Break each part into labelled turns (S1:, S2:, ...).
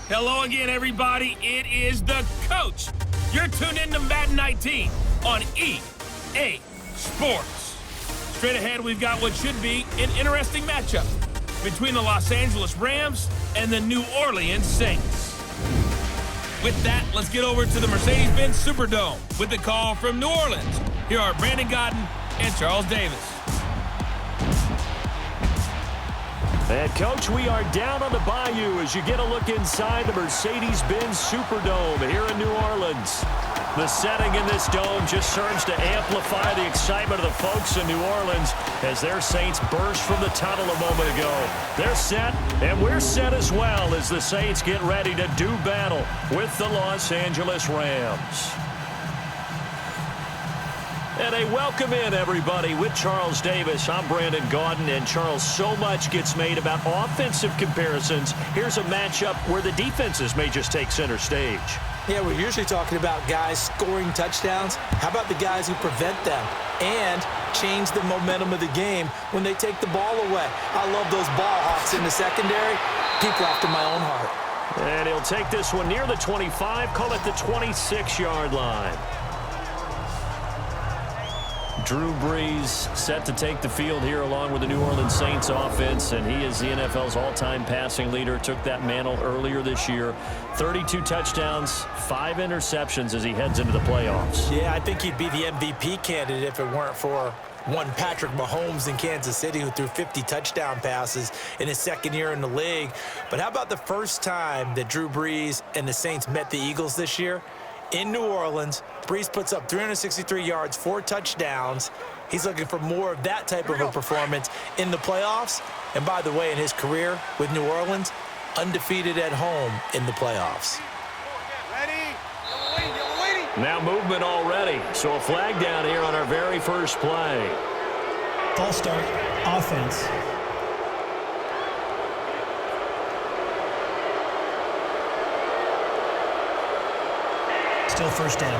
S1: Hello again, everybody. It is the coach. You're tuned in to Madden 19 on EA Sports. Straight ahead, we've got what should be an interesting matchup between the Los Angeles Rams and the New Orleans Saints. With that, let's get over to the Mercedes-Benz Superdome with the call from New Orleans. Here are Brandon Godden and Charles Davis.
S2: And, Coach, we are down on the bayou as you get a look inside the Mercedes-Benz Superdome here in New Orleans. The setting in this dome just serves to amplify the excitement of the folks in New Orleans as their Saints burst from the tunnel a moment ago. They're set, and we're set as well as the Saints get ready to do battle with the Los Angeles Rams. And a welcome in, everybody, with Charles Davis. I'm Brandon Gaudin, and Charles, so much gets made about offensive comparisons. Here's a matchup where the defenses may just take center stage.
S3: Yeah, we're usually talking about guys scoring touchdowns. How about the guys who prevent them and change the momentum of the game when they take the ball away? I love those ball hawks in the secondary. People after my own heart.
S2: And he'll take this one near the 25, call it the 26-yard line. Drew Brees set to take the field here along with the New Orleans Saints offense, and he is the NFL's all-time passing leader. Took that mantle earlier this year. 32 touchdowns, 5 interceptions as he heads into the playoffs.
S3: Yeah, I think he'd be the MVP candidate if it weren't for one Patrick Mahomes in Kansas City who threw 50 touchdown passes in his second year in the league. But how about the first time that Drew Brees and the Saints met the Eagles this year? In New Orleans, Brees puts up 363 yards, 4 touchdowns. He's looking for more of that type of a performance in the playoffs. And by the way, in his career with New Orleans, undefeated at home in the playoffs.
S2: Now movement already. So a flag down here on our very first play.
S4: False start, offense. Still first down.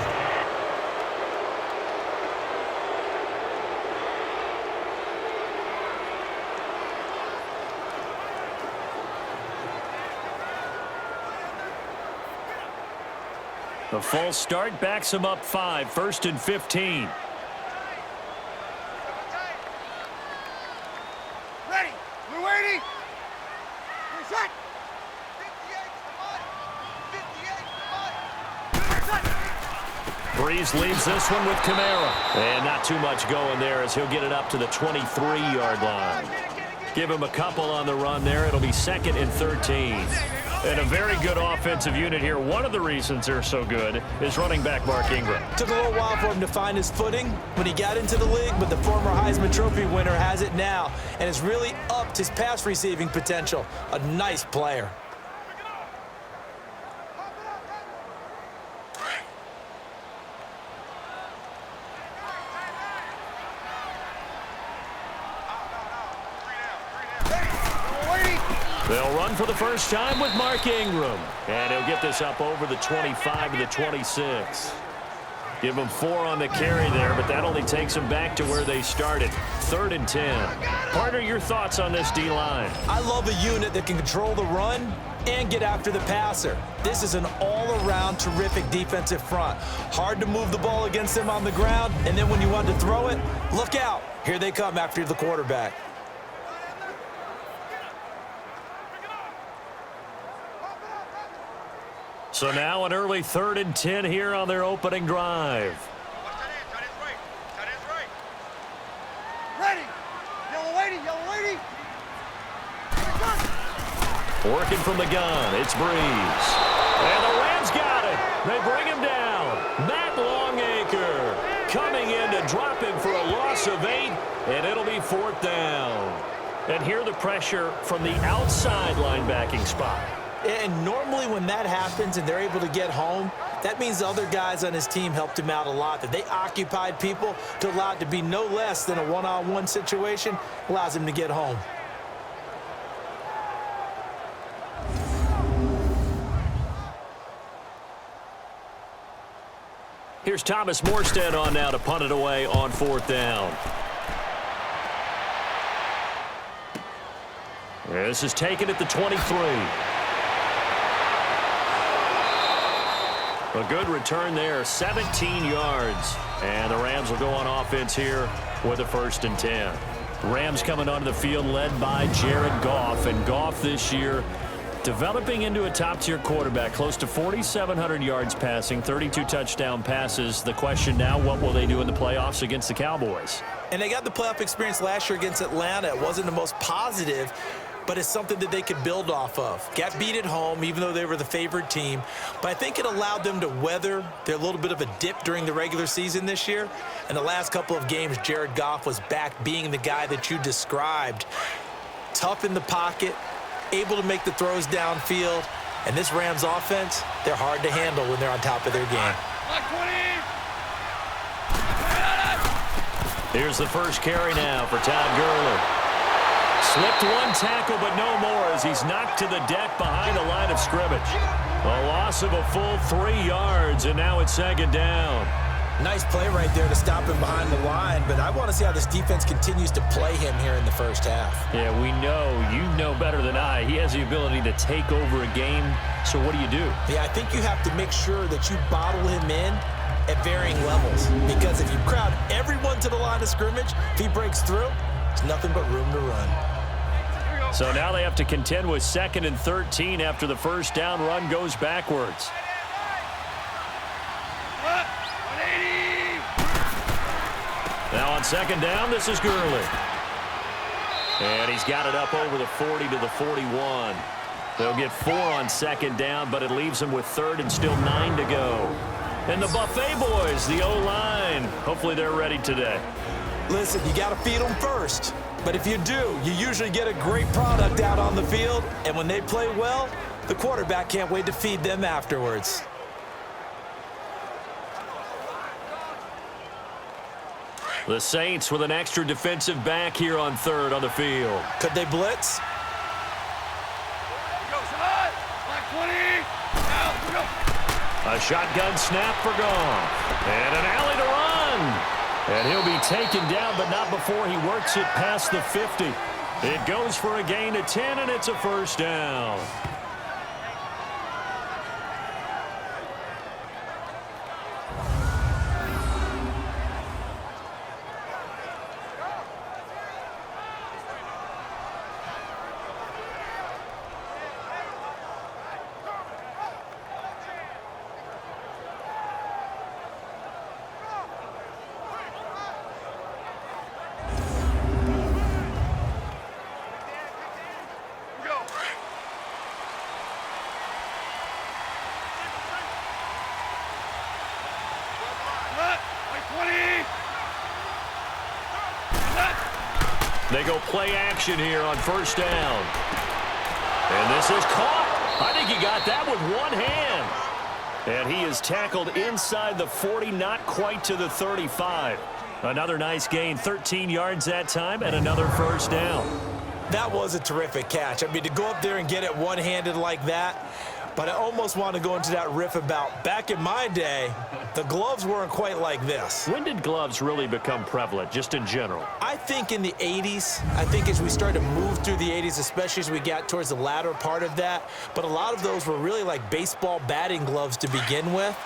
S2: The false start backs him up 5, 1st and 15.
S5: Ready, we're waiting. Reset.
S2: Brees leaves this one with Kamara. And not too much going there as he'll get it up to the 23-yard line. Give him a couple on the run there. It'll be 2nd and 13. And a very good offensive unit here. One of the reasons they're so good is running back Mark Ingram.
S3: Took a little while for him to find his footing when he got into the league, but the former Heisman Trophy winner has it now and has really upped his pass receiving potential. A nice player.
S2: They'll run for the first time with Mark Ingram. And he'll get this up over the 25 to the 26. Give him 4 on the carry there, but that only takes them back to where they started. 3rd and 10. Partner, your thoughts on this D-line?
S3: I love a unit that can control the run and get after the passer. This is an all-around terrific defensive front. Hard to move the ball against them on the ground, and then when you want to throw it, look out. Here they come after the quarterback.
S2: So now an early 3rd and 10 here on their opening drive.
S5: Ready. Yellow lady.
S2: Working from the gun, it's Brees. And the Rams got it. They bring him down. Matt Longacre coming in to drop him for a loss of 8, and it'll be 4th down. And here the pressure from the outside linebacking spot.
S3: And normally when that happens and they're able to get home, that means the other guys on his team helped him out a lot. That they occupied people to allow it to be no less than a one-on-one situation, allows him to get home.
S2: Here's Thomas Morstead on now to punt it away on 4th down. This is taken at the 23. A good return there, 17 yards. And the Rams will go on offense here with a 1st and 10. Rams coming onto the field led by Jared Goff. And Goff this year developing into a top-tier quarterback, close to 4,700 yards passing, 32 touchdown passes. The question now, what will they do in the playoffs against the Cowboys?
S3: And they got the playoff experience last year against Atlanta. It wasn't the most positive, but it's something that they could build off of. Got beat at home, even though they were the favored team. But I think it allowed them to weather their little bit of a dip during the regular season this year. In the last couple of games, Jared Goff was back being the guy that you described. Tough in the pocket, able to make the throws downfield. And this Rams offense, they're hard to handle when they're on top of their game.
S2: Here's the first carry now for Todd Gurley. Slipped one tackle, but no more as he's knocked to the deck behind the line of scrimmage. A loss of a full 3 yards, and now it's 2nd down.
S3: Nice play right there to stop him behind the line, but I want to see how this defense continues to play him here in the first half.
S2: Yeah, we know, you know better than I, he has the ability to take over a game, so what do you do?
S3: Yeah, I think you have to make sure that you bottle him in at varying levels, because if you crowd everyone to the line of scrimmage, if he breaks through, it's nothing but room to run.
S2: So now they have to contend with 2nd and 13 after the first down run goes backwards. Now on 2nd down, this is Gurley. And he's got it up over the 40 to the 41. They'll get 4 on 2nd down, but it leaves them with 3rd and still 9 to go. And the Buffet boys, the O-line, hopefully they're ready today.
S3: Listen, you got to feed them first. But if you do, you usually get a great product out on the field. And when they play well, the quarterback can't wait to feed them afterwards.
S2: The Saints with an extra defensive back here on 3rd on the field.
S3: Could they blitz?
S2: A shotgun snap for Goff. And an alley to run. And he'll be taken down, but not before he works it past the 50. It goes for a gain of 10, and it's a 1st down. They go play action here on 1st down. And this is caught. I think he got that with one hand. And he is tackled inside the 40, not quite to the 35. Another nice gain, 13 yards that time, and another 1st down.
S3: That was a terrific catch. I mean, to go up there and get it one-handed like that, but I almost want to go into that riff about back in my day, the gloves weren't quite like this.
S2: When did gloves really become prevalent, just in general?
S3: I think in the 80s. I think as we started to move through the 80s, especially as we got towards the latter part of that. But a lot of those were really like baseball batting gloves to begin with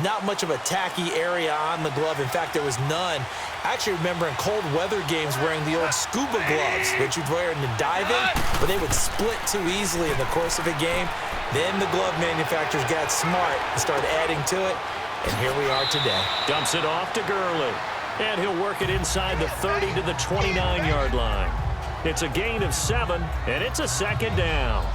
S3: not much of a tacky area on the glove. In fact, there was none. I actually remember in cold weather games wearing the old scuba gloves, which you'd wear in the diving, but they would split too easily in the course of a game. Then the glove manufacturers got smart and started adding to it, and here we are today.
S2: Dumps it off to Gurley, and he'll work it inside the 30 to the 29-yard line. It's a gain of 7, and it's a 2nd down.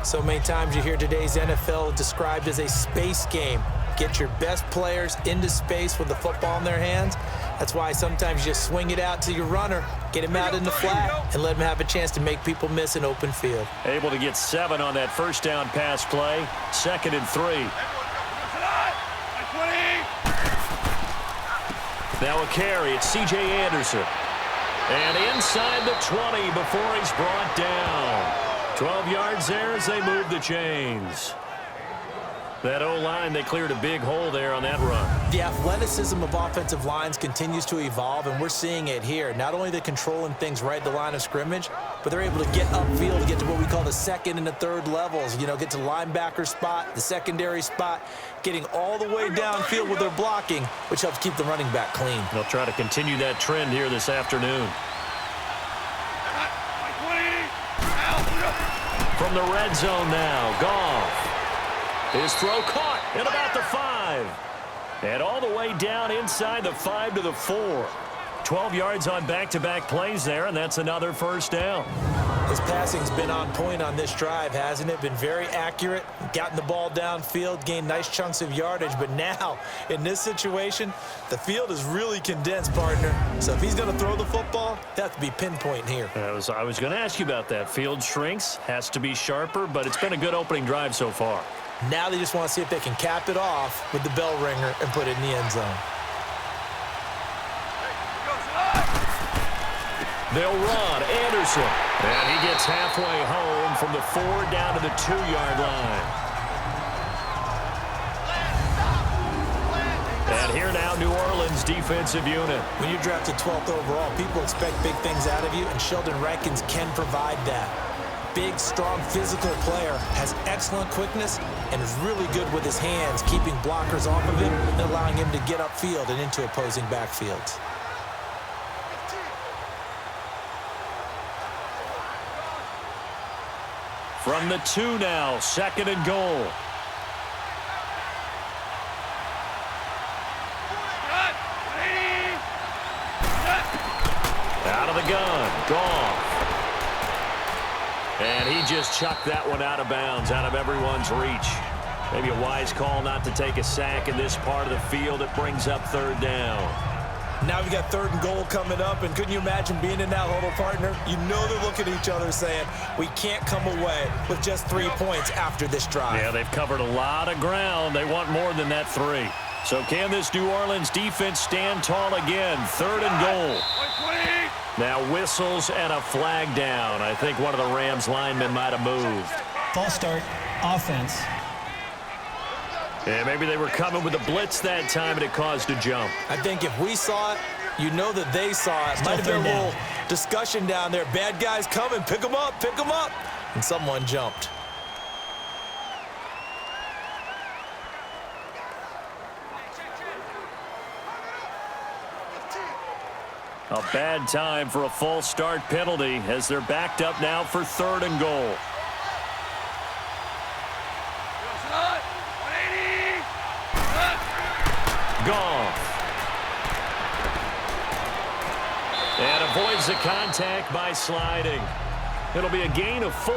S3: So many times you hear today's NFL described as a space game. Get your best players into space with the football in their hands. That's why sometimes you just swing it out to your runner, get him out in the flat, and let him have a chance to make people miss an open field.
S2: Able to get 7 on that 1st down pass play. 2nd and 3. Now a carry. It's C.J. Anderson. And inside the 20 before he's brought down. 12 yards there as they move the chains. That O-line, they cleared a big hole there on that run.
S3: The athleticism of offensive lines continues to evolve, and we're seeing it here. Not only are they controlling things right at the line of scrimmage, but they're able to get upfield to get to what we call the second and the third levels. You know, get to the linebacker spot, the secondary spot, getting all the way downfield with their blocking, which helps keep the running back clean.
S2: They'll try to continue that trend here this afternoon. From the red zone now, Goff. His throw caught at about the 5. And all the way down inside the 5 to the 4. 12 yards on back-to-back plays there, and that's another first down.
S3: His passing's been on point on this drive, hasn't it? Been very accurate, gotten the ball downfield, gained nice chunks of yardage. But now, in this situation, the field is really condensed, partner. So if he's going to throw the football, that has to be pinpoint here.
S2: I was going to ask you about that. Field shrinks, has to be sharper, but it's been a good opening drive so far.
S3: Now they just want to see if they can cap it off with the bell ringer and put it in the end zone.
S2: They'll run. Anderson. And he gets halfway home from the 4 down to the 2-yard line. And here now, New Orleans defensive unit.
S3: When you're drafted 12th overall, people expect big things out of you, and Sheldon Rankins can provide that. Big, strong, physical player, has excellent quickness, and is really good with his hands, keeping blockers off of him and allowing him to get upfield and into opposing backfields.
S2: From the 2 now, 2nd and goal. Out of the gun, Goff. And he just chucked that one out of bounds, out of everyone's reach. Maybe a wise call not to take a sack in this part of the field. It brings up 3rd down.
S3: Now we've got 3rd and goal coming up, and couldn't you imagine being in that huddle, partner? You know they're looking at each other saying, we can't come away with just 3 points after this drive.
S2: Yeah, they've covered a lot of ground. They want more than that 3. So can this New Orleans defense stand tall again? 3rd and goal. Now whistles and a flag down. I think one of the Rams linemen might have moved.
S4: False start, offense.
S2: Yeah, maybe they were coming with a blitz that time and it caused a jump.
S3: I think if we saw it, you know that they saw it.
S4: Still
S3: Might have been a little
S4: down.
S3: discussion down there. Bad guys coming, pick them up, pick them up. And someone jumped.
S2: A bad time for a false start penalty as they're backed up now for 3rd and goal. Goff. And avoids the contact by sliding. It'll be a gain of 4.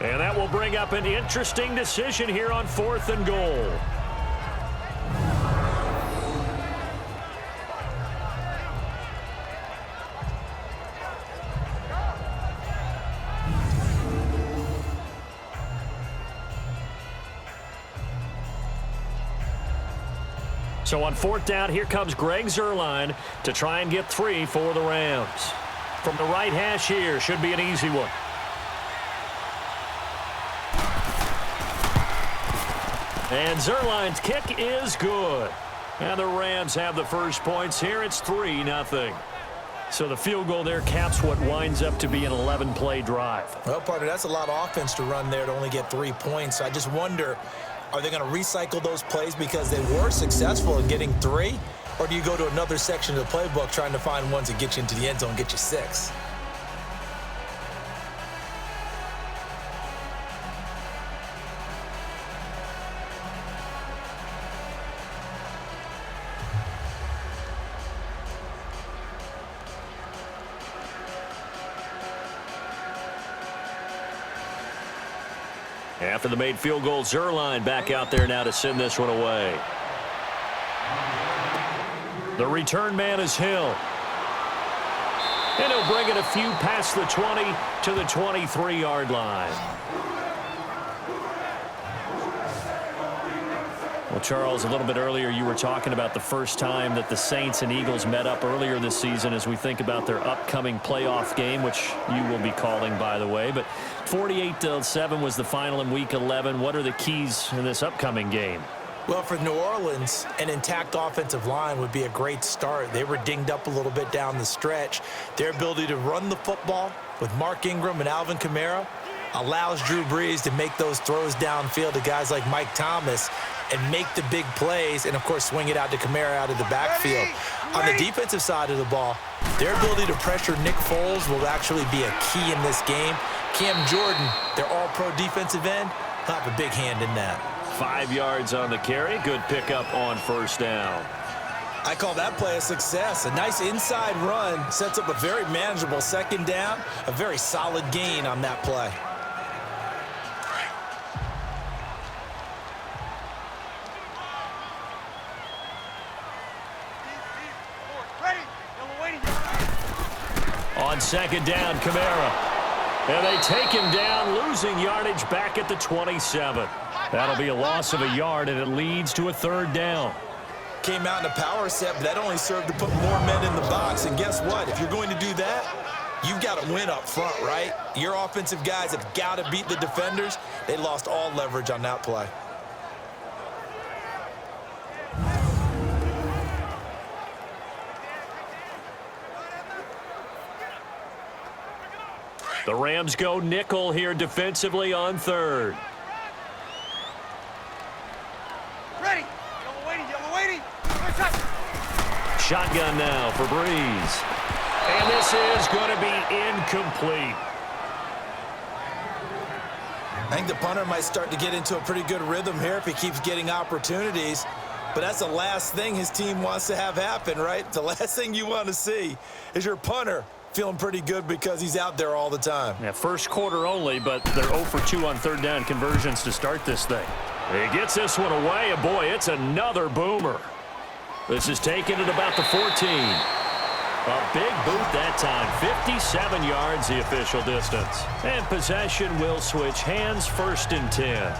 S2: And that will bring up an interesting decision here on 4th and goal. So on 4th down, here comes Greg Zuerlein to try and get 3 for the Rams. From the right hash here, should be an easy one. And Zuerlein's kick is good. And the Rams have the first points here. It's 3-0. So the field goal there caps what winds up to be an 11-play drive.
S3: Well, partner, that's a lot of offense to run there to only get 3 points. I just wonder, are they going to recycle those plays because they were successful in getting 3? Or do you go to another section of the playbook trying to find ones that get you into the end zone and get you 6?
S2: After the made field goal, Zuerlein back out there now to send this one away. The return man is Hill. And he'll bring it a few past the 20 to the 23-yard line. Well, Charles, a little bit earlier you were talking about the first time that the Saints and Eagles met up earlier this season as we think about their upcoming playoff game, which you will be calling, by the way. But 48-7 was the final in Week 11. What are the keys in this upcoming game?
S3: Well, for New Orleans, an intact offensive line would be a great start. They were dinged up a little bit down the stretch. Their ability to run the football with Mark Ingram and Alvin Kamara allows Drew Brees to make those throws downfield to guys like Mike Thomas and make the big plays and, of course, swing it out to Kamara out of the backfield. On the defensive side of the ball, their ability to pressure Nick Foles will actually be a key in this game. Cam Jordan, their all-pro defensive end, will have a big hand in that.
S2: 5 yards on the carry. Good pickup on first down.
S3: I call that play a success. A nice inside run sets up a very manageable second down, a very solid gain on that play.
S5: Ready. Yellow waiting.
S2: On second down, Kamara. And they take him down, losing yardage back at the 27. That'll be a loss of a yard, and it leads to a third down.
S3: Came out in a power set, but that only served to put more men in the box. And guess what? If you're going to do that, you've got to win up front, right? Your offensive guys have got to beat the defenders. They lost all leverage on that play.
S2: The Rams go nickel here defensively on third.
S5: Ready. Yellow waiting. Yellow waiting.
S2: Shotgun now for Brees. And this is going to be incomplete.
S3: I think the punter might start to get into a pretty good rhythm here if he keeps getting opportunities. But that's the last thing his team wants to have happen, right? The last thing you want to see is your punter feeling pretty good because he's out there all the time.
S2: Yeah, first quarter only, but they're 0 for 2 on third down conversions to start this thing. He gets this one away, and boy, it's another boomer. This is taken at about the 14. A big boot that time, 57 yards the official distance. And possession will switch hands, 1st and 10.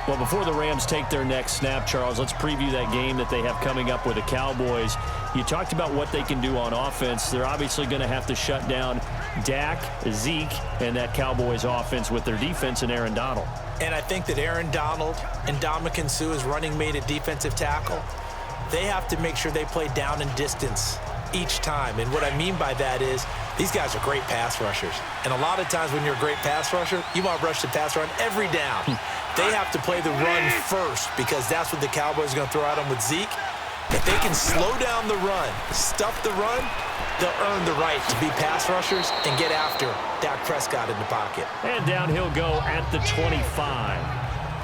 S2: Well, before the Rams take their next snap, Charles, let's preview that game that they have coming up with the Cowboys. You talked about what they can do on offense. They're obviously going to have to shut down Dak, Zeke, and that Cowboys offense with their defense and Aaron Donald.
S3: And I think that Aaron Donald and Ndamukong Suh is running mate at defensive tackle. They have to make sure they play down and distance each time. And what I mean by that is these guys are great pass rushers. And a lot of times when you're a great pass rusher, you want to rush the pass run every down. They have to play the run first because that's what the Cowboys are going to throw at them with Zeke. If they can slow down the run, stuff the run, they'll earn the right to be pass rushers and get after Dak Prescott in the pocket.
S2: And down he'll go at the 25.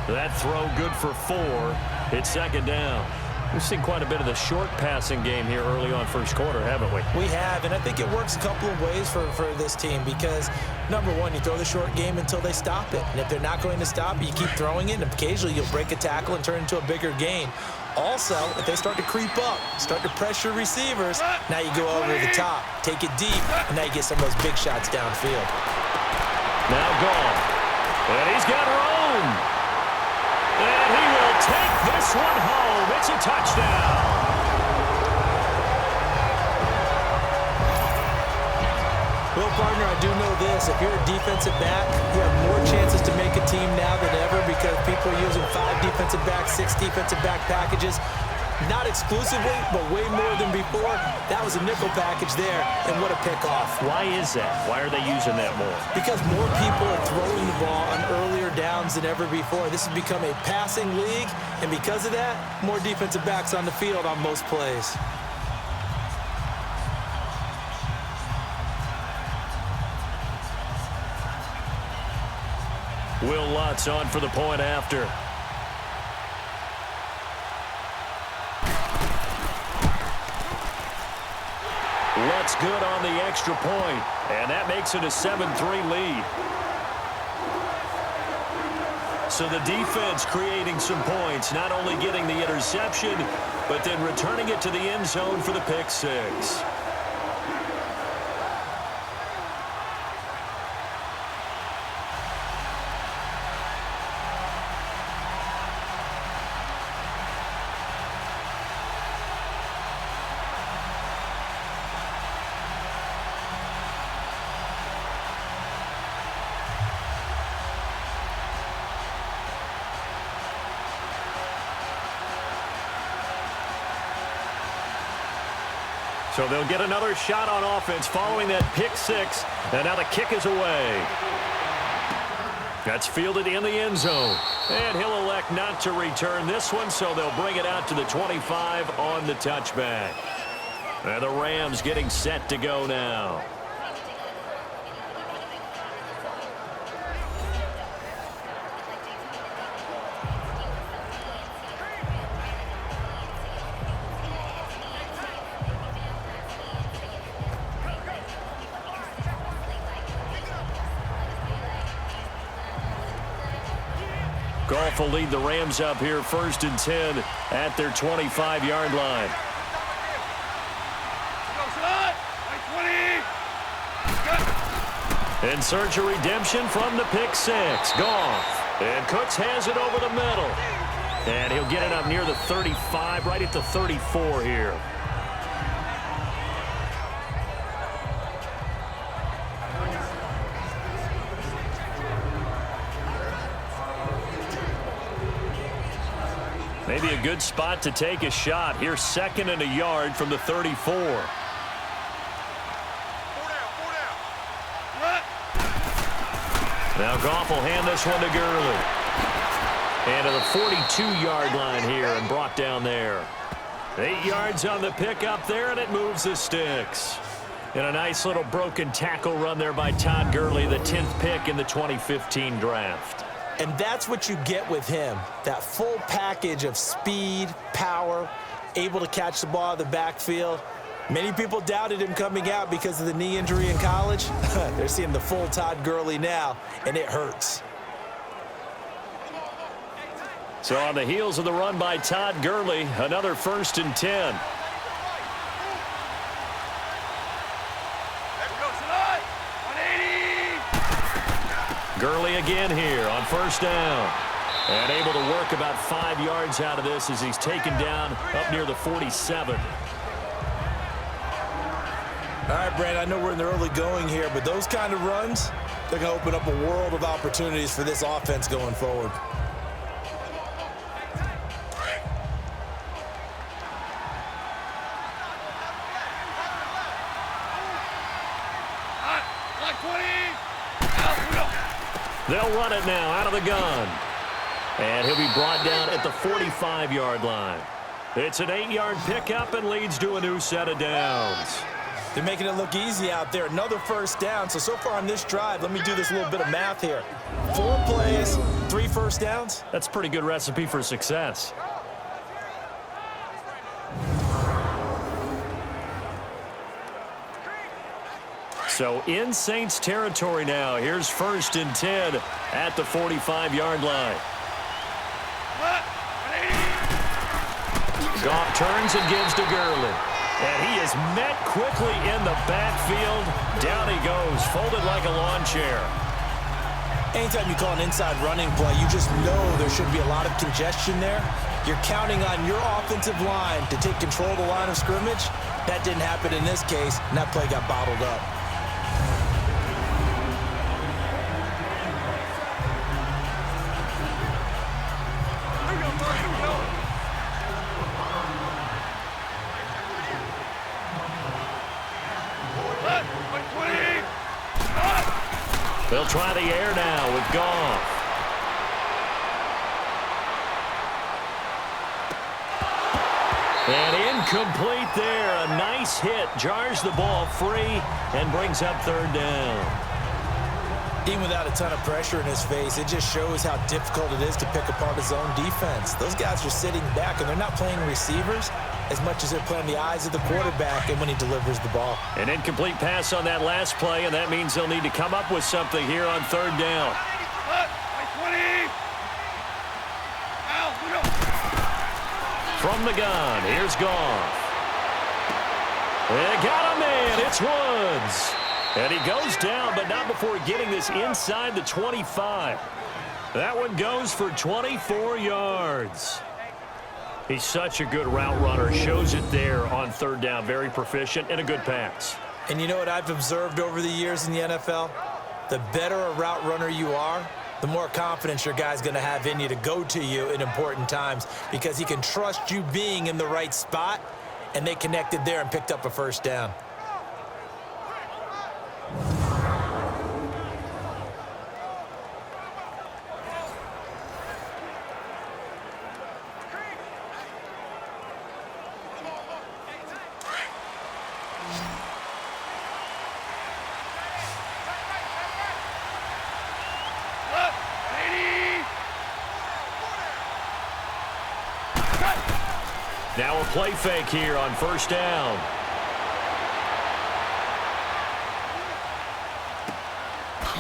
S2: That throw good for 4. It's second down. We've seen quite a bit of the short passing game here early on first quarter, haven't we?
S3: We have, and I think it works a couple of ways for this team because, number one, you throw the short game until they stop it. And if they're not going to stop it, you keep throwing it, and occasionally you'll break a tackle and turn it into a bigger gain. Also, if they start to creep up, start to pressure receivers, now you go over the top, take it deep, and now you get some of those big shots downfield.
S2: Now gone. And he's got room. And he will take this one home. It's a touchdown.
S3: Well, partner, I do know this. If you're a defensive back, you have more chances to make a team now than ever because people are using 5 defensive backs, 6 defensive back packages. Not exclusively, but way more than before. That was a nickel package there, and what a pickoff.
S2: Why is that? Why are they using that more?
S3: Because more people are throwing the ball on earlier downs than ever before. This has become a passing league, and because of that, more defensive backs on the field on most plays.
S2: Will Lutz on for the point after. Lutz good on the extra point, and that makes it a 7-3 lead. So the defense creating some points, not only getting the interception, but then returning it to the end zone for the pick 6. So they'll get another shot on offense following that pick six. And now the kick is away. That's fielded in the end zone. And he'll elect not to return this one, so they'll bring it out to the 25 on the touchback. And the Rams getting set to go now. Goff will lead the Rams up here 1st and 10 at their 25-yard line. In search of redemption from the pick six. Goff. And Cooks has it over the middle. And he'll get it up near the 35, right at the 34 here. Maybe a good spot to take a shot. Here's 2nd and a yard from the 34. Now Goff will hand this one to Gurley. And to the 42-yard line here and brought down there. 8 yards on the pickup there, and it moves the sticks. And a nice little broken tackle run there by Todd Gurley, the 10th pick in the 2015 draft.
S3: And that's what you get with him, that full package of speed, power, able to catch the ball out of the backfield. Many people doubted him coming out because of the knee injury in college. They're seeing the full Todd Gurley now, and it hurts.
S2: So on the heels of the run by Todd Gurley, another 1st and 10. Gurley again here on 1st down. And able to work about 5 yards out of this as he's taken down up near the 47.
S3: All right, Brad, I know we're in the early going here, but those kind of runs, they're going to open up a world of opportunities for this offense going forward.
S2: They'll run it now out of the gun. And he'll be brought down at the 45-yard line. It's an 8-yard pickup and leads to a new set of downs.
S3: They're making it look easy out there. Another 1st down. So far on this drive, let me do this little bit of math here. 4 plays, 3 1st downs.
S2: That's a pretty good recipe for success. So in Saints territory now. Here's 1st and 10 at the 45-yard line. Goff turns and gives to Gurley. And he is met quickly in the backfield. Down he goes, folded like a lawn chair.
S3: Anytime you call an inside running play, you just know there should be a lot of congestion there. You're counting on your offensive line to take control of the line of scrimmage. That didn't happen in this case, and that play got bottled up.
S2: They'll try the air now with Goff. And incomplete there. A nice hit. Jars the ball free and brings up 3rd down.
S3: Even without a ton of pressure in his face, it just shows how difficult it is to pick apart his own defense. Those guys are sitting back, and they're not playing receivers as much as they're playing the eyes of the quarterback and when he delivers the ball.
S2: An incomplete pass on that last play, and that means they'll need to come up with something here on 3rd down. From the gun, here's Goff. They got him in. It's Woods. And he goes down, but not before getting this inside the 25. That one goes for 24 yards. He's such a good route runner. Shows it there on 3rd down. Very proficient and a good pass.
S3: And you know what I've observed over the years in the NFL? The better a route runner you are, the more confidence your guy's going to have in you to go to you in important times because he can trust you being in the right spot, and they connected there and picked up a first down.
S2: Now a play fake here on first down.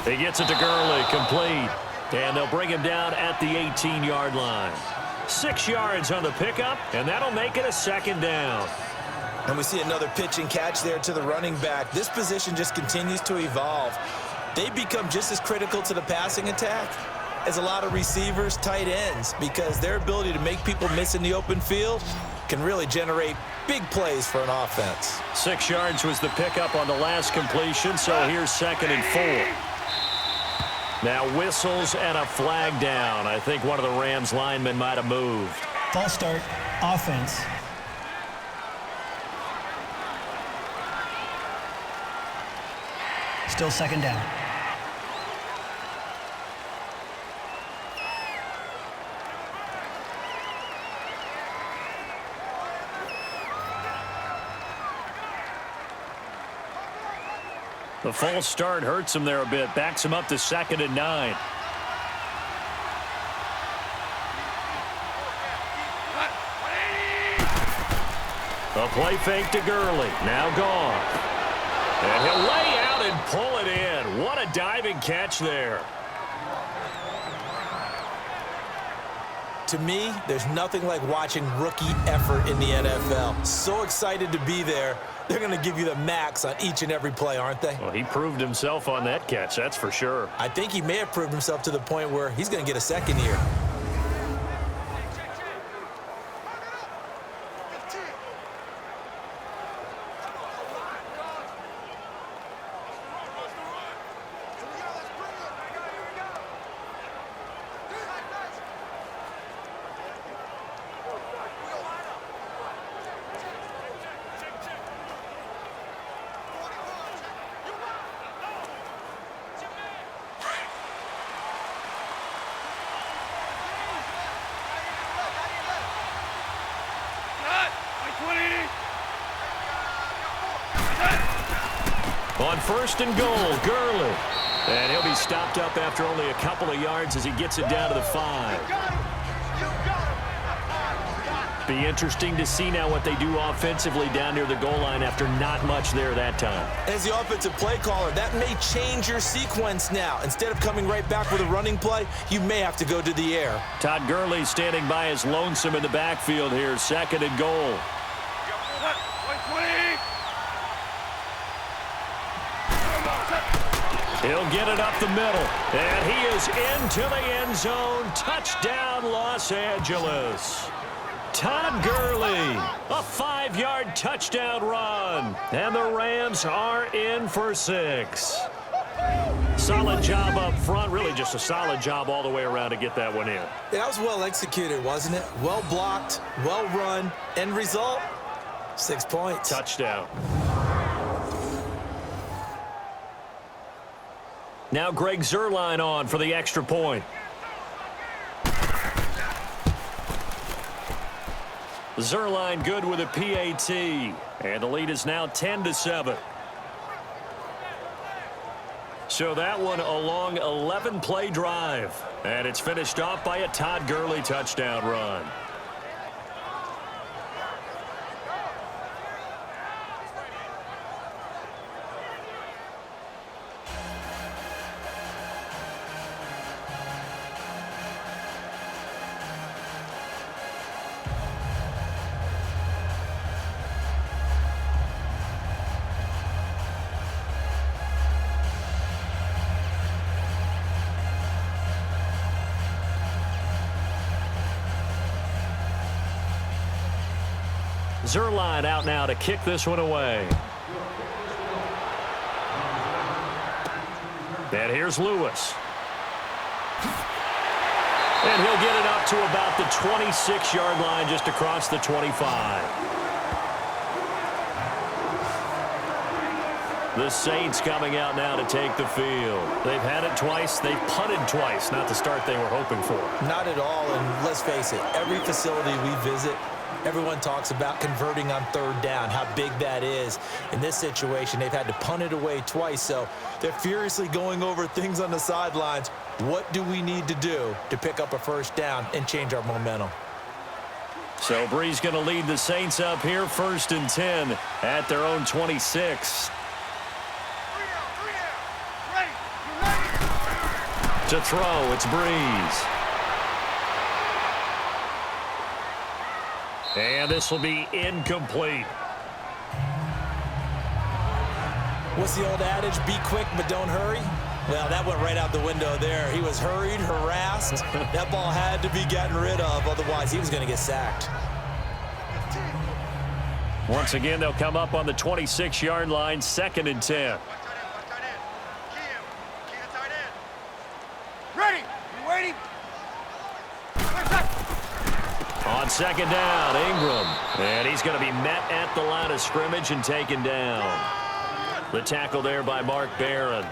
S2: He gets it to Gurley, complete. And they'll bring him down at the 18-yard line. 6 yards on the pickup, and that'll make it a second down.
S3: And we see another pitch and catch there to the running back. This position just continues to evolve. They become just as critical to the passing attack as a lot of receivers, tight ends, because their ability to make people miss in the open field can really generate big plays for an offense.
S2: 6 yards was the pickup on the last completion, so here's 2nd and 4. Now whistles and a flag down. I think one of the Rams linemen might have moved.
S4: False start, offense. Still 2nd down.
S2: The false start hurts him there a bit. Backs him up to 2nd and 9. A play fake to Gurley. Now gone. And he'll lay out and pull it in. What a diving catch there.
S3: To me, there's nothing like watching rookie effort in the NFL. So excited to be there. They're going to give you the max on each and every play, aren't they?
S2: Well, he proved himself on that catch, that's for sure.
S3: I think he may have proved himself to the point where he's going to get a second here.
S2: On 1st and goal, Gurley. And he'll be stopped up after only a couple of yards as he gets it down to the 5. Be interesting to see now what they do offensively down near the goal line after not much there that time.
S3: As the offensive play caller, that may change your sequence now. Instead of coming right back with a running play, you may have to go to the air.
S2: Todd Gurley standing by as lonesome in the backfield here, 2nd and goal. He'll get it up the middle, and he is into the end zone. Touchdown, Los Angeles. Todd Gurley, a 5-yard touchdown run, and the Rams are in for 6. Solid job up front, really just a solid job all the way around to get that one in.
S3: That was well executed, wasn't it? Well blocked, well run, end result, 6 points.
S2: Touchdown. Now Greg Zuerlein on for the extra point. Zuerlein good with a PAT. And the lead is now 10-7. So that one a long 11-play drive. And it's finished off by a Todd Gurley touchdown run. Zuerlein out now to kick this one away. And here's Lewis. And he'll get it up to about the 26-yard line just across the 25. The Saints coming out now to take the field. They've had it twice. They've punted twice. Not the start they were hoping for.
S3: Not at all, and let's face it, every facility we visit, everyone talks about converting on third down, how big that is. In this situation, they've had to punt it away twice, so they're furiously going over things on the sidelines. What do we need to do to pick up a first down and change our momentum?
S2: So Brees going to lead the Saints up here, 1st and 10 at their own 26. To throw, it's Brees. And this will be incomplete.
S3: What's the old adage? Be quick, but don't hurry? Well, that went right out the window there. He was hurried, harassed. That ball had to be gotten rid of, otherwise he was going to get sacked.
S2: Once again, they'll come up on the 26-yard line, 2nd and 10.
S5: Ready? You waiting?
S2: On 2nd down, Ingram. And he's going to be met at the line of scrimmage and taken down. The tackle there by Mark Barron.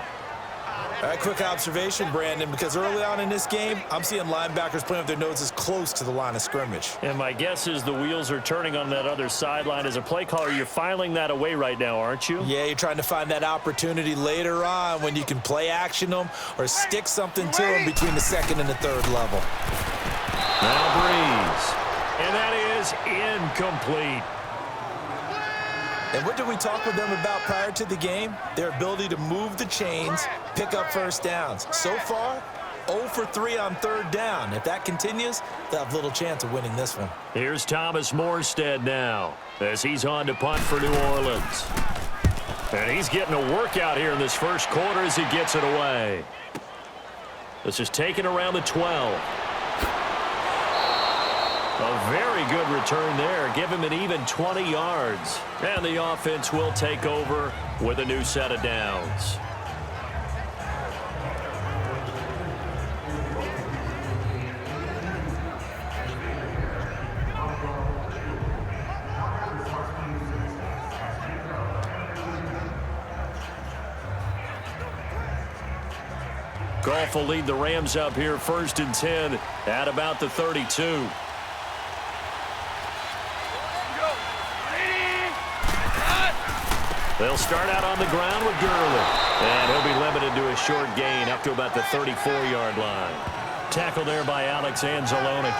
S3: All right, quick observation, Brandon, because early on in this game, I'm seeing linebackers playing with their noses close to the line of scrimmage.
S2: And my guess is the wheels are turning on that other sideline. As a play caller, you're filing that away right now, aren't you?
S3: Yeah, you're trying to find that opportunity later on when you can play action them or stick something to them between the 2nd and the 3rd level.
S2: Now Brees. And that is incomplete.
S3: And what did we talk with them about prior to the game? Their ability to move the chains, pick up first downs. So far, 0 for 3 on 3rd down. If that continues, they'll have little chance of winning this one.
S2: Here's Thomas Morstead now as he's on to punt for New Orleans. And he's getting a workout here in this first quarter as he gets it away. This is taken around the 12. A very good return there. Give him an even 20 yards. And the offense will take over with a new set of downs. Goff will lead the Rams up here, 1st and 10 at about the 32. They'll start out on the ground with Gurley. And he'll be limited to a short gain up to about the 34-yard line. Tackle there by Alex Anzalone.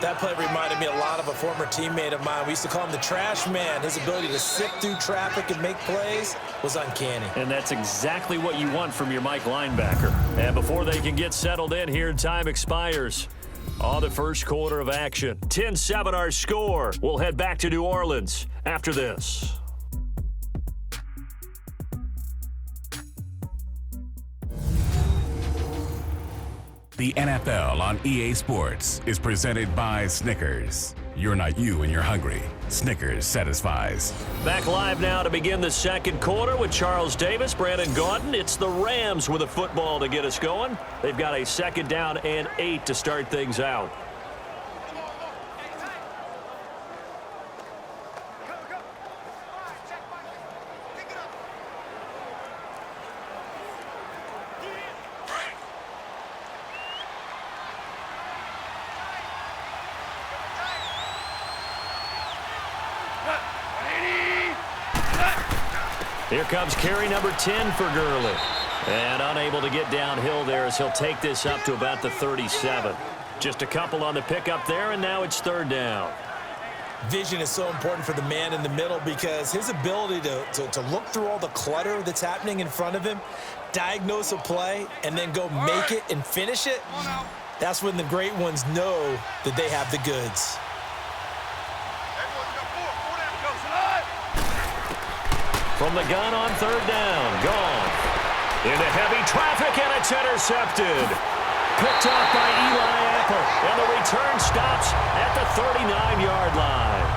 S3: That play reminded me a lot of a former teammate of mine. We used to call him the trash man. His ability to sift through traffic and make plays was uncanny. And that's exactly what you want from your Mike linebacker. And before they can get settled in here, time expires on the first quarter of action. 10-7 our score. We'll head back to New Orleans after this.
S6: The NFL on EA Sports is presented by Snickers. You're not you when you're hungry. Snickers satisfies.
S2: Back live now to begin the second quarter with Charles Davis, Brandon Gaudin. It's the Rams with a football to get us going. They've got a 2nd down and 8 to start things out. Here comes carry number 10 for Gurley. And unable to get downhill there as he'll take this up to about the 37. Just a couple on the pickup there, and now it's 3rd down.
S3: Vision is so important for the man in the middle because his ability to look through all the clutter that's happening in front of him, diagnose a play, and then go make it and finish it, that's when the great ones know that they have the goods.
S2: From the gun on 3rd down, gone. Into heavy traffic, and it's intercepted. Picked off by Eli Apple, and the return stops at the 39-yard line.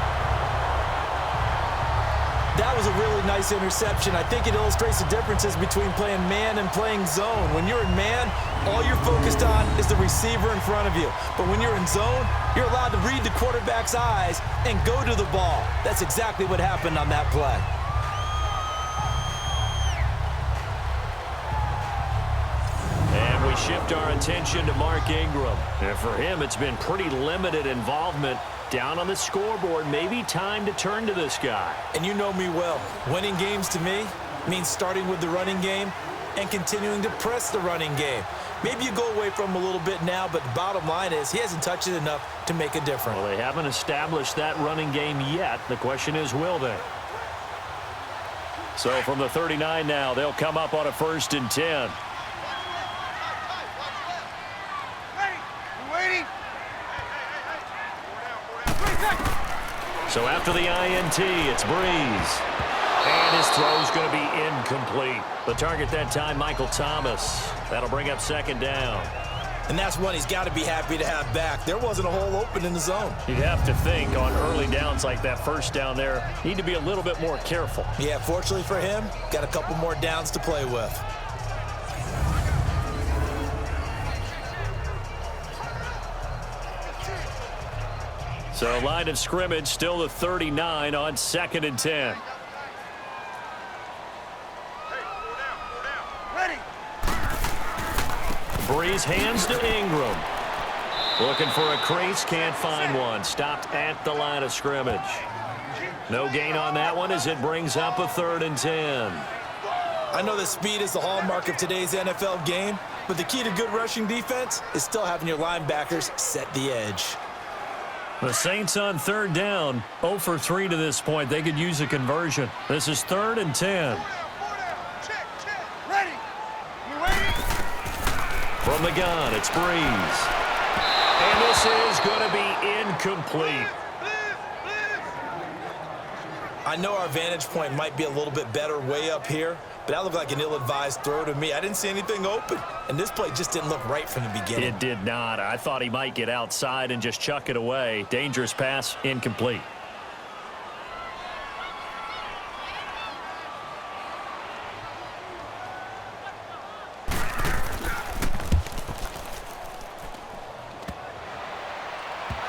S3: That was a really nice interception. I think it illustrates the differences between playing man and playing zone. When you're in man, all you're focused on is the receiver in front of you. But when you're in zone, you're allowed to read the quarterback's eyes and go to the ball. That's exactly what happened on that play.
S2: shift our attention to Mark Ingram. And for him, it's been pretty limited involvement down on the scoreboard. Maybe time to turn to this guy.
S3: And you know me well. Winning games to me means starting with the running game and continuing to press the running game. Maybe you go away from him a little bit now, but the bottom line is he hasn't touched it enough to make a difference.
S2: Well, they haven't established that running game yet. The question is, will they? So from the 39 now, they'll come up on a 1st and 10.
S5: Ready. You waiting?
S2: So after the INT, it's Breeze. And his throw's going to be incomplete. The target that time, Michael Thomas. That'll bring up 2nd down.
S3: And that's one he's got to be happy to have back. There wasn't a hole open in the zone.
S2: You'd have to think on early downs like that 1st down there, need to be a little bit more careful.
S3: Yeah, fortunately for him, got a couple more downs to play with.
S2: So line of scrimmage still the 39 on 2nd and 10.
S5: Ready.
S2: Breeze hands to Ingram. Looking for a crease, can't find one. Stopped at the line of scrimmage. No gain on that one as it brings up a 3rd and 10.
S3: I know that speed is the hallmark of today's NFL game, but the key to good rushing defense is still having your linebackers set the edge.
S2: The Saints on 3rd down, 0 for 3 to this point. They could use a conversion. This is 3rd and 10.
S5: Check. Ready. You waiting?
S2: From the gun, it's Breeze. And this is going to be incomplete.
S3: I know our vantage point might be a little bit better way up here, but that looked like an ill-advised throw to me. I didn't see anything open, and this play just didn't look right from the beginning.
S2: It did not. I thought he might get outside and just chuck it away. Dangerous pass, incomplete.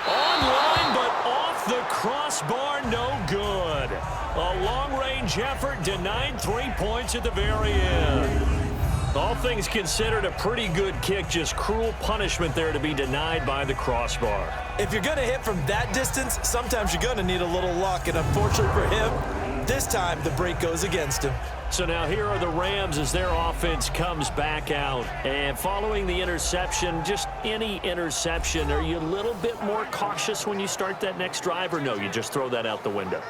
S2: Online, but off the crossbar, no good. A long-range effort denied 3 points at the very end. All things considered, a pretty good kick, just cruel punishment there to be denied by the crossbar.
S3: If you're going to hit from that distance, sometimes you're going to need a little luck, and unfortunately for him, this time the break goes against him.
S2: So now here are the Rams as their offense comes back out. And following the interception, just any interception, are you a little bit more cautious when you start that next drive, or no, you just throw that out the window?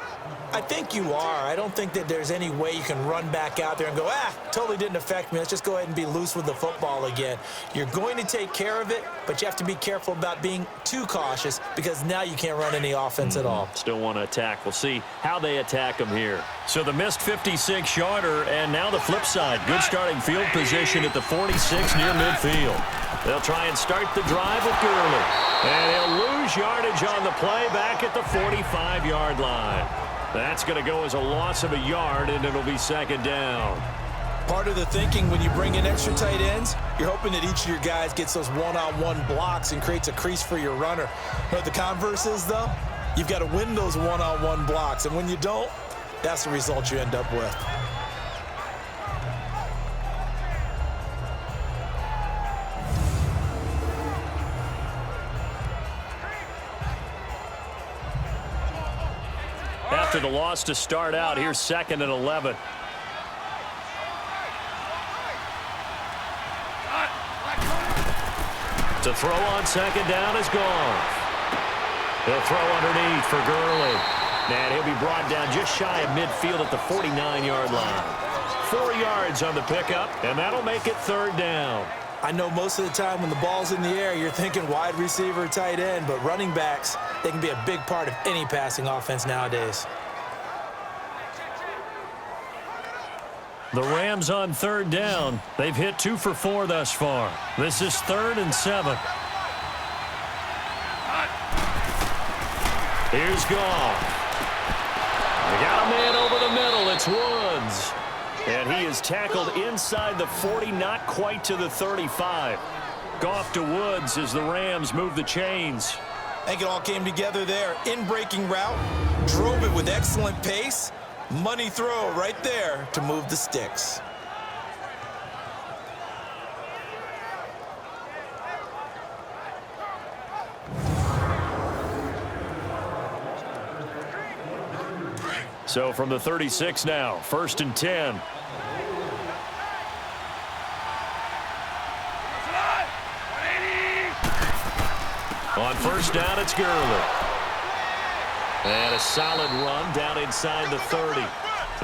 S3: I think you are. I don't think that there's any way you can run back out there and go, totally didn't affect me. Let's just go ahead and be loose with the football again. You're going to take care of it, but you have to be careful about being too cautious because now you can't run any offense at all.
S2: Still want to attack. We'll see how they attack them here. So the missed 56-yarder, and now the flip side. Good starting field position at the 46 near midfield. They'll try and start the drive with Gurley. And he'll lose yardage on the play back at the 45-yard line. That's going to go as a loss of a yard, and it'll be 2nd down.
S3: Part of the thinking when you bring in extra tight ends, you're hoping that each of your guys gets those one-on-one blocks and creates a crease for your runner. You know what the converse is, though? You've got to win those one-on-one blocks, and when you don't, that's the result you end up with.
S2: After the loss to start out, here's 2nd and 11. To throw on 2nd down is gone. He'll throw underneath for Gurley. And he'll be brought down just shy of midfield at the 49-yard line. 4 yards on the pickup, and that'll make it 3rd down.
S3: I know most of the time when the ball's in the air, you're thinking wide receiver, tight end, but running backs, they can be a big part of any passing offense nowadays.
S2: The Rams on 3rd down. They've hit 2 for 4 thus far. This is 3rd and 7. Here's Goff. They got a man over the middle. It's Woods. And he is tackled inside the 40, not quite to the 35. Goff to Woods as the Rams move the chains.
S3: I think it all came together there. In-breaking route, drove it with excellent pace. Money throw right there to move the sticks.
S2: So from the 36 now, 1st and 10. On 1st down, it's Gurley. And a solid run down inside the 30.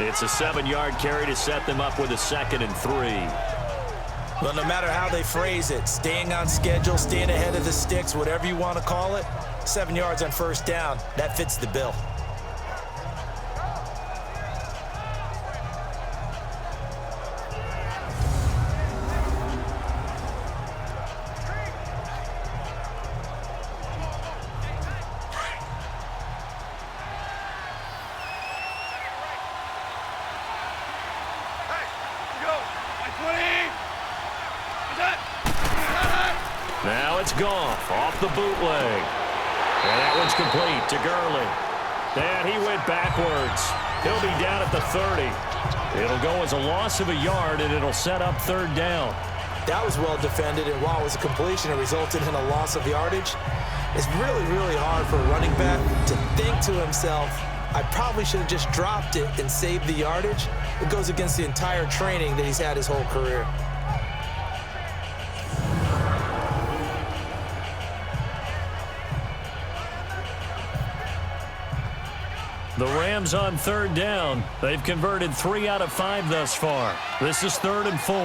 S2: It's a 7-yard carry to set them up with a 2nd and 3.
S3: Well, no matter how they phrase it, staying on schedule, staying ahead of the sticks, whatever you want to call it, 7 yards on 1st down, that fits the bill.
S2: Now it's Goff off the bootleg. And that one's complete to Gurley. And he went backwards. He'll be down at the 30. It'll go as a loss of a yard, and it'll set up 3rd down.
S3: That was well defended, and while it was a completion, it resulted in a loss of yardage. It's really, really hard for a running back to think to himself, I probably should have just dropped it and saved the yardage. It goes against the entire training that he's had his whole career.
S2: The Rams on 3rd down. They've converted 3 out of 5 thus far. This is 3rd and 4.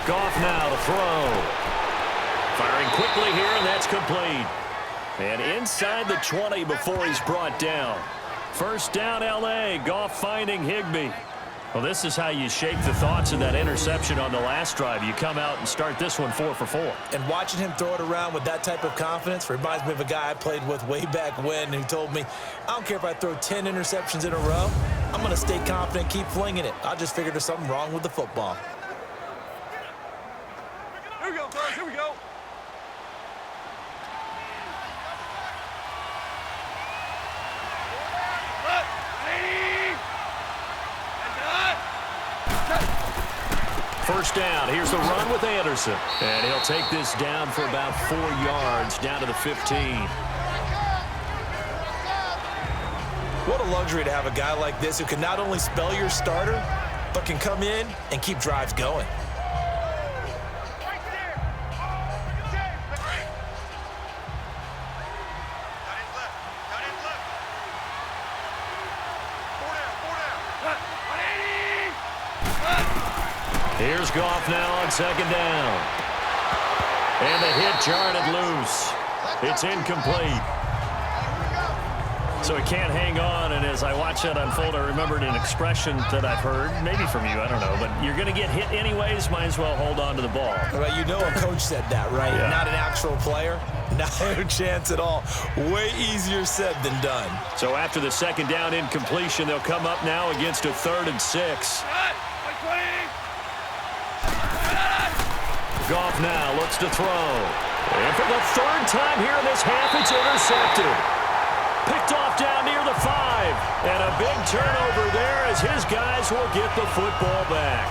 S2: Goff now to throw. Firing quickly here, and that's complete. And inside the 20 before he's brought down. 1st down, L.A. Goff finding Higbee. Well, this is how you shake the thoughts of that interception on the last drive. You come out and start this one 4 for 4.
S3: And watching him throw it around with that type of confidence reminds me of a guy I played with way back when who told me, I don't care if I throw 10 interceptions in a row. I'm going to stay confident, keep flinging it. I just figured there's something wrong with the football.
S5: Here we go, guys. Here we go.
S2: First down. Here's the run with Anderson. And he'll take this down for about 4 yards, down to the 15.
S3: What a luxury to have a guy like this who can not only spell your starter, but can come in and keep drives going.
S2: Here's Goff now on 2nd down. And the hit jarred loose. It's incomplete. So he can't hang on, and as I watch that unfold, I remembered an expression that I've heard, maybe from you, I don't know, but you're going to get hit anyways, might as well hold on to the ball.
S3: Well, you know a coach said that, right?
S2: Yeah.
S3: Not an actual player. Not a chance at all. Way easier said than done.
S2: So after the 2nd down incompletion, they'll come up now against a 3rd and 6. Goff now looks to throw. And for the 3rd time here in this half, it's intercepted. Picked off down near the 5. And a big turnover there as his guys will get the football back.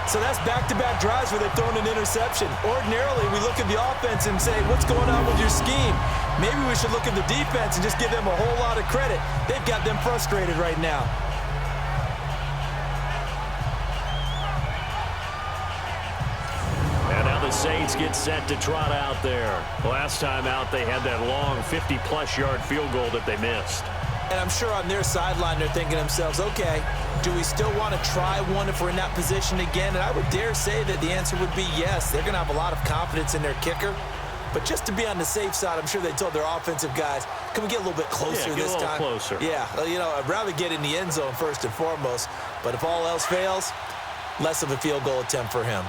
S3: So that's back-to-back drives where they've thrown an interception. Ordinarily, we look at the offense and say, what's going on with your scheme? Maybe we should look at the defense and just give them a whole lot of credit. They've got them frustrated right now.
S2: Saints get set to trot out there. Last time out, they had that long 50-plus yard field goal that they missed.
S3: And I'm sure on their sideline, they're thinking to themselves, okay, do we still want to try one if we're in that position again? And I would dare say that the answer would be yes. They're going to have a lot of confidence in their kicker. But just to be on the safe side, I'm sure they told their offensive guys, can we get a little bit closer this time?
S2: Closer.
S3: Yeah, you know, I'd rather get in the end zone first and foremost. But if all else fails, less of a field goal attempt for him.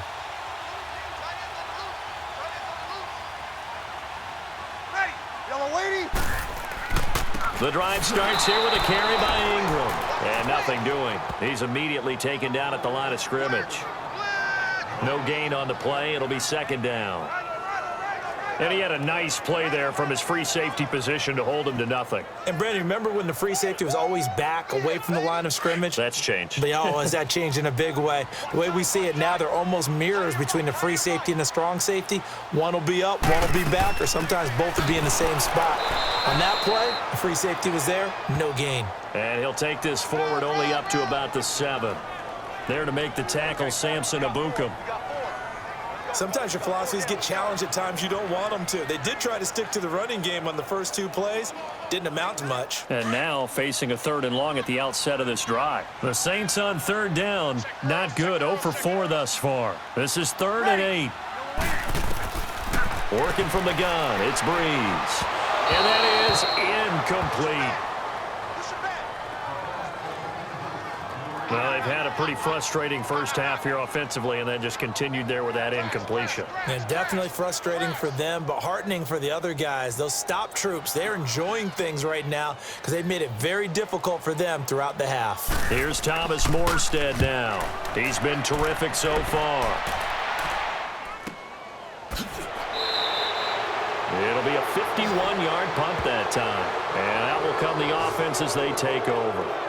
S2: The drive starts here with a carry by Ingram. And nothing doing. He's immediately taken down at the line of scrimmage. No gain on the play. It'll be 2nd down. And he had a nice play there from his free safety position to hold him to nothing.
S3: And, Brandon, remember when the free safety was always back away from the line of scrimmage?
S2: That's changed.
S3: Has that changed in a big way? The way we see it now, they're almost mirrors between the free safety and the strong safety. One will be up, one will be back, or sometimes both will be in the same spot. On that play, the free safety was there, no gain.
S2: And he'll take this forward only up to about the 7. There to make the tackle, Samson Abukum.
S3: Sometimes your philosophies get challenged at times you don't want them to. They did try to stick to the running game on the first 2 plays. Didn't amount to much.
S2: And now facing a 3rd and long at the outset of this drive. The Saints on 3rd down. Not good. 0 for 4 thus far. This is 3rd and 8. Working from the gun. It's Breeze. And that is incomplete. Well, they've had a pretty frustrating first half here offensively, and then just continued there with that incompletion.
S3: And definitely frustrating for them, but heartening for the other guys. Those stop troops, they're enjoying things right now because they've made it very difficult for them throughout the half.
S2: Here's Thomas Morstead now. He's been terrific so far. It'll be a 51-yard punt that time. And out will come the offense as they take over.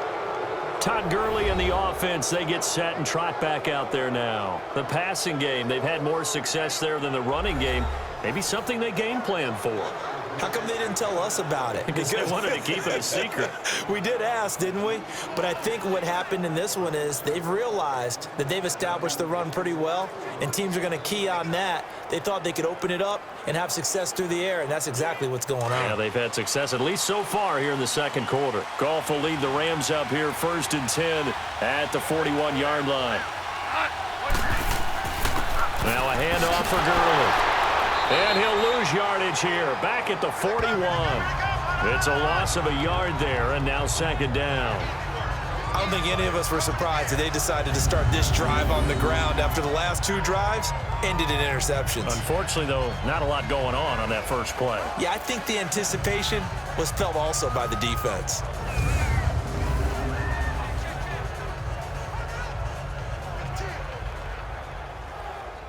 S2: Todd Gurley and the offense, they get set and trot back out there now. The passing game, they've had more success there than the running game. Maybe something they game plan for.
S3: How come they didn't tell us about it?
S2: Because they wanted to keep it a secret.
S3: We did ask, didn't we? But I think what happened in this one is they've realized that they've established the run pretty well, and teams are going to key on that. They thought they could open it up and have success through the air, and that's exactly what's going on.
S2: Yeah, they've had success, at least so far here in the second quarter. Goff will lead the Rams up here 1st and 10 at the 41-yard line. Now a handoff for Gurley. And he'll lose yardage here, back at the 41. It's a loss of a yard there, and now 2nd down.
S3: I don't think any of us were surprised that they decided to start this drive on the ground after the last 2 drives ended in interceptions.
S2: Unfortunately, though, not a lot going on that first play.
S3: Yeah, I think the anticipation was felt also by the defense.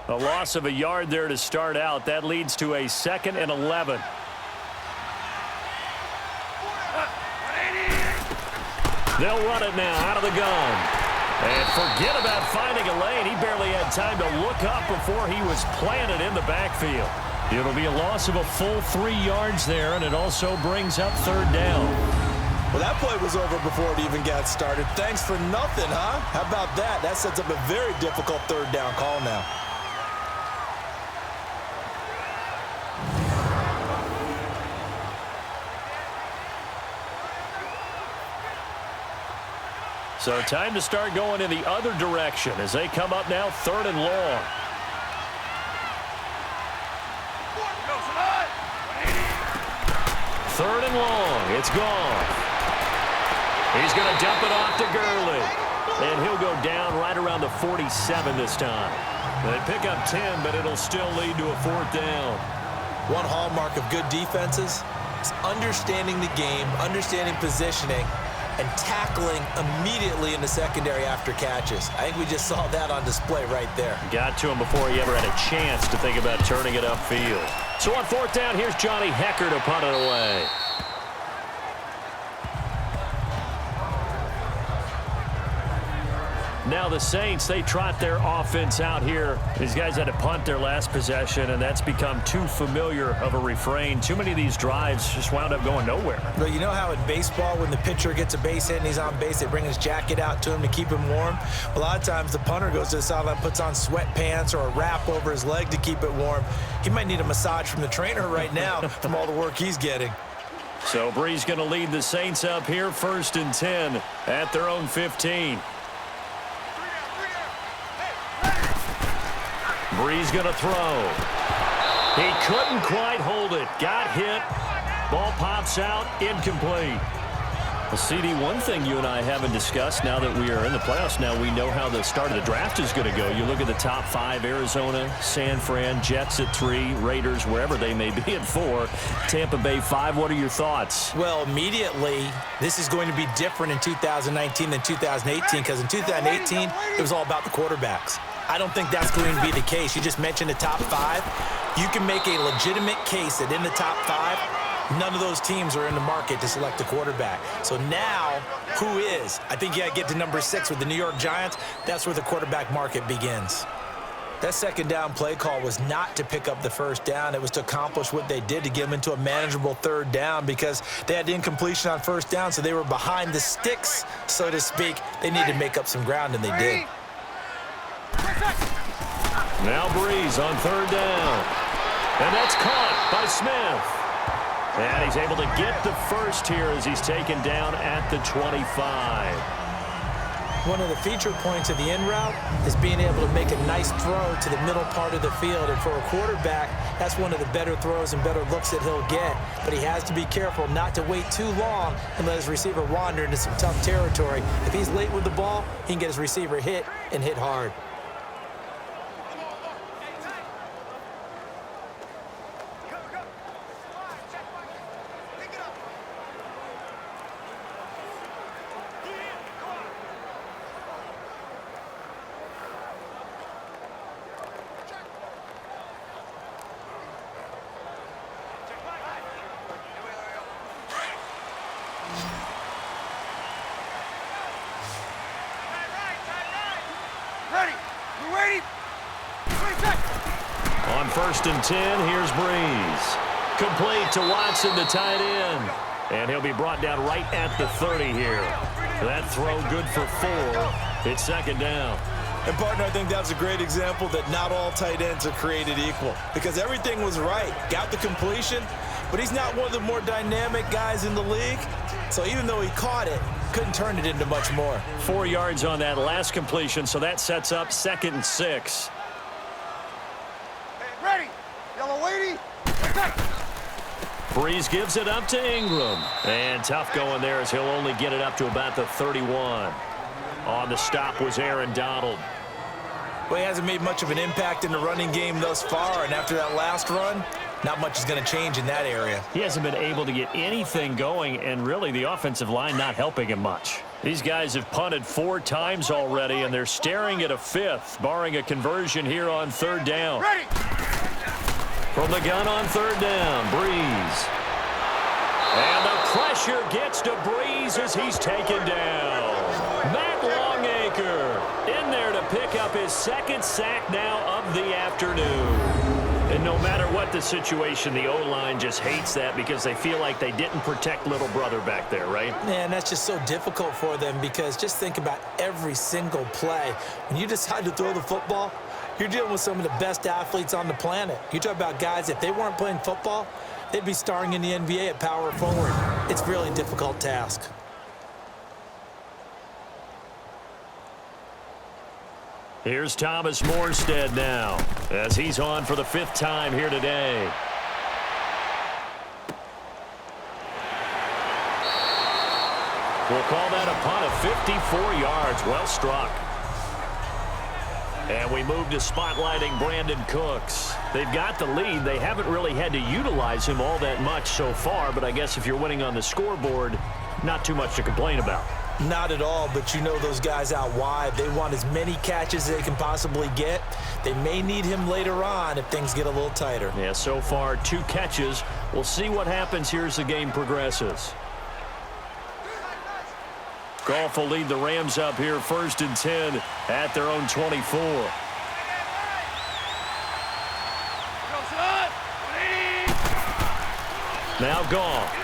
S2: A loss of a yard there to start out. That leads to a 2nd and 11. They'll run it now out of the gun. And forget about finding a lane. He barely had time to look up before he was planted in the backfield. It'll be a loss of a full 3 yards there, and it also brings up 3rd down.
S3: Well, that play was over before it even got started. Thanks for nothing, huh? How about that? That sets up a very difficult 3rd down call now.
S2: So time to start going in the other direction as they come up now 3rd and long. Third and long. It's gone. He's going to dump it off to Gurley. And he'll go down right around the 47 this time. They pick up 10, but it'll still lead to a 4th down.
S3: One hallmark of good defenses is understanding the game, understanding positioning, and tackling immediately in the secondary after catches. I think we just saw that on display right there.
S2: Got to him before he ever had a chance to think about turning it upfield. So on 4th down, here's Johnny Hecker to punt it away. Now the Saints, they trot their offense out here. These guys had to punt their last possession, and that's become too familiar of a refrain. Too many of these drives just wound up going nowhere.
S3: But you know how in baseball, when the pitcher gets a base hit and he's on base, they bring his jacket out to him to keep him warm? A lot of times the punter goes to the sideline, puts on sweatpants or a wrap over his leg to keep it warm. He might need a massage from the trainer right now from all the work he's getting.
S2: So Breeze going to lead the Saints up here 1st and 10 at their own 15. Breeze going to throw. He couldn't quite hold it. Got hit. Ball pops out. Incomplete. Well, CD, one thing you and I haven't discussed now that we are in the playoffs, now we know how the start of the draft is going to go. You look at the top 5, Arizona, San Fran, Jets at 3, Raiders, wherever they may be at 4, Tampa Bay 5. What are your thoughts?
S3: Well, immediately, this is going to be different in 2019 than 2018 because in 2018, it was all about the quarterbacks. I don't think that's going to be the case. You just mentioned the top 5. You can make a legitimate case that in the top 5, none of those teams are in the market to select a quarterback. So now, who is? I think you got to get to number 6 with the New York Giants. That's where the quarterback market begins. That second down play call was not to pick up the first down. It was to accomplish what they did to get them into a manageable third down because they had the incompletion on first down, so they were behind the sticks, so to speak. They needed to make up some ground, and they did.
S2: Now Breeze on third down. And that's caught by Smith. And he's able to get the first here as he's taken down at the 25.
S3: One of the feature points of the in route is being able to make a nice throw to the middle part of the field. And for a quarterback, that's one of the better throws and better looks that he'll get. But he has to be careful not to wait too long and let his receiver wander into some tough territory. If he's late with the ball, he can get his receiver hit and hit hard.
S2: On 1st and 10, here's Breeze. Complete to Watson, the tight end. And he'll be brought down right at the 30 here. That throw good for 4. It's second down.
S3: And, partner, I think that was a great example that not all tight ends are created equal because everything was right. Got the completion, but he's not one of the more dynamic guys in the league. So even though he caught it, couldn't turn it into much more.
S2: 4 yards on that last completion, so that sets up 2nd and 6.
S5: Ready. Yellow lady.
S2: Breeze gives it up to Ingram. And tough going there as he'll only get it up to about the 31. On the stop was Aaron Donald.
S3: Well, he hasn't made much of an impact in the running game thus far, and after that last run, not much is going to change in that area.
S2: He hasn't been able to get anything going, and really the offensive line not helping him much. These guys have punted 4 times already, and they're staring at a 5th, barring a conversion here on 3rd down.
S5: Ready.
S2: From the gun on 3rd down, Breeze. And the pressure gets to Breeze as he's taken down. Matt Longacre in there to pick up his 2nd sack now of the afternoon. And no matter what the situation, the O-line just hates that because they feel like they didn't protect little brother back there, right?
S3: Man, that's just so difficult for them because just think about every single play. When you decide to throw the football, you're dealing with some of the best athletes on the planet. You talk about guys, if they weren't playing football, they'd be starring in the NBA at power forward. It's a really difficult task.
S2: Here's Thomas Morstead now as he's on for the 5th time here today. We'll call that a punt of 54 yards. Well struck. And we move to spotlighting Brandon Cooks. They've got the lead. They haven't really had to utilize him all that much so far, but I guess if you're winning on the scoreboard, not too much to complain about.
S3: Not at all, but you know those guys out wide. They want as many catches as they can possibly get. They may need him later on if things get a little tighter.
S2: Yeah, so far 2 catches. We'll see what happens here as the game progresses. Goff will lead the Rams up here 1st and 10 at their own 24. Now Goff.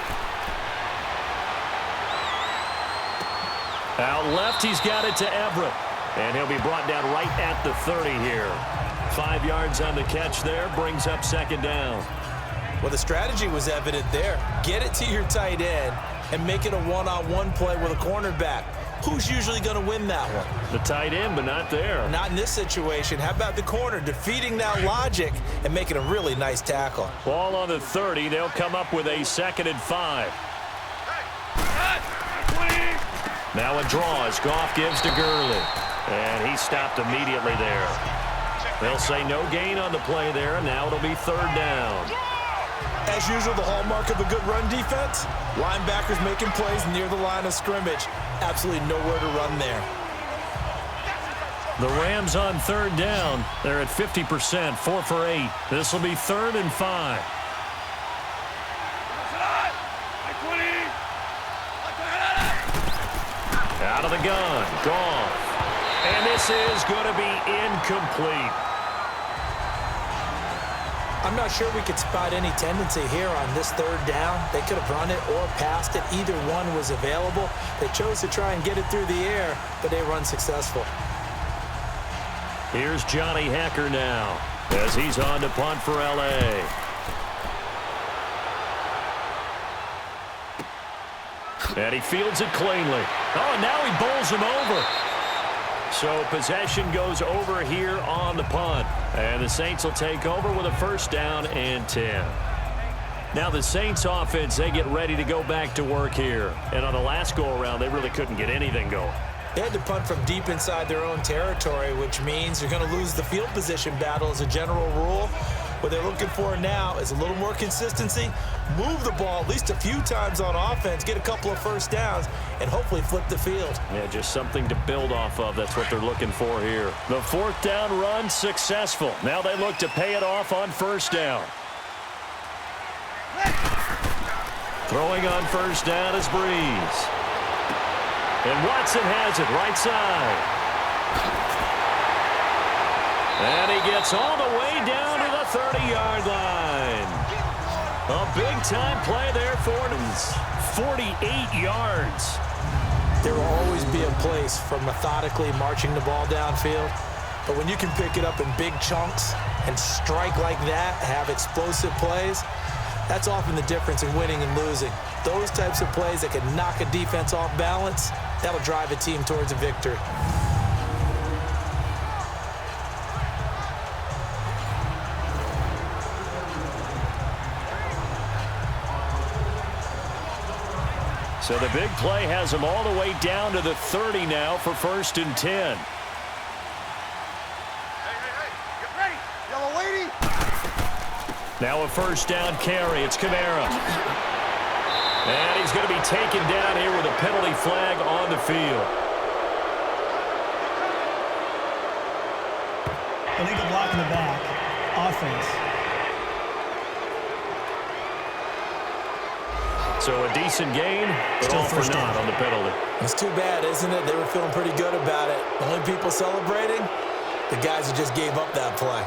S2: Out left, he's got it to Everett. And he'll be brought down right at the 30 here. 5 yards on the catch there, brings up 2nd down.
S3: Well, the strategy was evident there. Get it to your tight end and make it a one-on-one play with a cornerback. Who's usually going to win that one?
S2: The tight end, but not there.
S3: Not in this situation. How about the corner defeating that logic and making a really nice tackle?
S2: Ball on the 30. They'll come up with a 2nd and 5. Now a draw as Goff gives to Gurley. And he stopped immediately there. They'll say no gain on the play there, and now it'll be 3rd down.
S3: As usual, the hallmark of a good run defense, linebackers making plays near the line of scrimmage. Absolutely nowhere to run there.
S2: The Rams on 3rd down. They're at 50%, 4 for 8. This will be 3rd and 5. Out of the gun, Goff. And this is going to be incomplete.
S3: I'm not sure we could spot any tendency here on this third down. They could have run it or passed it. Either one was available. They chose to try and get it through the air, but they were unsuccessful.
S2: Here's Johnny Hacker now as he's on to punt for L.A. And he fields it cleanly. Oh, and now he bowls him over. So possession goes over here on the punt. And the Saints will take over with a first down and 10. Now the Saints offense, they get ready to go back to work here. And on the last go-around, they really couldn't get anything going.
S3: They had to punt from deep inside their own territory, which means you're going to lose the field position battle as a general rule. What they're looking for now is a little more consistency, move the ball at least a few times on offense, get a couple of first downs, and hopefully flip the field.
S2: Yeah, just something to build off of. That's what they're looking for here. The fourth down run successful. Now they look to pay it off on first down. Throwing on first down is Breeze. And Watson has it right side. And he gets all the way down to the 30-yard line. A big-time play there for him. 48 yards.
S3: There will always be a place for methodically marching the ball downfield. But when you can pick it up in big chunks and strike like that, have explosive plays, that's often the difference in winning and losing. Those types of plays that can knock a defense off balance, that'll drive a team towards a victory.
S2: So the big play has him all the way down to the 30 now for first and 10.
S5: Hey, get ready. Yellow lady.
S2: Now a first down carry. It's Kamara. And he's going to be taken down here with a penalty flag on the field.
S4: Illegal block in the back. Offense.
S2: So a decent gain, but
S4: Still
S2: all for
S4: first
S2: naught
S4: down.
S2: on the penalty.
S3: It's too bad, isn't it? They were feeling pretty good about it. The only people celebrating, the guys who just gave up that play.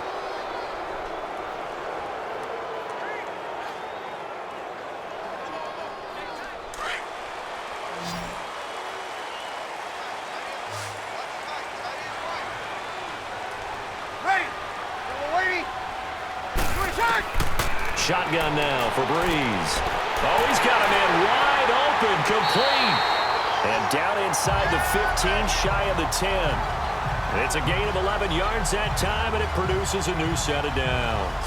S5: Ready. Yellow lady.
S2: Shotgun now for Breeze. Oh, he's got a man wide open, complete. And down inside the 15, shy of the 10. It's a gain of 11 yards that time, and it produces a new set of downs.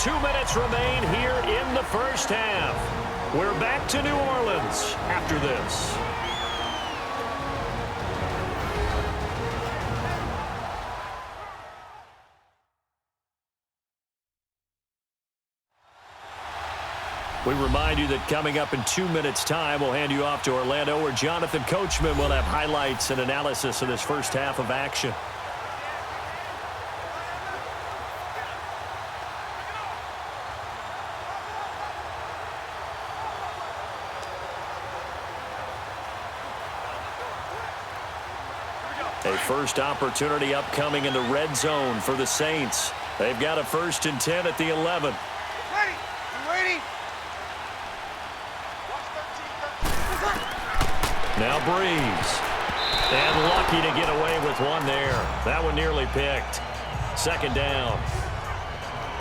S2: 2 minutes remain here in the first half. We're back to New Orleans after this. We remind you that coming up in 2 minutes' time, we'll hand you off to Orlando, where Jonathan Coachman will have highlights and analysis of this first half of action. A first opportunity upcoming in the red zone for the Saints. They've got a first and 10 at the 11.
S5: Ready. You ready?
S2: Now Breeze. And lucky to get away with one there. That one nearly picked. Second down.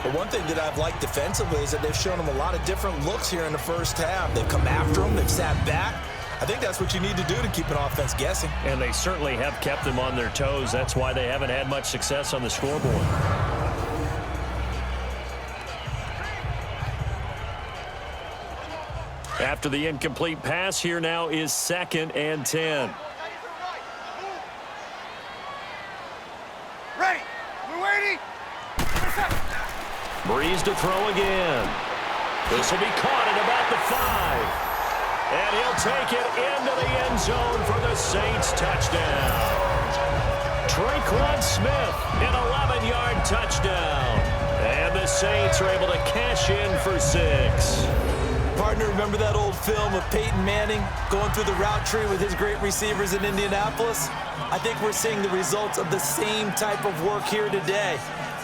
S3: But one thing that I've liked defensively is that they've shown them a lot of different looks here in the first half. They've come after them. They've sat back. I think that's what you need to do to keep an offense guessing.
S2: And they certainly have kept them on their toes. That's why they haven't had much success on the scoreboard. After the incomplete pass, here now is second and 10.
S5: Ready. You ready?
S2: Breeze to throw again. This will be caught at about the 5. And he'll take it into the end zone for the Saints touchdown. Traquan Smith, an 11-yard touchdown. And the Saints are able to cash in for 6.
S3: Partner, remember that old film of Peyton Manning going through the route tree with his great receivers in Indianapolis? I think we're seeing the results of the same type of work here today.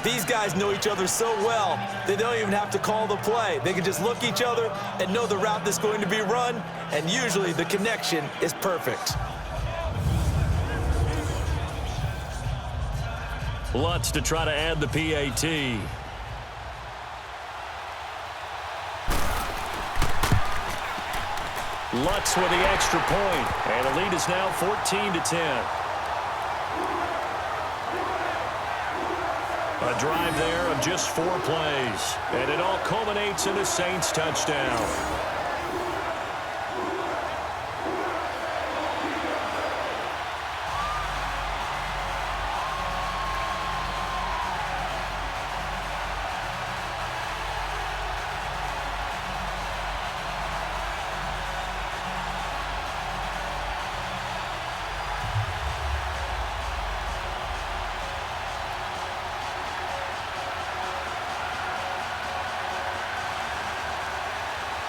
S3: These guys know each other so well, they don't even have to call the play. They can just look each other and know the route that's going to be run, and usually the connection is perfect.
S2: Lutz to try to add the PAT. Lutz with the extra point, and the lead is now 14-10. A drive there of just 4 plays, and it all culminates in a Saints touchdown.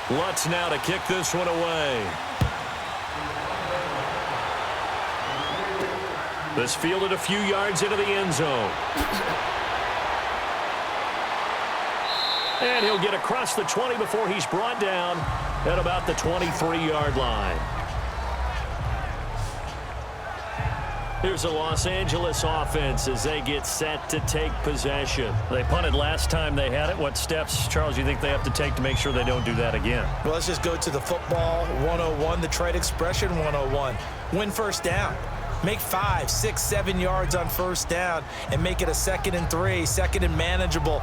S2: Lutz now to kick this one away. This fielded a few yards into the end zone. And he'll get across the 20 before he's brought down at about the 23-yard line. Here's the Los Angeles offense as they get set to take possession. They punted last time they had it. What steps, Charles, do you think they have to take to make sure they don't do that again?
S3: Well, let's just go to the football 101, the trade expression 101. Win first down. Make 5, 6, 7 yards on first down and make it a 2nd and 3, 2nd and manageable.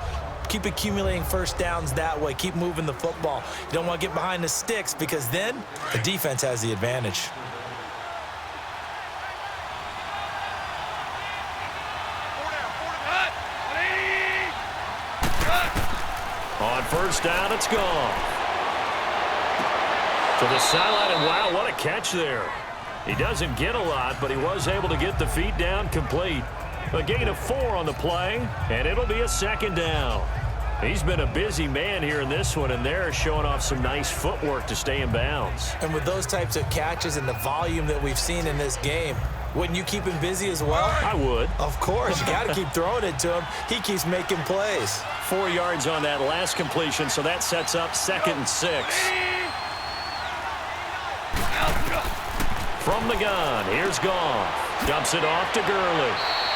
S3: Keep accumulating first downs that way. Keep moving the football. You don't want to get behind the sticks because then the defense has the advantage.
S2: On first down, it's gone. To the sideline, and wow, what a catch there. He doesn't get a lot, but he was able to get the feet down complete. A gain of 4 on the play, and it'll be a 2nd down. He's been a busy man here in this one, and they're showing off some nice footwork to stay in bounds.
S3: And with those types of catches and the volume that we've seen in this game, wouldn't you keep him busy as well?
S2: I would.
S3: Of course. You got to keep throwing it to him. He keeps making plays.
S2: 4 yards on that last completion, so that sets up 2nd and 6. From the gun, here's Goff. Dumps it off to Gurley.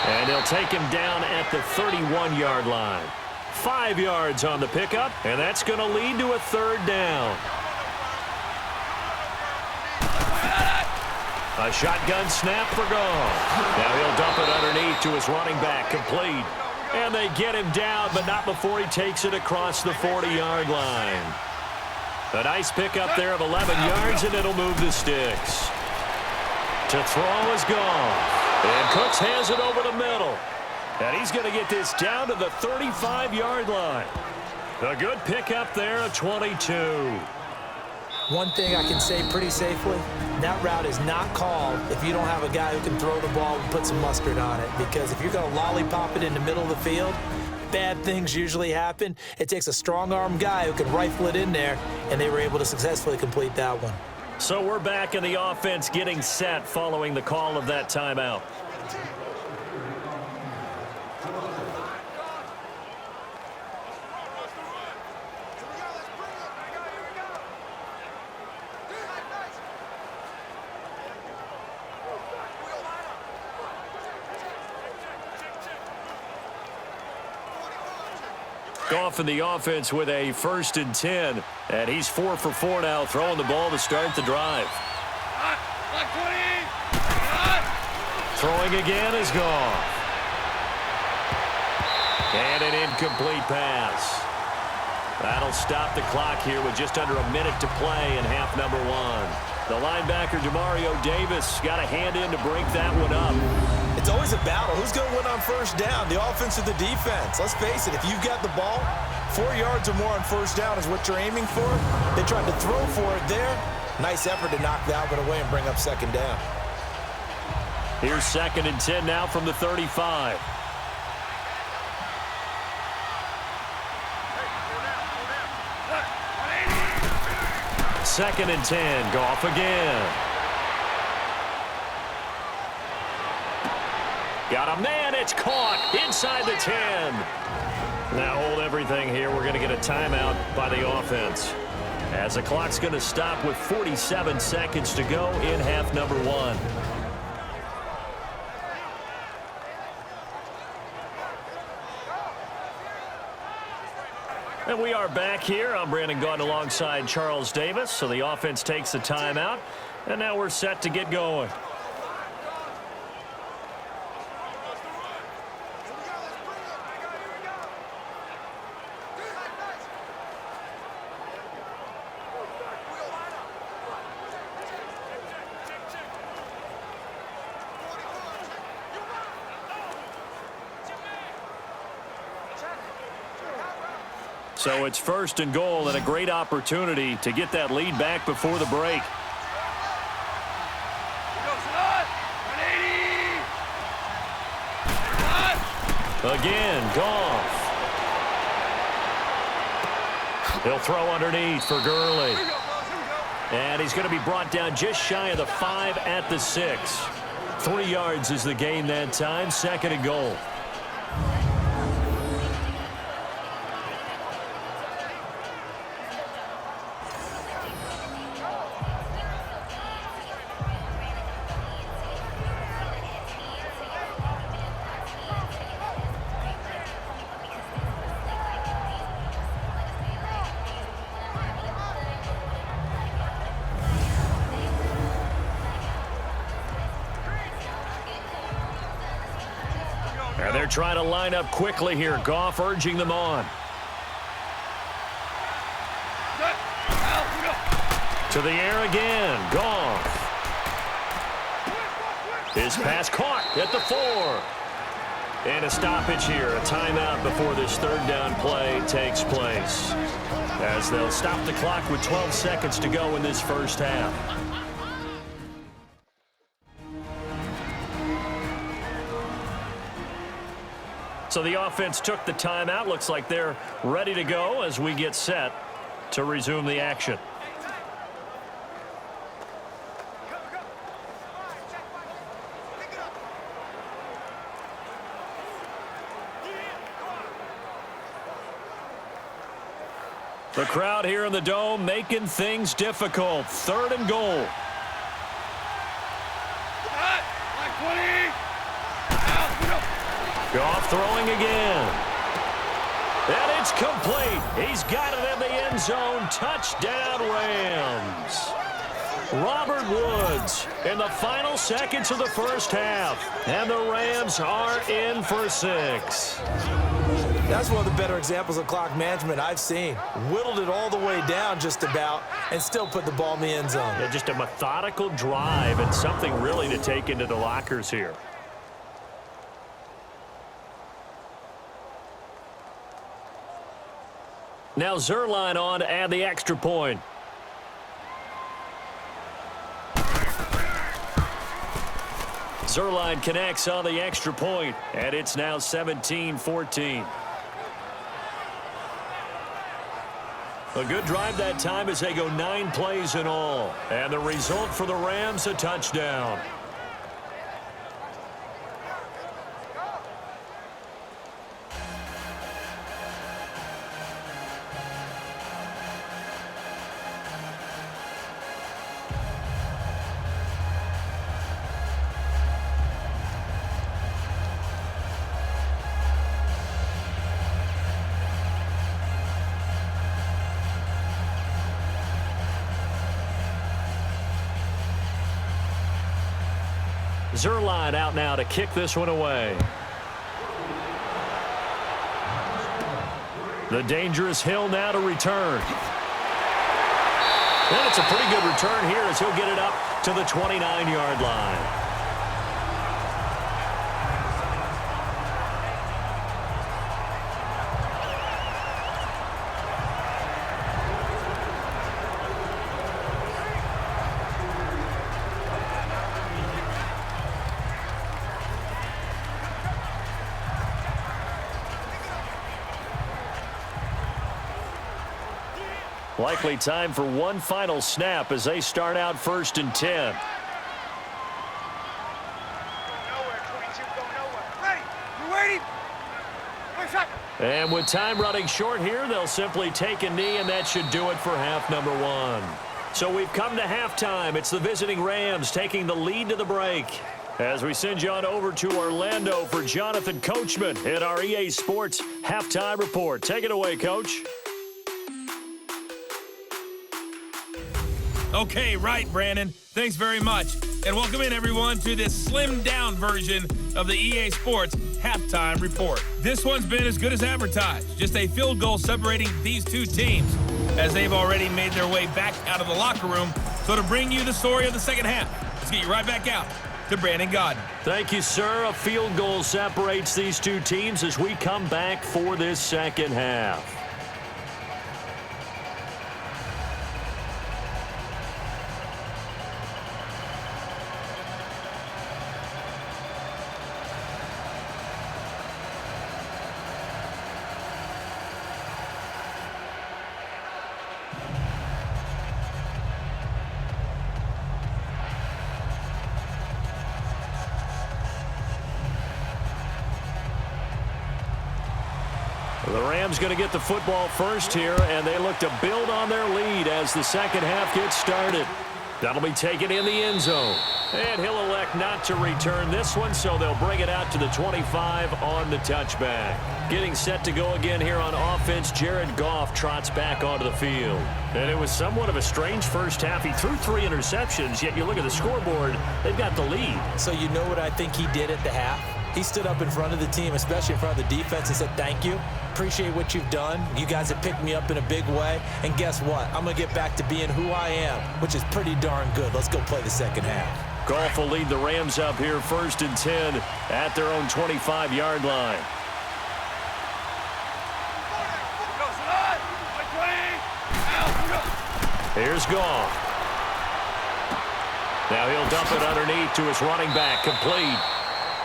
S2: And they'll take him down at the 31-yard line. 5 yards on the pickup, and that's going to lead to a 3rd down. A shotgun snap for Goff. Now he'll dump it underneath to his running back, complete. And they get him down, but not before he takes it across the 40-yard line. A nice pickup there of 11 yards, and it'll move the sticks. To throw is Goff. And Cooks has it over the middle. And he's going to get this down to the 35-yard line. A good pickup there of 22.
S3: One thing I can say pretty safely, that route is not called if you don't have a guy who can throw the ball and put some mustard on it. Because if you're going to lollipop it in the middle of the field, bad things usually happen. It takes a strong-arm guy who can rifle it in there, and they were able to successfully complete that one.
S2: So we're back in the offense getting set following the call of that timeout. Goff in the offense with a 1st and 10, and he's 4 for 4 now, throwing the ball to start the drive. Throwing again is Goff. And an incomplete pass. That'll stop the clock here with just under a minute to play in half number 1. The linebacker, Demario Davis, got a hand in to break that one up.
S3: It's always a battle. Who's going to win on first down, the offense or the defense? Let's face it, if you've got the ball, 4 yards or more on first down is what you're aiming for. They tried to throw for it there. Nice effort to knock that one away and bring up 2nd down.
S2: Here's 2nd and 10 now from the 35. Second and 10, Goff again. Got a man it's caught inside the 10. Now hold everything here. We're going to get a timeout by the offense, as the clock's going to stop with 47 seconds to go in half number 1. And we are back here. I'm Brandon Gaudin alongside Charles Davis. So the offense takes a timeout, and now we're set to get going. So it's 1st and goal, and a great opportunity to get that lead back before the break. Again, Goff. He'll throw underneath for Gurley. And he's going to be brought down just shy of the 5 at the 6. 3 yards is the gain that time. 2nd and goal. And they're trying to line up quickly here. Goff urging them on. To the air again. Goff. His pass caught at the 4. And a stoppage here. A timeout before this 3rd down play takes place, as they'll stop the clock with 12 seconds to go in this first half. So the offense took the timeout. Looks like they're ready to go as we get set to resume the action. The crowd here in the Dome making things difficult. 3rd and goal. Goff throwing again. And it's complete. He's got it in the end zone. Touchdown, Rams. Robert Woods in the final seconds of the first half. And the Rams are in for 6.
S3: That's one of the better examples of clock management I've seen. Whittled it all the way down just about and still put the ball in the end zone.
S2: Yeah, just a methodical drive and something really to take into the lockers here. Now Zerline on to add the extra point. Zerline connects on the extra point, and it's now 17-14. A good drive that time as they go 9 plays in all. And the result for the Rams, a touchdown. Zerline out now to kick this one away. The dangerous Hill now to return. And it's a pretty good return here as he'll get it up to the 29-yard line. Likely time for one final snap as they start out 1st and 10. And with time running short here, they'll simply take a knee, and that should do it for half number one. So we've come to halftime. It's the visiting Rams taking the lead to the break. As we send you on over to Orlando for Jonathan Coachman at our EA Sports Halftime Report. Take it away, Coach.
S1: Okay, right, Brandon. Thanks very much. And welcome in, everyone, to this slimmed-down version of the EA Sports Halftime Report. This one's been as good as advertised. Just a field goal separating these two teams, as they've already made their way back out of the locker room. So to bring you the story of the second half, let's get you right back out to Brandon Godden.
S2: Thank you, sir. A field goal separates these two teams as we come back for this second half. The Rams going to get the football first here, and they look to build on their lead as the second half gets started. That'll be taken in the end zone. And he'll elect not to return this one, so they'll bring it out to the 25 on the touchback. Getting set to go again here on offense, Jared Goff trots back onto the field. And it was somewhat of a strange first half. He threw 3 interceptions, yet you look at the scoreboard, they've got the lead.
S3: So you know what I think he did at the half? He stood up in front of the team, especially in front of the defense, and said, thank you. Appreciate what you've done. You guys have picked me up in a big way. And guess what? I'm going to get back to being who I am, which is pretty darn good. Let's go play the second half.
S2: Goff will lead the Rams up here 1st and 10 at their own 25-yard line. Here's Goff. Now he'll dump it underneath to his running back, complete.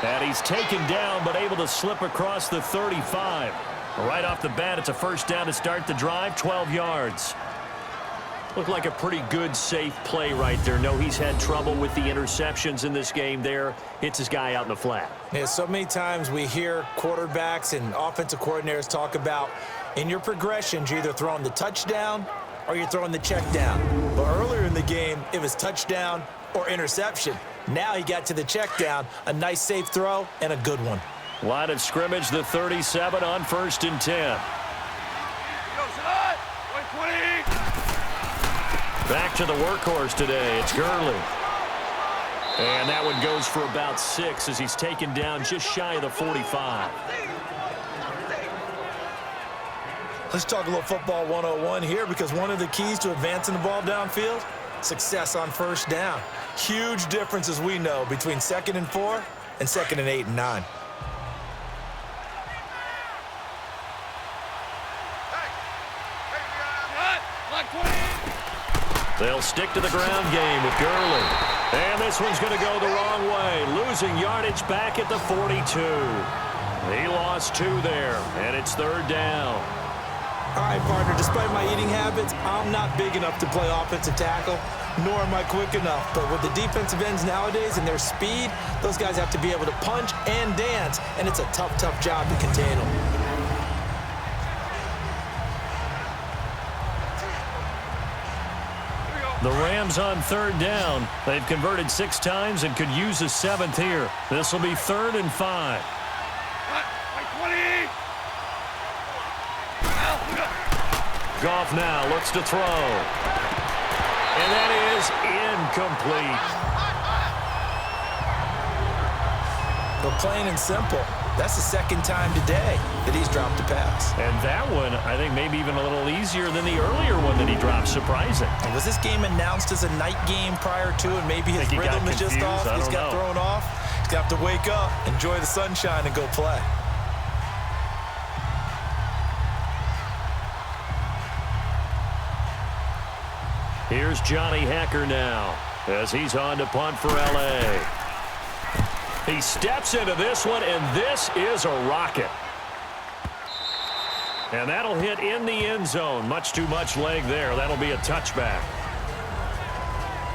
S2: And he's taken down, but able to slip across the 35. Right off the bat, it's a first down to start the drive, 12 yards. Looked like a pretty good, safe play right there. No, he's had trouble with the interceptions in this game there. Hits his guy out in the flat.
S3: Yeah, so many times we hear quarterbacks and offensive coordinators talk about in your progressions, you're either throwing the touchdown or you're throwing the check down. But earlier in the game, it was touchdown or interception. Now he got to the check down, a nice safe throw, and a good one.
S2: Line of scrimmage, the 37 on 1st and 10. Back to the workhorse today. It's Gurley. And that one goes for about 6 as he's taken down just shy of the 45.
S3: Let's talk a little football 101 here, because one of the keys to advancing the ball downfield, success on first down. Huge difference, as we know, between 2nd and 4 and 2nd and 8 and 9.
S2: They'll stick to the ground game with Gurley. And this one's going to go the wrong way. Losing yardage back at the 42. He lost 2 there, and it's 3rd down.
S3: All right, partner, despite my eating habits, I'm not big enough to play offensive tackle, nor am I quick enough. But with the defensive ends nowadays and their speed, those guys have to be able to punch and dance, and it's a tough, tough job to contain them.
S2: The Rams on 3rd down. They've converted 6 times and could use a 7th here. This will be 3rd and 5. Goff now looks to throw. And that is incomplete.
S3: But plain and simple, that's the 2nd time today that he's dropped a pass.
S2: And that one, I think, maybe even a little easier than the earlier one that he dropped. Surprising.
S3: And was this game announced as a night game prior to, and maybe his rhythm is just off? He's got thrown off. He's got to wake up, enjoy the sunshine, and go play.
S2: Here's Johnny Hacker now as he's on to punt for L.A. He steps into this one, and this is a rocket. And that'll hit in the end zone. Much too much leg there. That'll be a touchback.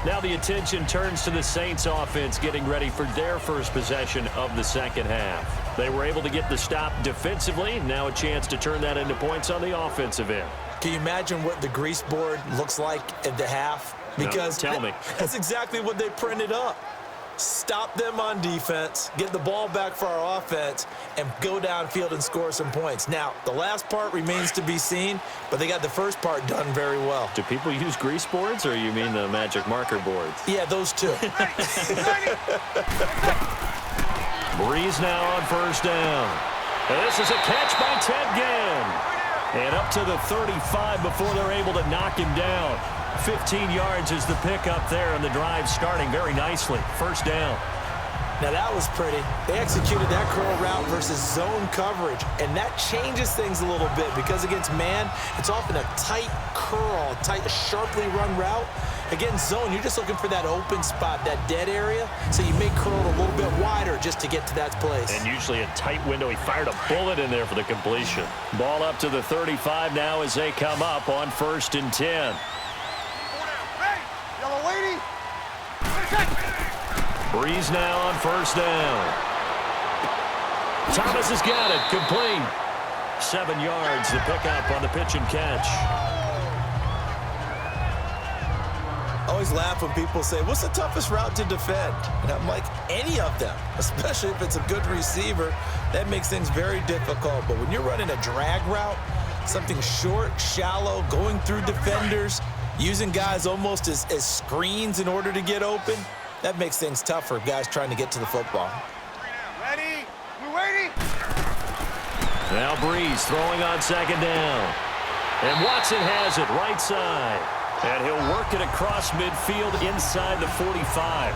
S2: Now the attention turns to the Saints offense getting ready for their first possession of the second half. They were able to get the stop defensively. Now a chance to turn that into points on the offensive end.
S3: Can you imagine what the grease board looks like at the half? Because
S2: no, tell me.
S3: That's exactly what they printed up. Stop them on defense, get the ball back for our offense, and go downfield and score some points. Now, the last part remains to be seen, but they got the first part done very well.
S2: Do people use grease boards, or you mean the magic marker boards?
S3: Yeah, those two.
S2: Breeze now on first down. And this is a catch by Ted Ginn. And up to the 35 before they're able to knock him down. 15 yards is the pickup there, and the drive starting very nicely. First down.
S3: Now that was pretty. They executed that curl route versus zone coverage, and that changes things a little bit because against man, it's often a tight curl, tight, sharply run route. Against zone, you're just looking for that open spot, that dead area, so you may curl it a little bit wider just to get to that place.
S2: And usually a tight window. He fired a bullet in there for the completion. Ball up to the 35 now as they come up on 1st and 10.
S5: Yellow lady.
S2: Breeze now on first down. Thomas has got it. Complete. 7 yards, the pickup on the pitch and catch.
S3: I always laugh when people say, what's the toughest route to defend? And I'm like, any of them, especially if it's a good receiver. That makes things very difficult. But when you're running a drag route, something short, shallow, going through defenders, using guys almost as screens in order to get open, that makes things tough for guys trying to get to the football.
S5: Ready? We're waiting.
S2: Now Breeze throwing on 2nd down. And Watson has it right side. And he'll work it across midfield inside the 45.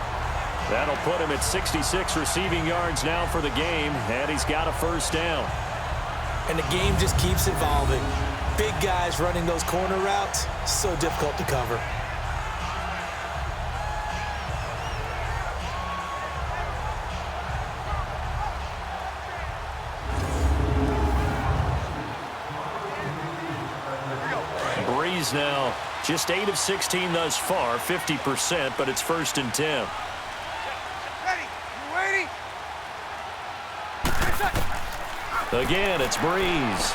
S2: That'll put him at 66 receiving yards now for the game, and he's got a first down.
S3: And the game just keeps evolving. Big guys running those corner routes, so difficult to cover.
S2: Breeze now just 8 of 16 thus far, 50%, but it's 1st and 10.
S5: Ready? You waiting?
S2: Again, it's Breeze.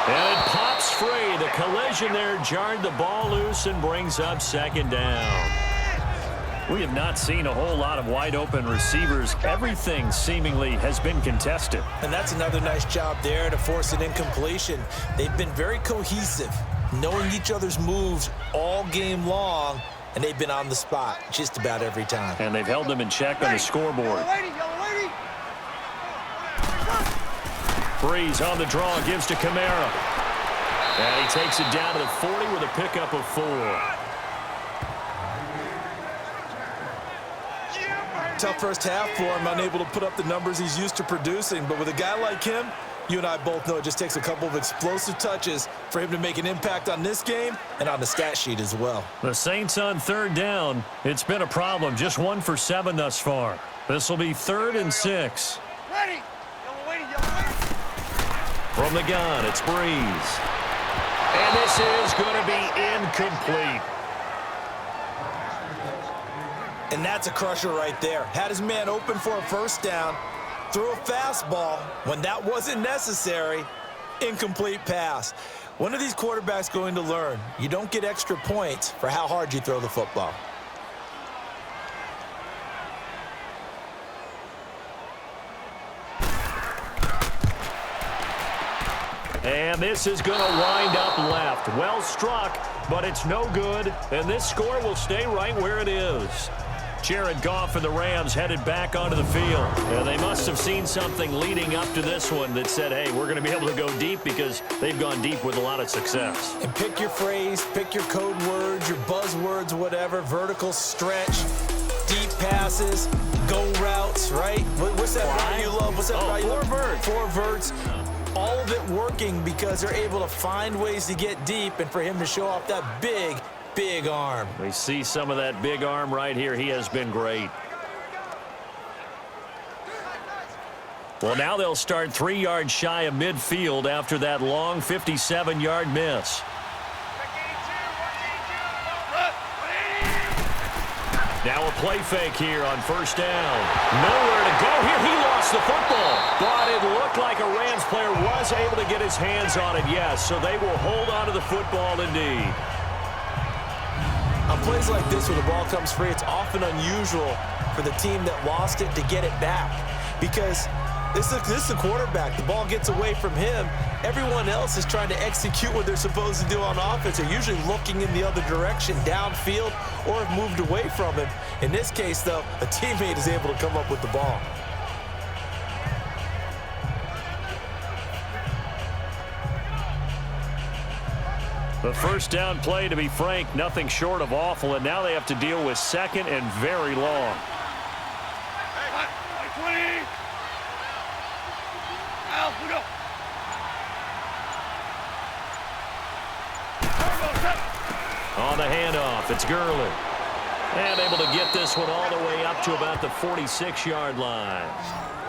S2: And it pops free. The collision there jarred the ball loose and brings up 2nd down. We have not seen a whole lot of wide-open receivers. Everything seemingly has been contested.
S3: And that's another nice job there to force an incompletion. They've been very cohesive, knowing each other's moves all game long, and they've been on the spot just about every time.
S2: And they've held them in check on the scoreboard.
S5: Yellow lady, yellow lady.
S2: Breeze on the draw, gives to Kamara. And he takes it down to the 40 with a pickup of 4.
S3: Tough first half for him, unable to put up the numbers he's used to producing. But with a guy like him, you and I both know it just takes a couple of explosive touches for him to make an impact on this game and on the stat sheet as well.
S2: The Saints on 3rd down. It's been a problem. Just 1 for 7 thus far. This will be 3rd and 6.
S5: Ready? Yellow lady, yellow lady.
S2: From the gun, it's Breeze. And this is going to be incomplete.
S3: And that's a crusher right there. Had his man open for a first down, threw a fastball when that wasn't necessary, incomplete pass. One of these quarterbacks going to learn, you don't get extra points for how hard you throw the football.
S2: And this is going to wind up left. Well struck, but it's no good. And this score will stay right where it is. Jared Goff and the Rams headed back onto the field. And they must have seen something leading up to this one that said, hey, we're going to be able to go deep because they've gone deep with a lot of success.
S3: And pick your phrase, pick your code words, your buzzwords, whatever, vertical stretch, deep passes, go routes, right? What's that route you love? What's that route you love?
S2: 4 verts.
S3: 4 verts. All of it working because they're able to find ways to get deep and for him to show off that big arm.
S2: We see some of that big arm right here. He has been great. Well, now they'll start 3 yards shy of midfield after that long 57-yard miss. Now a play fake here on first down. Nowhere to go here. He lost the football. But it looked like a Rams player was able to get his hands on it, yes. So they will hold on to the football indeed.
S3: On plays like this where the ball comes free, it's often unusual for the team that lost it to get it back. Because this is the quarterback. The ball gets away from him. Everyone else is trying to execute what they're supposed to do on offense. They're usually looking in the other direction, downfield, or have moved away from him. In this case, though, a teammate is able to come up with the ball.
S2: The first down play, to be frank, nothing short of awful, and now they have to deal with second and very long.
S5: Hey, 20. Al, we go.
S2: On the handoff, it's Gurley. And able to get this one all the way up to about the 46-yard line.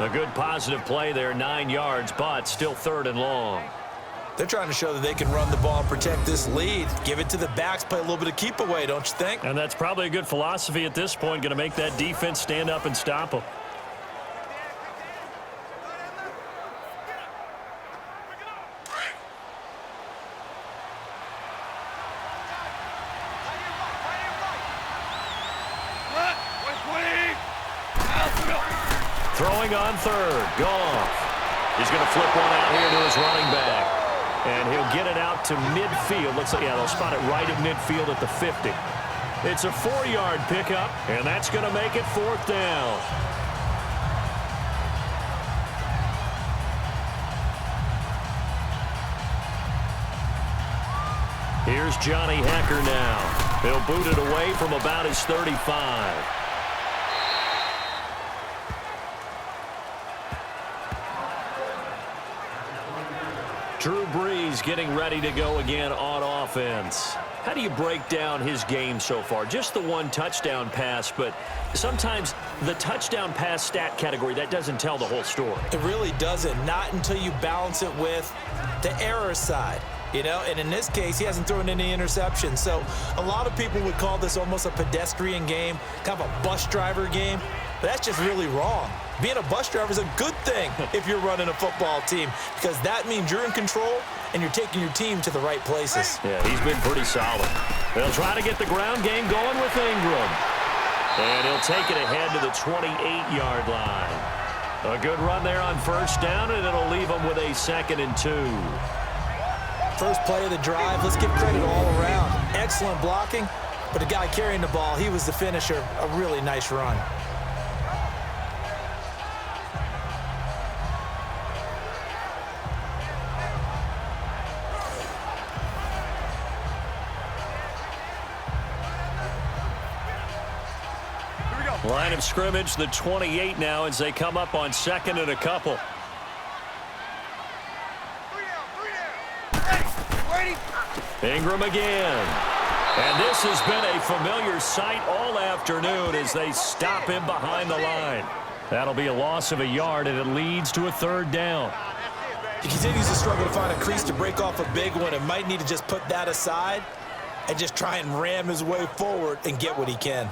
S2: A good positive play there, 9 yards, but still third and long.
S3: They're trying to show that they can run the ball and protect this lead. Give it to the backs, play a little bit of keep away, don't you think?
S2: And that's probably a good philosophy at this point, going to make that defense stand up and stop them. Throwing on third, Goff. He's going to flip one out here to his running back. And he'll get it out to midfield. Looks like, yeah, they'll spot it right at midfield at the 50. It's a 4-yard pickup, and that's going to make it fourth down. Here's Johnny Hecker now. He'll boot it away from about his 35. Drew Brees getting ready to go again on offense. How do you break down his game so far? Just the one touchdown pass, but sometimes the touchdown pass stat category, that doesn't tell the whole story.
S3: It really doesn't, not until you balance it with the error side. You know, and in this case, he hasn't thrown any interceptions. So a lot of people would call this almost a pedestrian game, kind of a bus driver game, but that's just really wrong. Being a bus driver is a good thing if you're running a football team, because that means you're in control and you're taking your team to the right places.
S2: Yeah, he's been pretty solid. They'll try to get the ground game going with Ingram. And he'll take it ahead to the 28-yard line. A good run there on first down, and it'll leave him with a 2nd and 2.
S3: First play of the drive, let's give credit all around. Excellent blocking, but the guy carrying the ball, he was the finisher. A really nice run.
S2: Line of scrimmage, the 28 now as they come up on 2nd and a couple. Ingram again. And this has been a familiar sight all afternoon as they stop him behind the line. That'll be a loss of a yard, and it leads to a 3rd down.
S3: He continues to struggle to find a crease to break off a big one and might need to just put that aside and just try and ram his way forward and get what he can.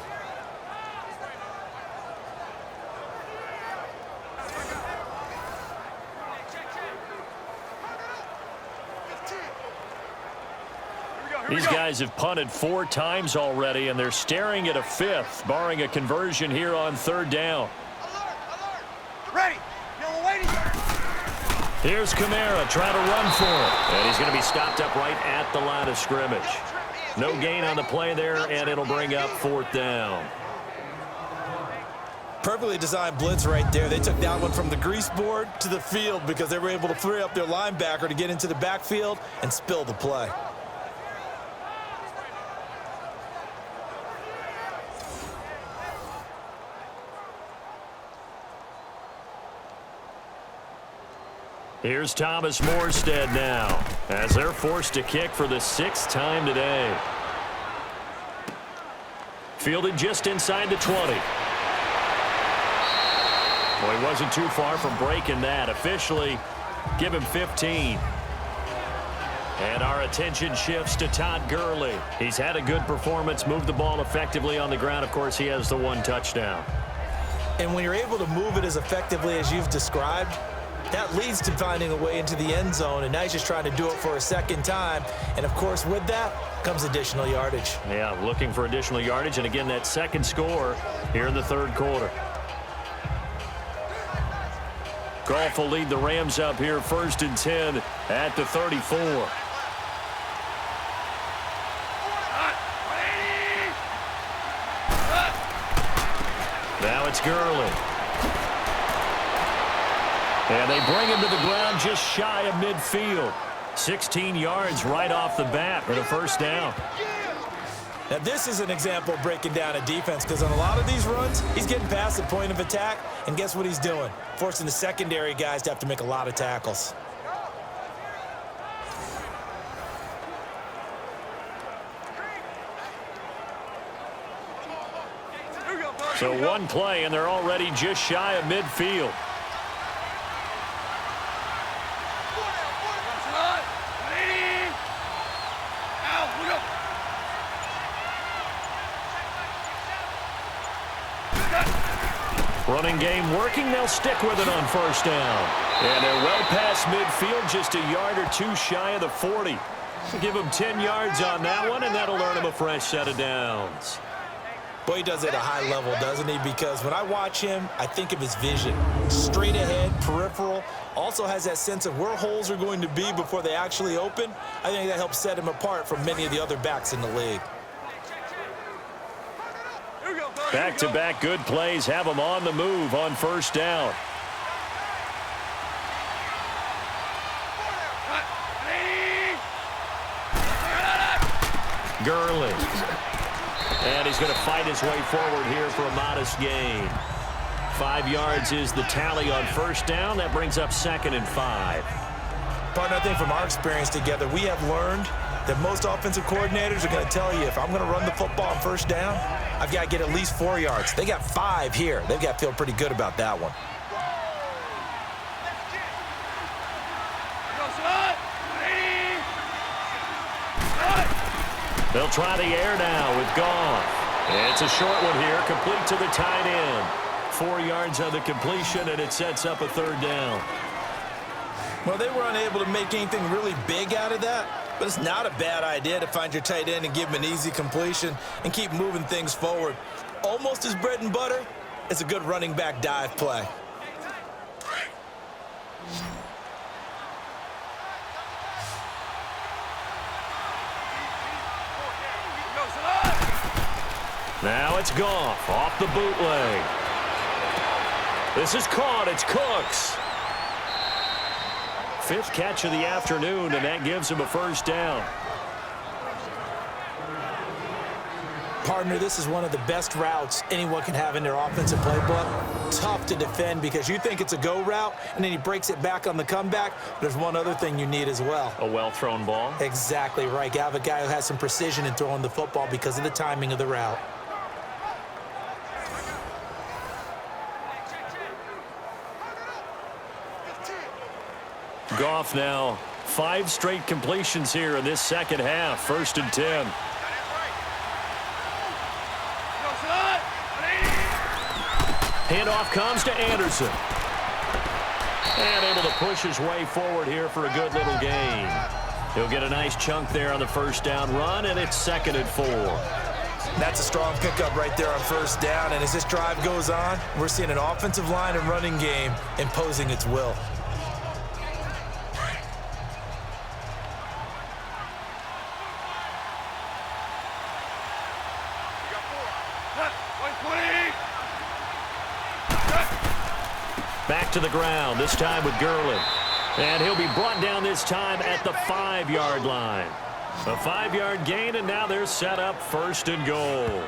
S2: These guys have punted 4 times already, and they're staring at a 5th, barring a conversion here on 3rd down.
S5: Ready. Yellow waiting.
S2: Here's Kamara trying to run for it. And he's going to be stopped up right at the line of scrimmage. No gain on the play there, and it'll bring up 4th down.
S3: Perfectly designed blitz right there. They took that one from the grease board to the field because they were able to free up their linebacker to get into the backfield and spill the play.
S2: Here's Thomas Morstead now as they're forced to kick for the 6th time today. Fielded just inside the 20. Well, he wasn't too far from breaking that. Officially, give him 15. And our attention shifts to Todd Gurley. He's had a good performance, moved the ball effectively on the ground. Of course, he has the 1 touchdown.
S3: And when you're able to move it as effectively as you've described, that leads to finding a way into the end zone, and now he's just trying to do it for a second time. And, of course, with that comes additional yardage.
S2: Yeah, looking for additional yardage, and again, that second score here in the third quarter. Goff will lead the Rams up here 1st and 10 at the 34. Now it's Gurley. And they bring him to the ground just shy of midfield. 16 yards right off the bat for the first down.
S3: Now, this is an example of breaking down a defense, because on a lot of these runs, he's getting past the point of attack, and guess what he's doing? Forcing the secondary guys to have to make a lot of tackles.
S2: So one play, and they're already just shy of midfield. Running game working. They'll stick with it on 1st down. And they're well past midfield, just a yard or 2 shy of the 40. Give them 10 yards on that one, and that'll earn them a fresh set of downs.
S3: Boy, he does it at a high level, doesn't he? Because when I watch him, I think of his vision. Straight ahead, peripheral. Also has that sense of where holes are going to be before they actually open. I think that helps set him apart from many of the other backs in the league.
S2: Back-to-back good plays have them on the move on 1st down. Gurley. And he's going to fight his way forward here for a modest gain. 5 yards is the tally on 1st down. That brings up 2nd and 5.
S3: Partner, I think from our experience together, we have learned that most offensive coordinators are going to tell you, if I'm going to run the football on 1st down, I've got to get at least 4 yards. They got 5 here. They've got to feel pretty good about that one.
S2: They'll try the air now with Goff. It's a short one here, complete to the tight end. 4 yards on the completion, and it sets up a 3rd down.
S3: Well, they were unable to make anything really big out of that, but it's not a bad idea to find your tight end and give him an easy completion and keep moving things forward. Almost his bread and butter. It's a good running back dive play.
S2: Now it's Goff off the bootleg. This is caught. It's Cooks. 5th catch of the afternoon, and that gives him a 1st down.
S3: Partner, this is one of the best routes anyone can have in their offensive playbook. Tough to defend because you think it's a go route, and then he breaks it back on the comeback. There's one other thing you need as well.
S2: A well-thrown ball.
S3: Exactly right. You have a guy who has some precision in throwing the football because of the timing of the route.
S2: Goff now 5 straight completions here in this second half. 1st and 10. Handoff comes to Anderson. And able to push his way forward here for a good little gain. He'll get a nice chunk there on the 1st down run, and it's 2nd and 4.
S3: That's a strong pickup right there on 1st down, and as this drive goes on, we're seeing an offensive line and running game imposing its will.
S2: Back to the ground, this time with Gurley. And he'll be brought down this time at the 5-yard line. A 5-yard gain, and now they're set up 1st and goal.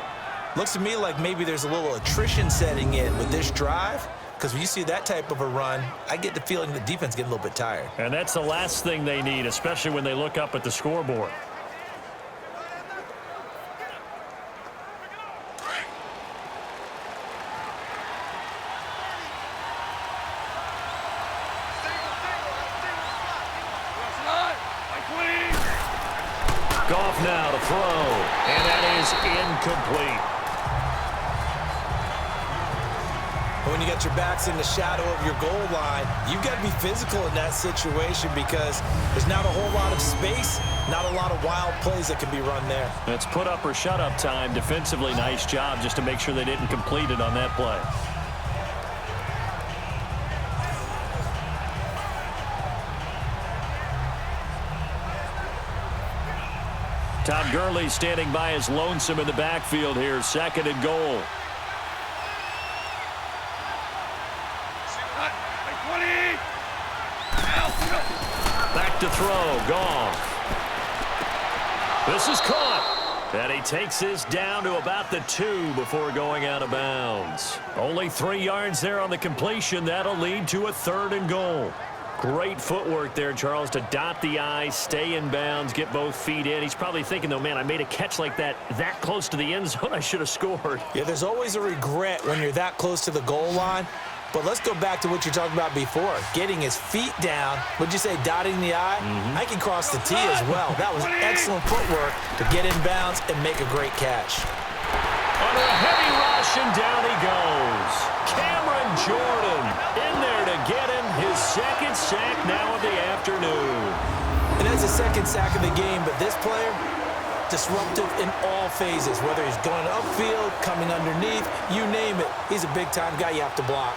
S3: Looks to me like maybe there's a little attrition setting in with this drive, because when you see that type of a run, I get the feeling the defense getting a little bit tired.
S2: And that's the last thing they need, especially when they look up at the scoreboard. Goff now to throw, and that is incomplete.
S3: When you got your backs in the shadow of your goal line, you've got to be physical in that situation because there's not a whole lot of space, not a lot of wild plays that can be run there.
S2: It's put up or shut up time. Defensively, nice job just to make sure they didn't complete it on that play. Todd Gurley standing by as lonesome in the backfield here. 2nd and goal. Back to throw. Goff. This is caught. And he takes this down to about the 2 before going out of bounds. Only 3 yards there on the completion. That'll lead to a 3rd and goal. Great footwork there, Charles, to dot the I, stay in bounds, get both feet in. He's probably thinking, though, man, I made a catch like that close to the end zone. I should have scored.
S3: Yeah, there's always a regret when you're that close to the goal line. But let's go back to what you talked about before. Getting his feet down. Would you say dotting the I? I can cross the T as well. That was excellent footwork to get in bounds and make a great catch.
S2: Under a heavy rush, and down he goes. Cameron Jordan in there to get him his 2nd sack now of the afternoon.
S3: And that's the 2nd sack of the game, but this player, disruptive in all phases, whether he's going upfield, coming underneath, you name it. He's a big-time guy you have to block.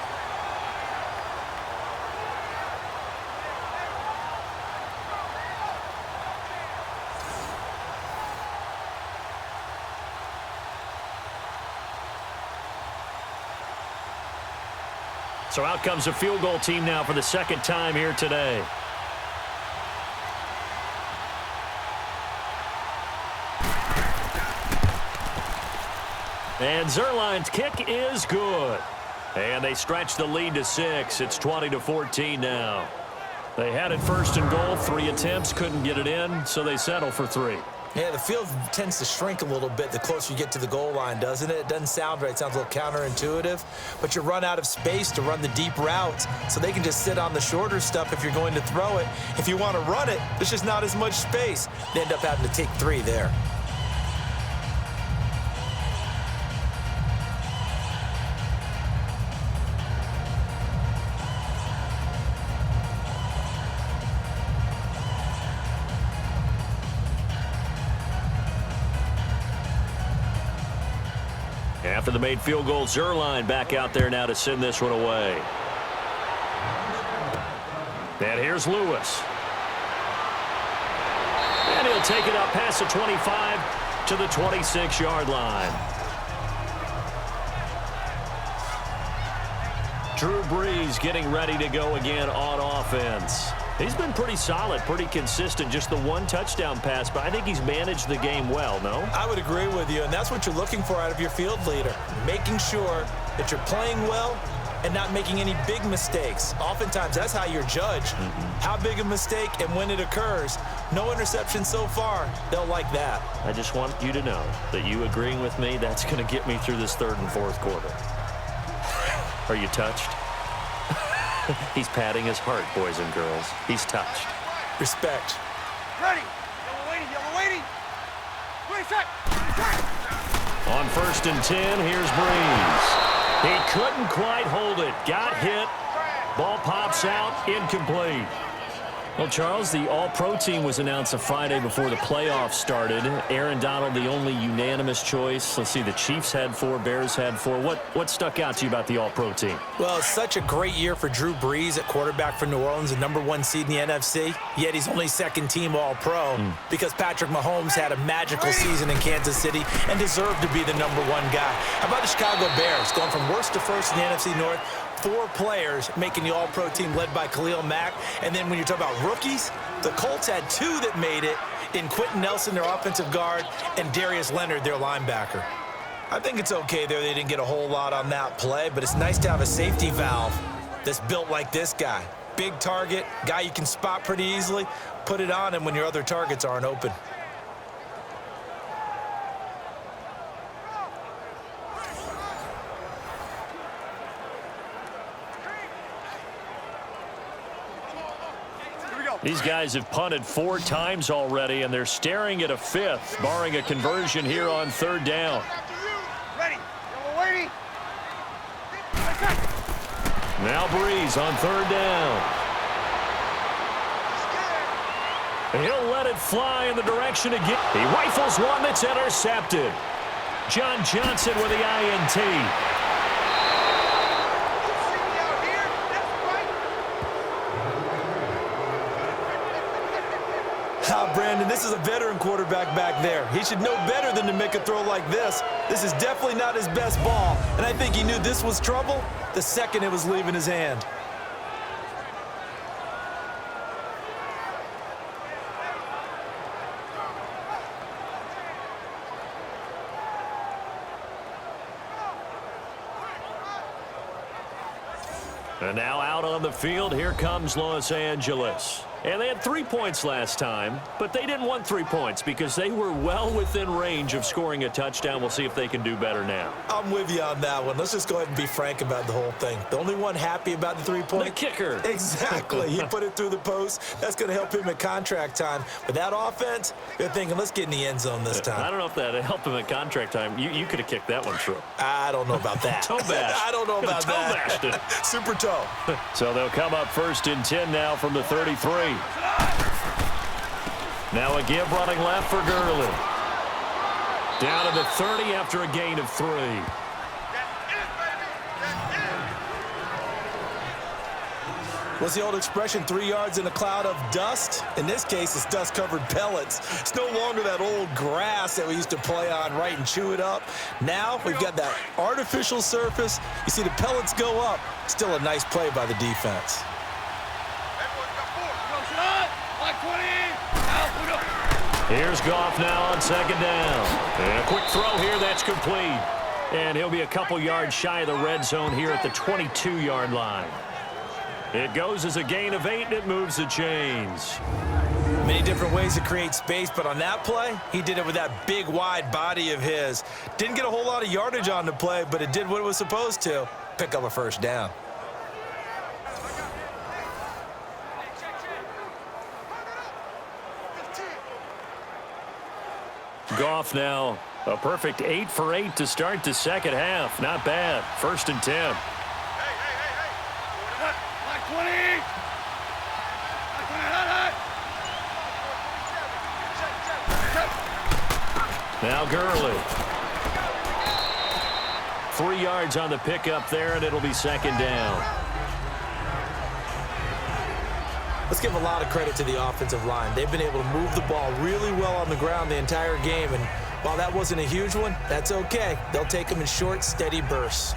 S2: So out comes a field goal team now for the 2nd time here today. And Zerline's kick is good. And they stretch the lead to 6. It's 20-14 now. They had it 1st and goal. 3 attempts, couldn't get it in, so they settle for 3.
S3: Yeah, the field tends to shrink a little bit the closer you get to the goal line, doesn't it? It doesn't sound right. It sounds a little counterintuitive. But you run out of space to run the deep routes, so they can just sit on the shorter stuff if you're going to throw it. If you want to run it, there's just not as much space. They end up having to take 3 there.
S2: After the made field goal, Zerline back out there now to send this one away. And here's Lewis. And he'll take it up past the 25 to the 26-yard line. Drew Brees getting ready to go again on offense. He's been pretty solid, pretty consistent, just the 1 touchdown pass, but I think he's managed the game well, no?
S3: I would agree with you, and that's what you're looking for out of your field leader, making sure that you're playing well and not making any big mistakes. Oftentimes, that's how you're judged. How big a mistake and when it occurs. No interception so far. They'll like that.
S2: I just want you to know that you agreeing with me, that's going to get me through this 3rd and 4th quarter. Are you touched? He's patting his heart, boys and girls. He's touched.
S3: Respect.
S5: Ready. Yellow waiting. Yellow waiting. 20 seconds.
S2: On 1st and 10, here's Brees. He couldn't quite hold it. Got hit. Ball pops out. Incomplete. Well, Charles, the All-Pro team was announced a Friday before the playoffs started. Aaron Donald, the only unanimous choice. Let's see, the Chiefs had 4, Bears had 4. What stuck out to you about the All-Pro team?
S3: Well, it's such a great year for Drew Brees at quarterback for New Orleans, the #1 seed in the NFC. Yet he's only 2nd team All-Pro because Patrick Mahomes had a magical season in Kansas City and deserved to be the #1 guy. How about the Chicago Bears going from worst to first in the NFC North? 4 players making the All-Pro team led by Khalil Mack. And then when you talk about rookies, the Colts had 2 that made it in Quentin Nelson, their offensive guard, and Darius Leonard, their linebacker. I think it's okay there. They didn't get a whole lot on that play, but it's nice to have a safety valve that's built like this guy. Big target, guy you can spot pretty easily. Put it on him when your other targets aren't open.
S5: Here we go.
S2: These guys have punted 4 times already, and they're staring at a 5th, barring a conversion here on 3rd down.
S5: Ready. Yellow waiting.
S2: Now Breeze on 3rd down. He'll let it fly in the direction again. He rifles one that's intercepted. John Johnson with the INT.
S3: Brandon, this is a veteran quarterback back there. He should know better than to make a throw like this. This is definitely not his best ball, and I think he knew this was trouble the second it was leaving his hand.
S2: And now out on the field, here comes Los Angeles. And they had 3 points last time, but they didn't want 3 points because they were well within range of scoring a touchdown. We'll see if they can do better now.
S3: I'm with you on that one. Let's just go ahead and be frank about the whole thing. The only one happy about the 3-point?
S2: The kicker.
S3: Exactly. He put it through the post. That's going to help him at contract time. But that offense, they're thinking, let's get in the end zone this time.
S2: I don't know if that helped him at contract time. You could have kicked that one through.
S3: I don't know about that.
S2: Toe bash.
S3: I don't know about
S2: toe
S3: that.
S2: Bashed it.
S3: Super toe.
S2: So they'll come up 1st and 10 now from the 33. Now a give running left for Gurley. Down to the 30 after a gain of 3.
S3: What's the old expression, 3 yards in a cloud of dust? In this case, it's dust-covered pellets. It's no longer that old grass that we used to play on, right, and chew it up. Now we've got that artificial surface. You see the pellets go up. Still a nice play by the defense.
S2: Here's Goff now on 2nd down. And a quick throw here, that's complete. And he'll be a couple yards shy of the red zone here at the 22-yard line. It goes as a gain of 8, and it moves the chains.
S3: Many different ways to create space, but on that play, he did it with that big, wide body of his. Didn't get a whole lot of yardage on the play, but it did what it was supposed to, pick up a 1st down.
S2: Goff now a perfect 8 for 8 to start the 2nd half. Not bad. 1st and 10. Now Gurley. 3 yards on the pickup there, and it'll be 2nd down.
S3: Let's give a lot of credit to the offensive line. They've been able to move the ball really well on the ground the entire game, and while that wasn't a huge one, that's okay. They'll take them in short, steady bursts.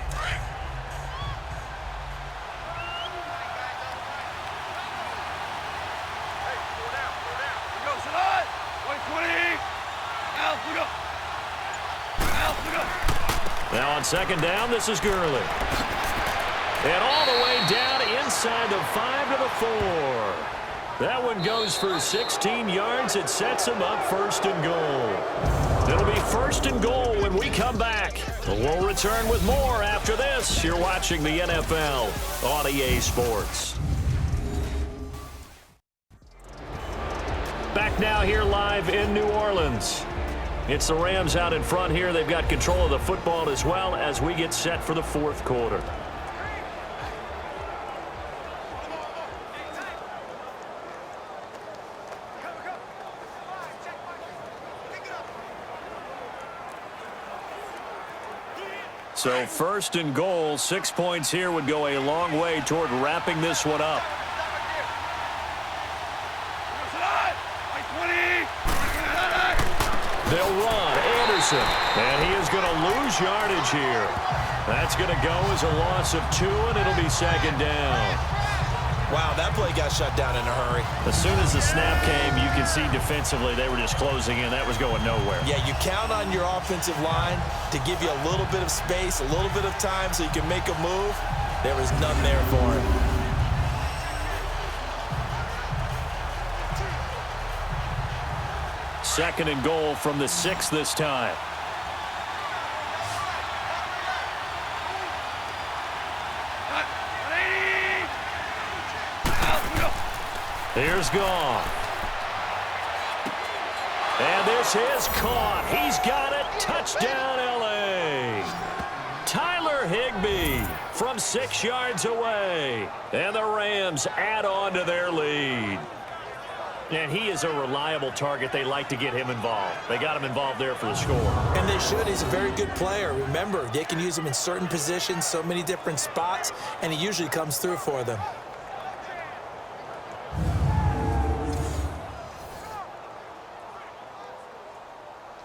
S2: Now on 2nd down, this is Gurley. And all the way down inside the 5 to the 4. That one goes for 16 yards. It sets him up 1st and goal. It'll be 1st and goal when we come back. We'll return with more after this. You're watching the NFL on EA Sports. Back now here live in New Orleans. It's the Rams out in front here. They've got control of the football as well as we get set for the 4th quarter. So 1st and goal, 6 points here would go a long way toward wrapping this one up. They'll run. Anderson. And he is going to lose yardage here. That's going to go as a loss of 2, and it'll be 2nd down.
S3: Wow, that play got shut down in a hurry.
S2: As soon as the snap came, you can see defensively they were just closing in. That was going nowhere.
S3: Yeah, you count on your offensive line to give you a little bit of space, a little bit of time so you can make a move. There was none there for him.
S2: Second and goal from the 6 this time. Here's Goff. And this is caught. He's got it. Touchdown, L.A. Tyler Higbee from 6 yards away. And the Rams add on to their lead. And he is a reliable target. They like to get him involved. They got him involved there for the score.
S3: And they should. He's a very good player. Remember, they can use him in certain positions, so many different spots, and he usually comes through for them.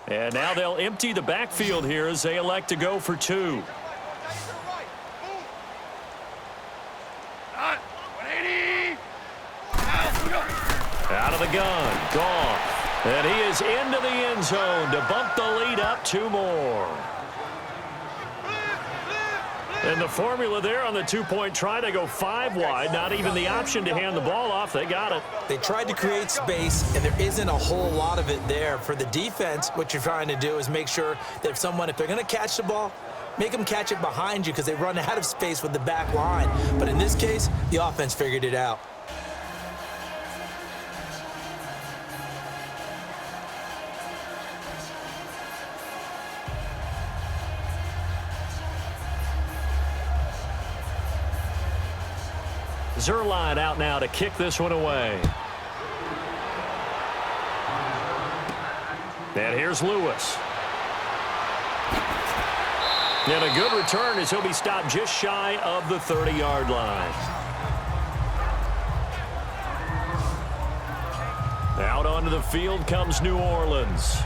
S2: And now they'll empty the backfield here as they elect to go for 2. Out of the gun, Goff. And he is into the end zone to bump the lead up 2 more. And the formula there on the 2-point try to go 5 wide. Not even the option to hand the ball off. They got it.
S3: They tried to create space, and there isn't a whole lot of it there. For the defense, what you're trying to do is make sure that if they're going to catch the ball, make them catch it behind you because they run out of space with the back line. But in this case, the offense figured it out.
S2: Zerline out now to kick this one away. And here's Lewis. And a good return as he'll be stopped just shy of the 30-yard line. Out onto the field comes New Orleans.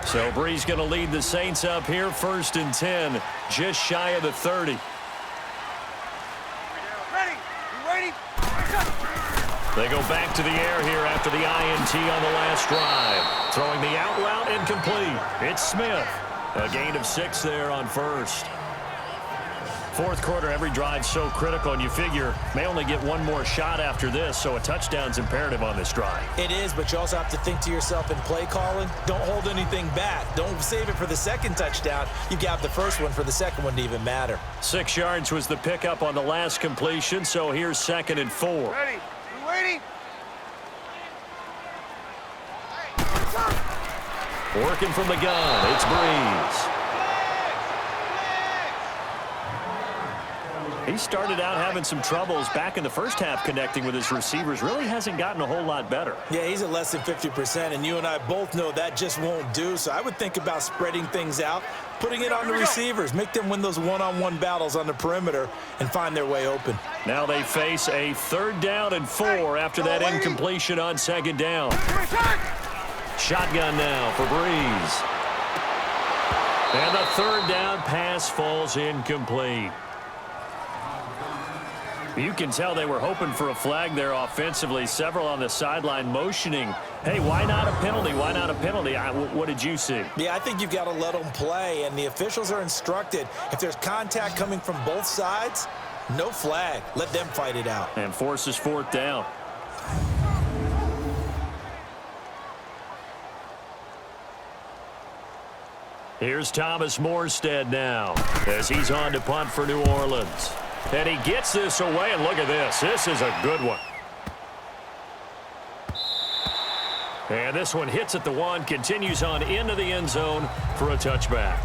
S2: So Brees going to lead the Saints up here, 1st and 10, just shy of the 30.
S5: Ready? You waiting?
S2: They go back to the air here after the INT on the last drive. Throwing the out route incomplete. It's Smith. A gain of 6 there on 1st. 4th quarter, every drive so critical, and you figure may only get 1 more shot after this, so a touchdown's imperative on this drive.
S3: It is, but you also have to think to yourself in play calling, don't hold anything back. Don't save it for the 2nd touchdown. You got the 1st one for the 2nd one to even matter.
S2: 6 yards was the pickup on the last completion, so here's 2nd and 4.
S5: Ready? You waiting?
S2: Working from the gun, it's Brees. He started out having some troubles back in the first half connecting with his receivers. Really hasn't gotten a whole lot better.
S3: Yeah, he's at less than 50%, and you and I both know that just won't do. So I would think about spreading things out, putting it on the receivers, make them win those one-on-one battles on the perimeter and find their way open.
S2: Now they face a 3rd down and 4 after that incompletion on 2nd down. Shotgun now for Brees. And the 3rd down pass falls incomplete. You can tell they were hoping for a flag there offensively. Several on the sideline motioning, hey, why not a penalty? Why not a penalty? What did you see?
S3: Yeah, I think you've got to let them play, and the officials are instructed. If there's contact coming from both sides, no flag. Let them fight it out.
S2: And forces 4th down. Here's Thomas Morstead now as he's on to punt for New Orleans. And he gets this away, and look at this. This is a good one. And this one hits at the 1, continues on into the end zone for a touchback.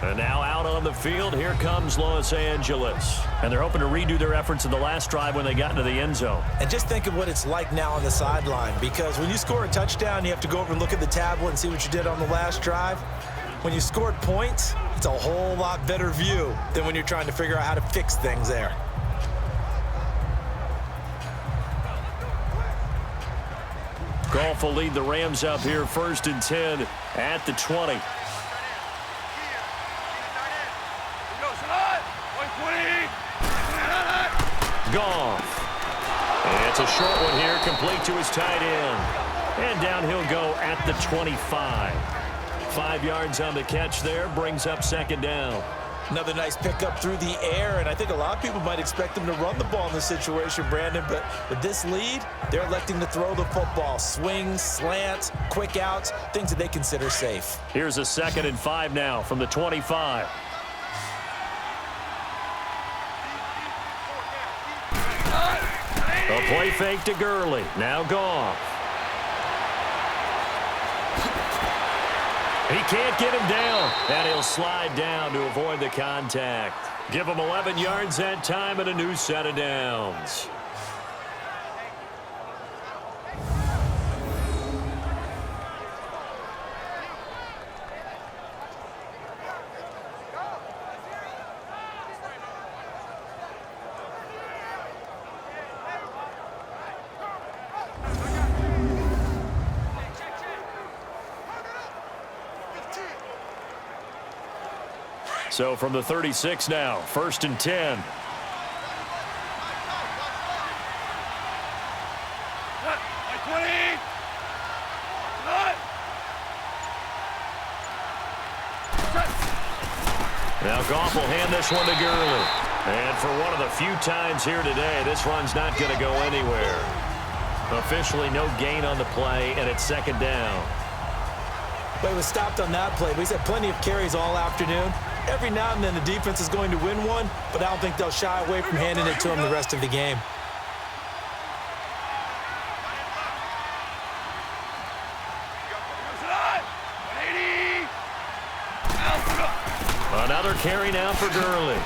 S2: And now out on the field, here comes Los Angeles. And they're hoping to redo their efforts in the last drive when they got into the end zone.
S3: And just think of what it's like now on the sideline, because when you score a touchdown, you have to go over and look at the tablet and see what you did on the last drive. When you scored points, it's a whole lot better view than when you're trying to figure out how to fix things there.
S2: Goff will lead the Rams up here, 1st and 10 at the 20. Goff. And it's a short one here, complete to his tight end. And down he'll go at the 25. 5 yards on the catch there, brings up 2nd down.
S3: Another nice pickup through the air, and I think a lot of people might expect them to run the ball in this situation, Brandon, but with this lead, they're electing to throw the football. Swings, slants, quick outs, things that they consider safe.
S2: Here's a 2nd and 5 now from the 25. A play fake to Gurley. Now Goff. He can't get him down, and he'll slide down to avoid the contact. Give him 11 yards that time and a new set of downs. So from the 36 now, 1st and 10. Now Goff will hand this one to Gurley. And for one of the few times here today, this run's not going to go anywhere. Officially no gain on the play, and it's 2nd down.
S3: But he was stopped on that play, but he's had plenty of carries all afternoon. Every now and then the defense is going to win one, but I don't think they'll shy away from handing it to him the rest of the game.
S2: Another carry now for Gurley.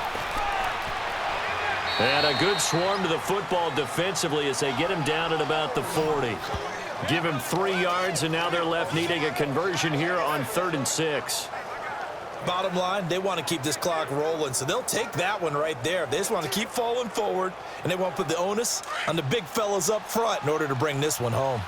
S2: And a good swarm to the football defensively as they get him down at about the 40. Give him 3 yards, and now they're left needing a conversion here on 3rd and 6.
S3: Bottom line, they want to keep this clock rolling, so they'll take that one right there. They just want to keep falling forward, and they want to put the onus on the big fellas up front in order to bring this one home.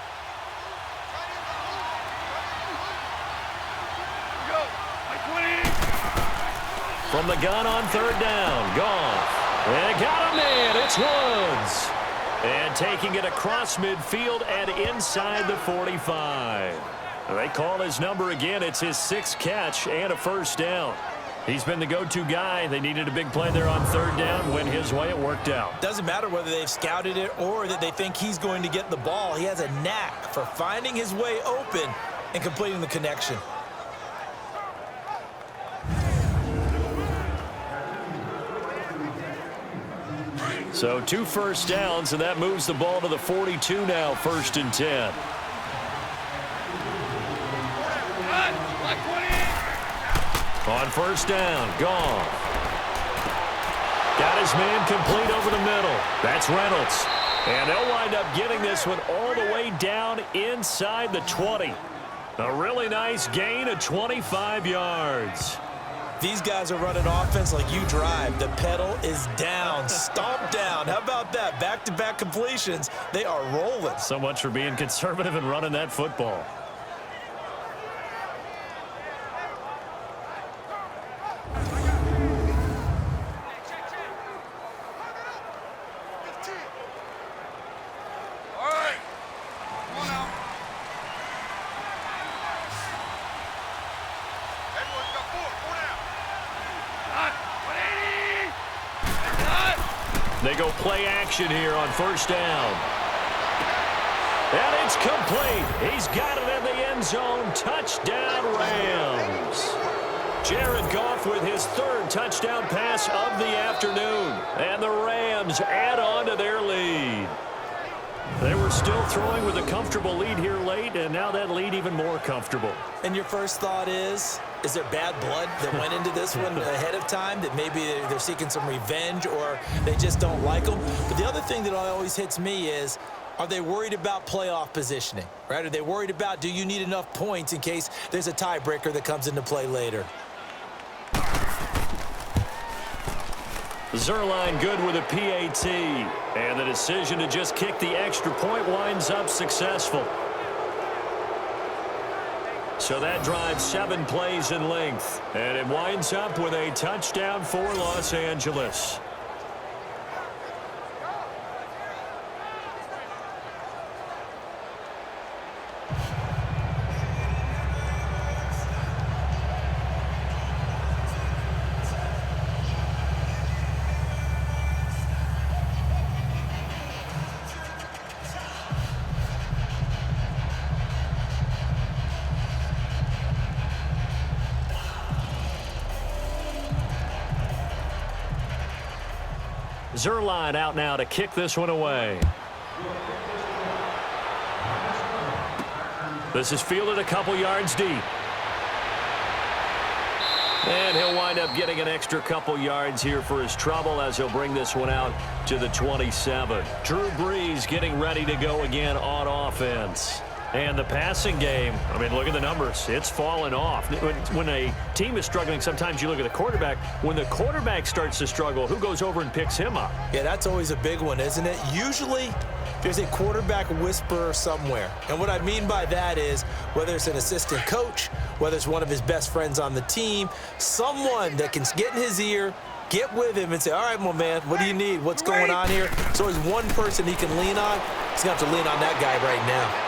S2: From the gun on 3rd down, Goff. And got him in. It's Woods. And taking it across midfield and inside the 45. They call his number again. It's his 6th catch and a 1st down. He's been the go-to guy. They needed a big play there on 3rd down. Went his way. It worked out.
S3: Doesn't matter whether they've scouted it or that they think he's going to get the ball. He has a knack for finding his way open and completing the connection.
S2: So 2 1st downs, and that moves the ball to the 42 now, 1st and 10. On 1st down, Goff. Got his man complete over the middle. That's Reynolds. And they'll wind up getting this one all the way down inside the 20. A really nice gain of 25 yards.
S3: These guys are running offense like you drive. The pedal is down, stomp down. How about that? Back-to-back completions. They are rolling.
S2: So much for being conservative and running that football. They go play action here on 1st down. And it's complete. He's got it in the end zone. Touchdown, Rams. Jared Goff with his 3rd touchdown pass of the afternoon. And the Rams add on to their lead. They were still throwing with a comfortable lead here late, and now that lead even more comfortable.
S3: And your first thought is there bad blood that went into this one ahead of time, that maybe they're seeking some revenge or they just don't like them? But the other thing that always hits me is, are they worried about playoff positioning, right? Are they worried about, do you need enough points in case there's a tiebreaker that comes into play later?
S2: Zerline good with a PAT. And the decision to just kick the extra point winds up successful. So that drives 7 plays in length. And it winds up with a touchdown for Los Angeles. Zuerlein out now to kick this one away. This is fielded a couple yards deep. And he'll wind up getting an extra couple yards here for his trouble as he'll bring this one out to the 27. Drew Brees getting ready to go again on offense. And the passing game, I mean, look at the numbers. It's fallen off. When a team is struggling, sometimes you look at the quarterback. When the quarterback starts to struggle, who goes over and picks him up?
S3: Yeah, that's always a big one, isn't it? Usually, there's a quarterback whisperer somewhere. And what I mean by that is whether it's an assistant coach, whether it's one of his best friends on the team, someone that can get in his ear, get with him and say, all right, my man, what do you need? What's going on here? So there's one person he can lean on. He's going to have to lean on that guy right now.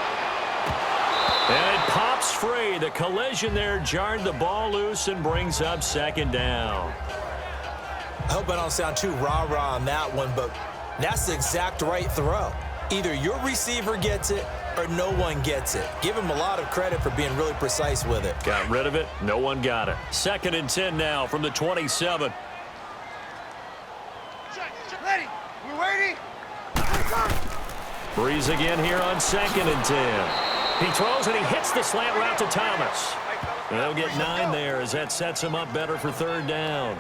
S2: And it pops free. The collision there jarred the ball loose and brings up second down.
S3: I hope I don't sound too rah-rah on that one, but that's the exact right throw. Either your receiver gets it or no one gets it. Give him a lot of credit for being really precise with it.
S2: Got rid of it. No one got it. 2nd and 10 now from the 27.
S5: Ready. We're waiting.
S2: Brees again here on 2nd and 10. He throws and he hits the slant route to Thomas. They'll get 9 there as that sets him up better for 3rd down.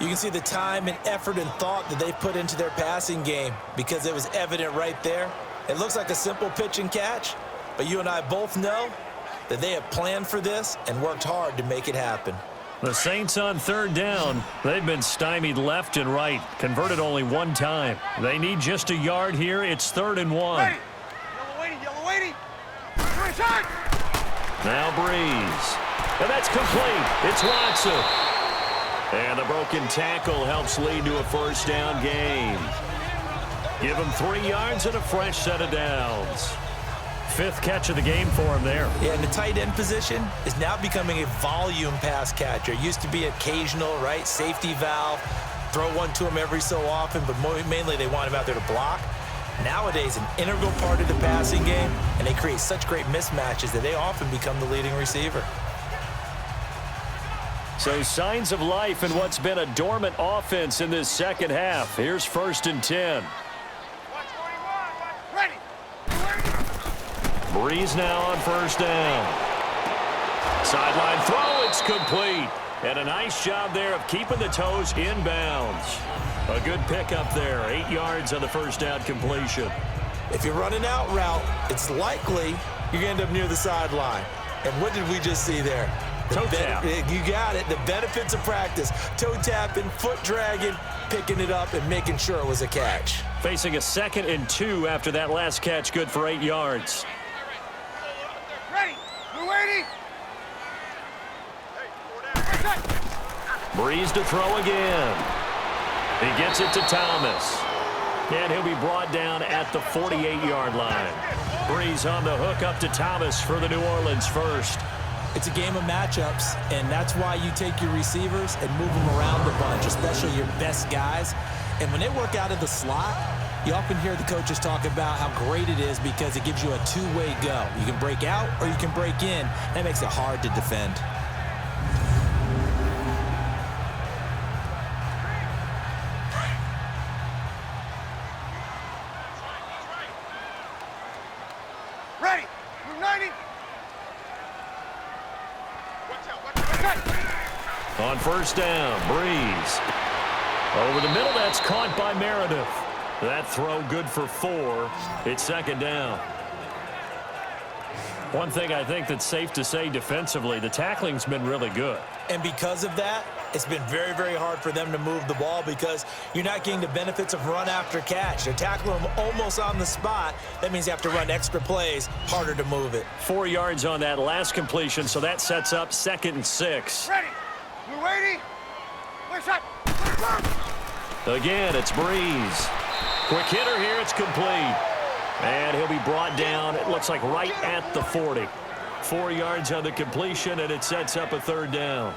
S3: You can see the time and effort and thought that they put into their passing game because it was evident right there. It looks like a simple pitch and catch, but you and I both know that they have planned for this and worked hard to make it happen.
S2: The Saints on 3rd down. They've been stymied left and right, converted only 1 time. They need just a yard here. It's 3rd and 1.
S5: Ready. Yellow waiting.
S2: Now Brees. And that's complete. It's Watson. And the broken tackle helps lead to a 1st down gain. Give him 3 yards and a fresh set of downs. 5th catch of the game for him there.
S3: Yeah, and the tight end position is now becoming a volume pass catcher. It used to be occasional, right? Safety valve. Throw one to him every so often, but mainly they want him out there to block. Nowadays, an integral part of the passing game, and they create such great mismatches that they often become the leading receiver.
S2: So signs of life in what's been a dormant offense in this 2nd half. Here's 1st and 10.
S5: Ready.
S2: Brees now on 1st down. Sideline throw, it's complete. And a nice job there of keeping the toes inbounds. A good pickup there, 8 yards on the 1st down completion.
S3: If you're running out route, it's likely you're going to end up near the sideline. And what did we just see there?
S2: Toe tap.
S3: You got it. The benefits of practice. Toe tapping, foot dragging, picking it up, and making sure it was a catch.
S2: Facing a 2nd and 2 after that last catch, good for 8 yards.
S5: Ready. We're waiting.
S2: Brees to throw again. He gets it to Thomas. And he'll be brought down at the 48-yard line. Brees on the hook up to Thomas for the New Orleans 1st.
S3: It's a game of matchups, and that's why you take your receivers and move them around a bunch, especially your best guys. And when they work out of the slot, you often hear the coaches talk about how great it is because it gives you a two-way go. You can break out or you can break in. That makes it hard to defend.
S5: Ready. We're 90.
S2: On 1st down, Brees. Over the middle, that's caught by Meredith. That throw good for 4. It's 2nd down. One thing I think that's safe to say defensively, the tackling's been really good.
S3: And because of that, it's been very, very hard for them to move the ball because you're not getting the benefits of run after catch. They're tackling them almost on the spot. That means you have to run extra plays, harder to move it.
S2: 4 yards on that last completion, so that sets up 2nd and 6.
S5: Ready. We're waiting. Clear shot.
S2: Again, it's Brees. Quick hitter here, it's complete. And he'll be brought down, it looks like right at the 40. 4 yards on the completion, and it sets up a 3rd down.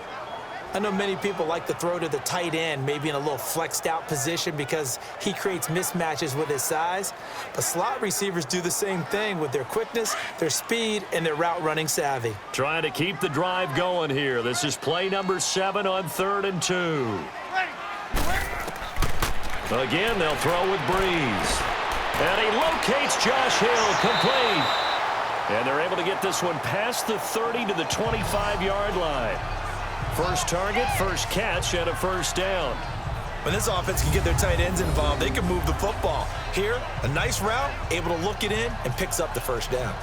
S3: I know many people like to throw to the tight end, maybe in a little flexed out position because he creates mismatches with his size. But slot receivers do the same thing with their quickness, their speed, and their route running savvy.
S2: Trying to keep the drive going here. This is play number 7 on 3rd and 2. Again, they'll throw with Breeze. And he locates Josh Hill, complete. And they're able to get this one past the 30 to the 25-yard line. First target, first catch, and a first down.
S3: When this offense can get their tight ends involved, they can move the football. Here, a nice route, able to look it in, and picks up the first down.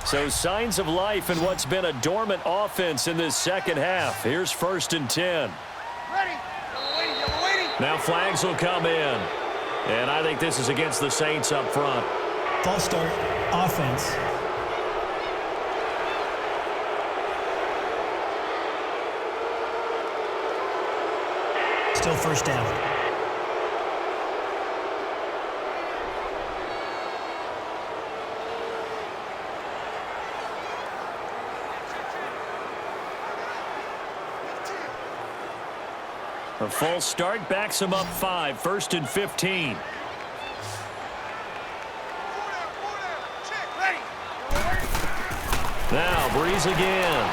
S2: So signs of life in what's been a dormant offense in this second half. Here's 1st and 10.
S5: Ready. Yellow waiting.
S2: Now flags will come in. And I think this is against the Saints up front.
S4: False start, offense. Still first down.
S2: A false start backs him up 5, 1st and 15.
S5: Ready.
S2: Now Breeze again.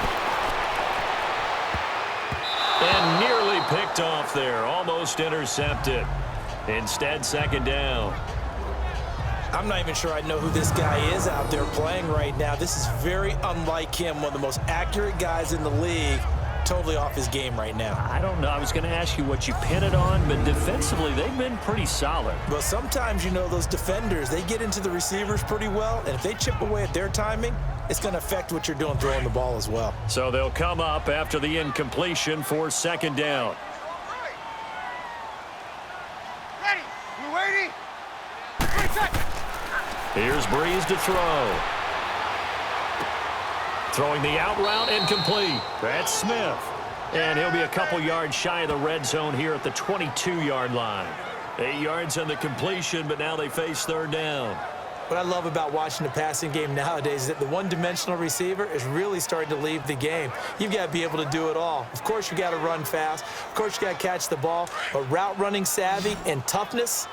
S2: And nearly picked off there, almost intercepted. Instead, 2nd down.
S3: I'm not even sure I know who this guy is out there playing right now. This is very unlike him, one of the most accurate guys in the league. Totally off his game right now.
S2: I don't know. I was going to ask you what you pin it on, but defensively, they've been pretty solid.
S3: Well, sometimes, you know, those defenders, they get into the receivers pretty well, and if they chip away at their timing, it's going to affect what you're doing throwing the ball as well.
S2: So they'll come up after the incompletion for 2nd down.
S5: Ready. We're waiting.
S2: Here's Breeze to throw. Throwing the out route, incomplete. That's Smith. And he'll be a couple yards shy of the red zone here at the 22-yard line. 8 yards on the completion, but now they face 3rd down.
S3: What I love about watching the passing game nowadays is that the one-dimensional receiver is really starting to leave the game. You've got to be able to do it all. Of course, you got to run fast. Of course, you got to catch the ball. But route running savvy and toughness,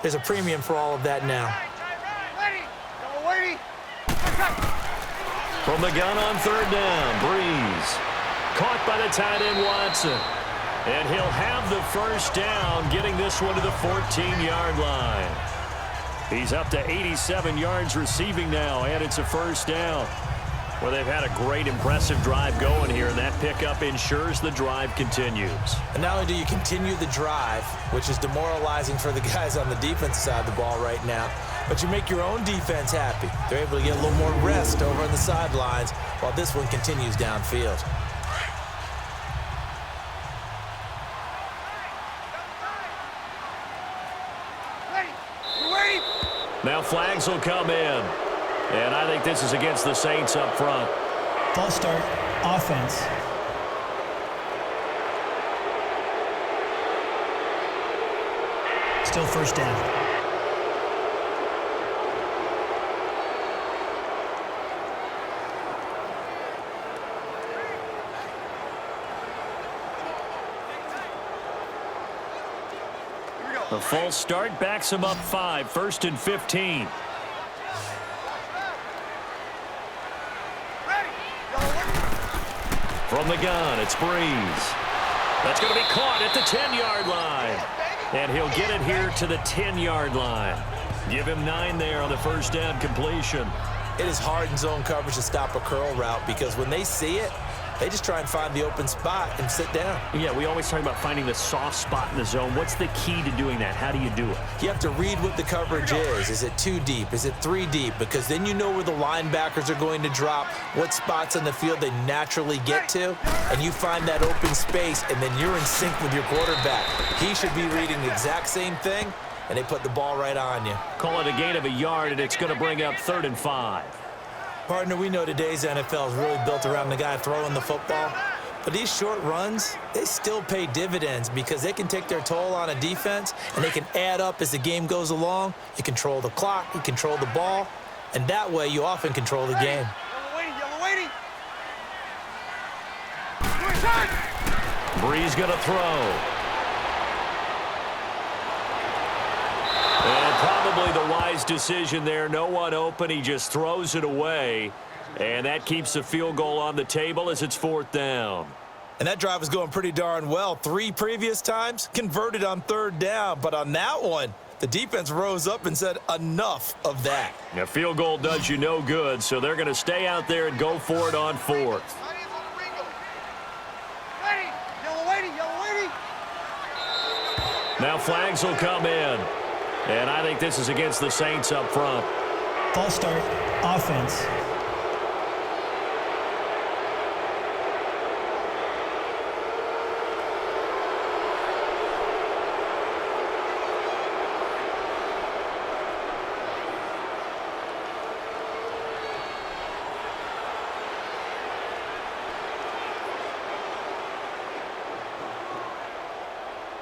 S3: there's a premium for all of that now.
S5: Ready. Yellow waiting.
S2: From the gun on 3rd down, Breeze. Caught by the tight end, Watson. And he'll have the first down, getting this one to the 14-yard line. He's up to 87 yards receiving now, and it's a first down. Well, they've had a great, impressive drive going here, and that pickup ensures the drive continues.
S3: And not only do you continue the drive, which is demoralizing for the guys on the defensive side of the ball right now, but you make your own defense happy. They're able to get a little more rest over on the sidelines while this one continues downfield.
S5: Ready. We're waiting.
S2: Now flags will come in. And I think this is against the Saints up front.
S4: False start, offense. Still first down.
S2: A false start backs him up 5, 1st and 15. From the gun, it's Breeze. That's going to be caught at the 10-yard line. And he'll get it here to the 10-yard line. Give him 9 there on the first down completion.
S3: It is hard in zone coverage to stop a curl route because when they see it, they just try and find the open spot and sit down.
S2: Yeah, we always talk about finding the soft spot in the zone. What's the key to doing that? How do you do it?
S3: You have to read what the coverage is. Is it 2 deep? Is it 3 deep? Because then you know where the linebackers are going to drop, what spots on the field they naturally get to, and you find that open space, and then you're in sync with your quarterback. He should be reading the exact same thing, and they put the ball right on you.
S2: Call it a gain of a yard, and it's going to bring up 3rd and 5.
S3: Partner, we know today's NFL is really built around the guy throwing the football. But these short runs, they still pay dividends because they can take their toll on a defense, and they can add up as the game goes along. You control the clock, you control the ball, and that way you often control the game.
S5: Yellow waiting.
S2: Breeze going to throw. Probably the wise decision there. No one open. He just throws it away. And that keeps the field goal on the table as it's 4th down.
S3: And that drive was going pretty darn well. 3 previous times, converted on 3rd down. But on that one, the defense rose up and said, enough of that.
S2: A field goal does you no good, so they're going to stay out there and go for it on 4th. Now flags will come in. And I think this is against the Saints up front.
S4: False start, offense.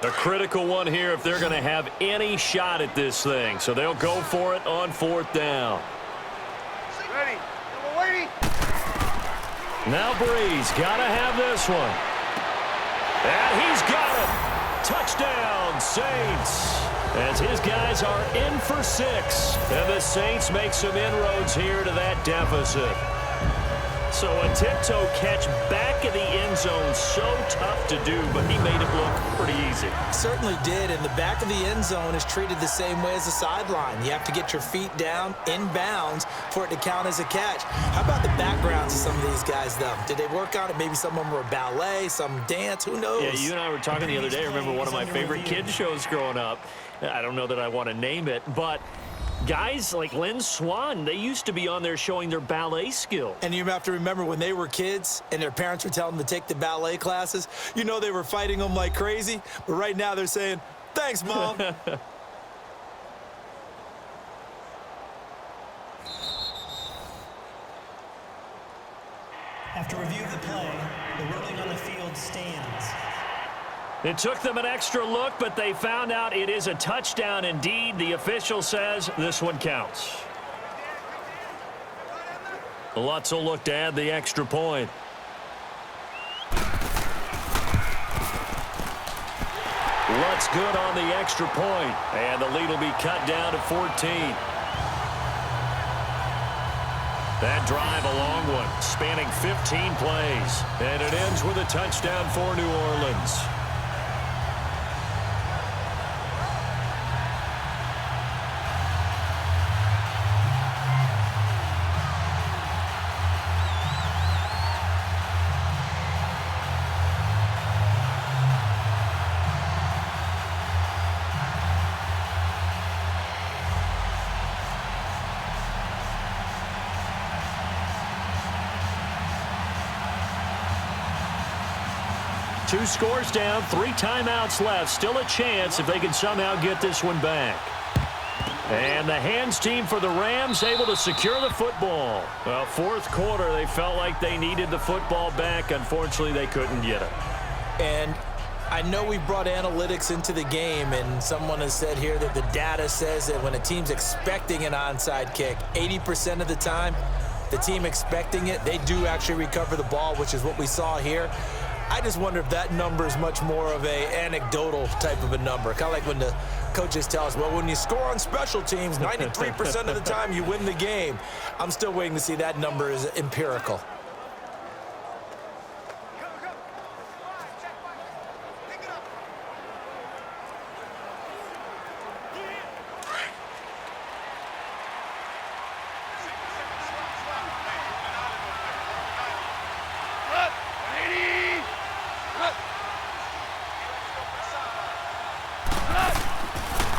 S2: A critical one here if they're going to have any shot at this thing. So they'll go for it on 4th down.
S5: Ready. Waiting.
S2: Now Breeze got to have this one. And he's got it. Touchdown, Saints. As his guys are in for 6. And the Saints make some inroads here to that deficit. So a tiptoe catch back in the end zone, so tough to do, but he made it look pretty easy.
S3: Certainly did, and the back of the end zone is treated the same way as the sideline. You have to get your feet down in bounds for it to count as a catch. How about the backgrounds of some of these guys, though? Did they work on it? Maybe some of them were ballet, some dance, who knows?
S2: Yeah, you and I were talking the other day. I remember one of my favorite kids shows growing up. I don't know that I want to name it, but guys like Lynn Swan, they used to be on there showing their ballet skill.
S3: And you have to remember when they were kids and their parents were telling them to take the ballet classes, you know they were fighting them like crazy. But right now they're saying, thanks, Mom.
S4: After review of the play, the ruling on the field stands.
S2: It took them an extra look, but they found out it is a touchdown indeed. The official says this one counts. Lutz will look to add the extra point. Lutz good on the extra point, and the lead will be cut down to 14. That drive, a long one, spanning 15 plays, and it ends with a touchdown for New Orleans. Two scores down, 3 timeouts left. Still a chance if they can somehow get this one back. And the hands team for the Rams able to secure the football. Well, 4th quarter, they felt like they needed the football back. Unfortunately, they couldn't get it.
S3: And I know we brought analytics into the game, and someone has said here that the data says that when a team's expecting an onside kick, 80% of the time, the team expecting it, they do actually recover the ball, which is what we saw here. I just wonder if that number is much more of a anecdotal type of a number. Kind of like when the coaches tell us, well, when you score on special teams, 93% of the time you win the game. I'm still waiting to see that number is empirical.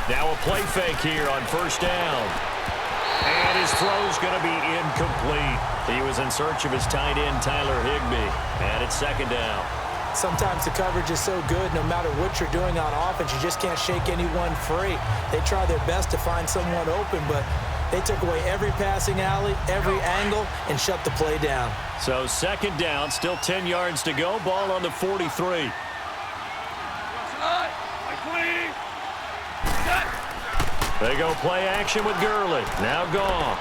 S2: Now a play fake here on 1st down. And his throw's going to be incomplete. He was in search of his tight end, Tyler Higbee. And it's 2nd down.
S3: Sometimes the coverage is so good, no matter what you're doing on offense, you just can't shake anyone free. They try their best to find someone open, but they took away every passing alley, every angle, and shut the play down.
S2: So 2nd down, still 10 yards to go. Ball on the 43. They go play action with Gurley. Now Goff.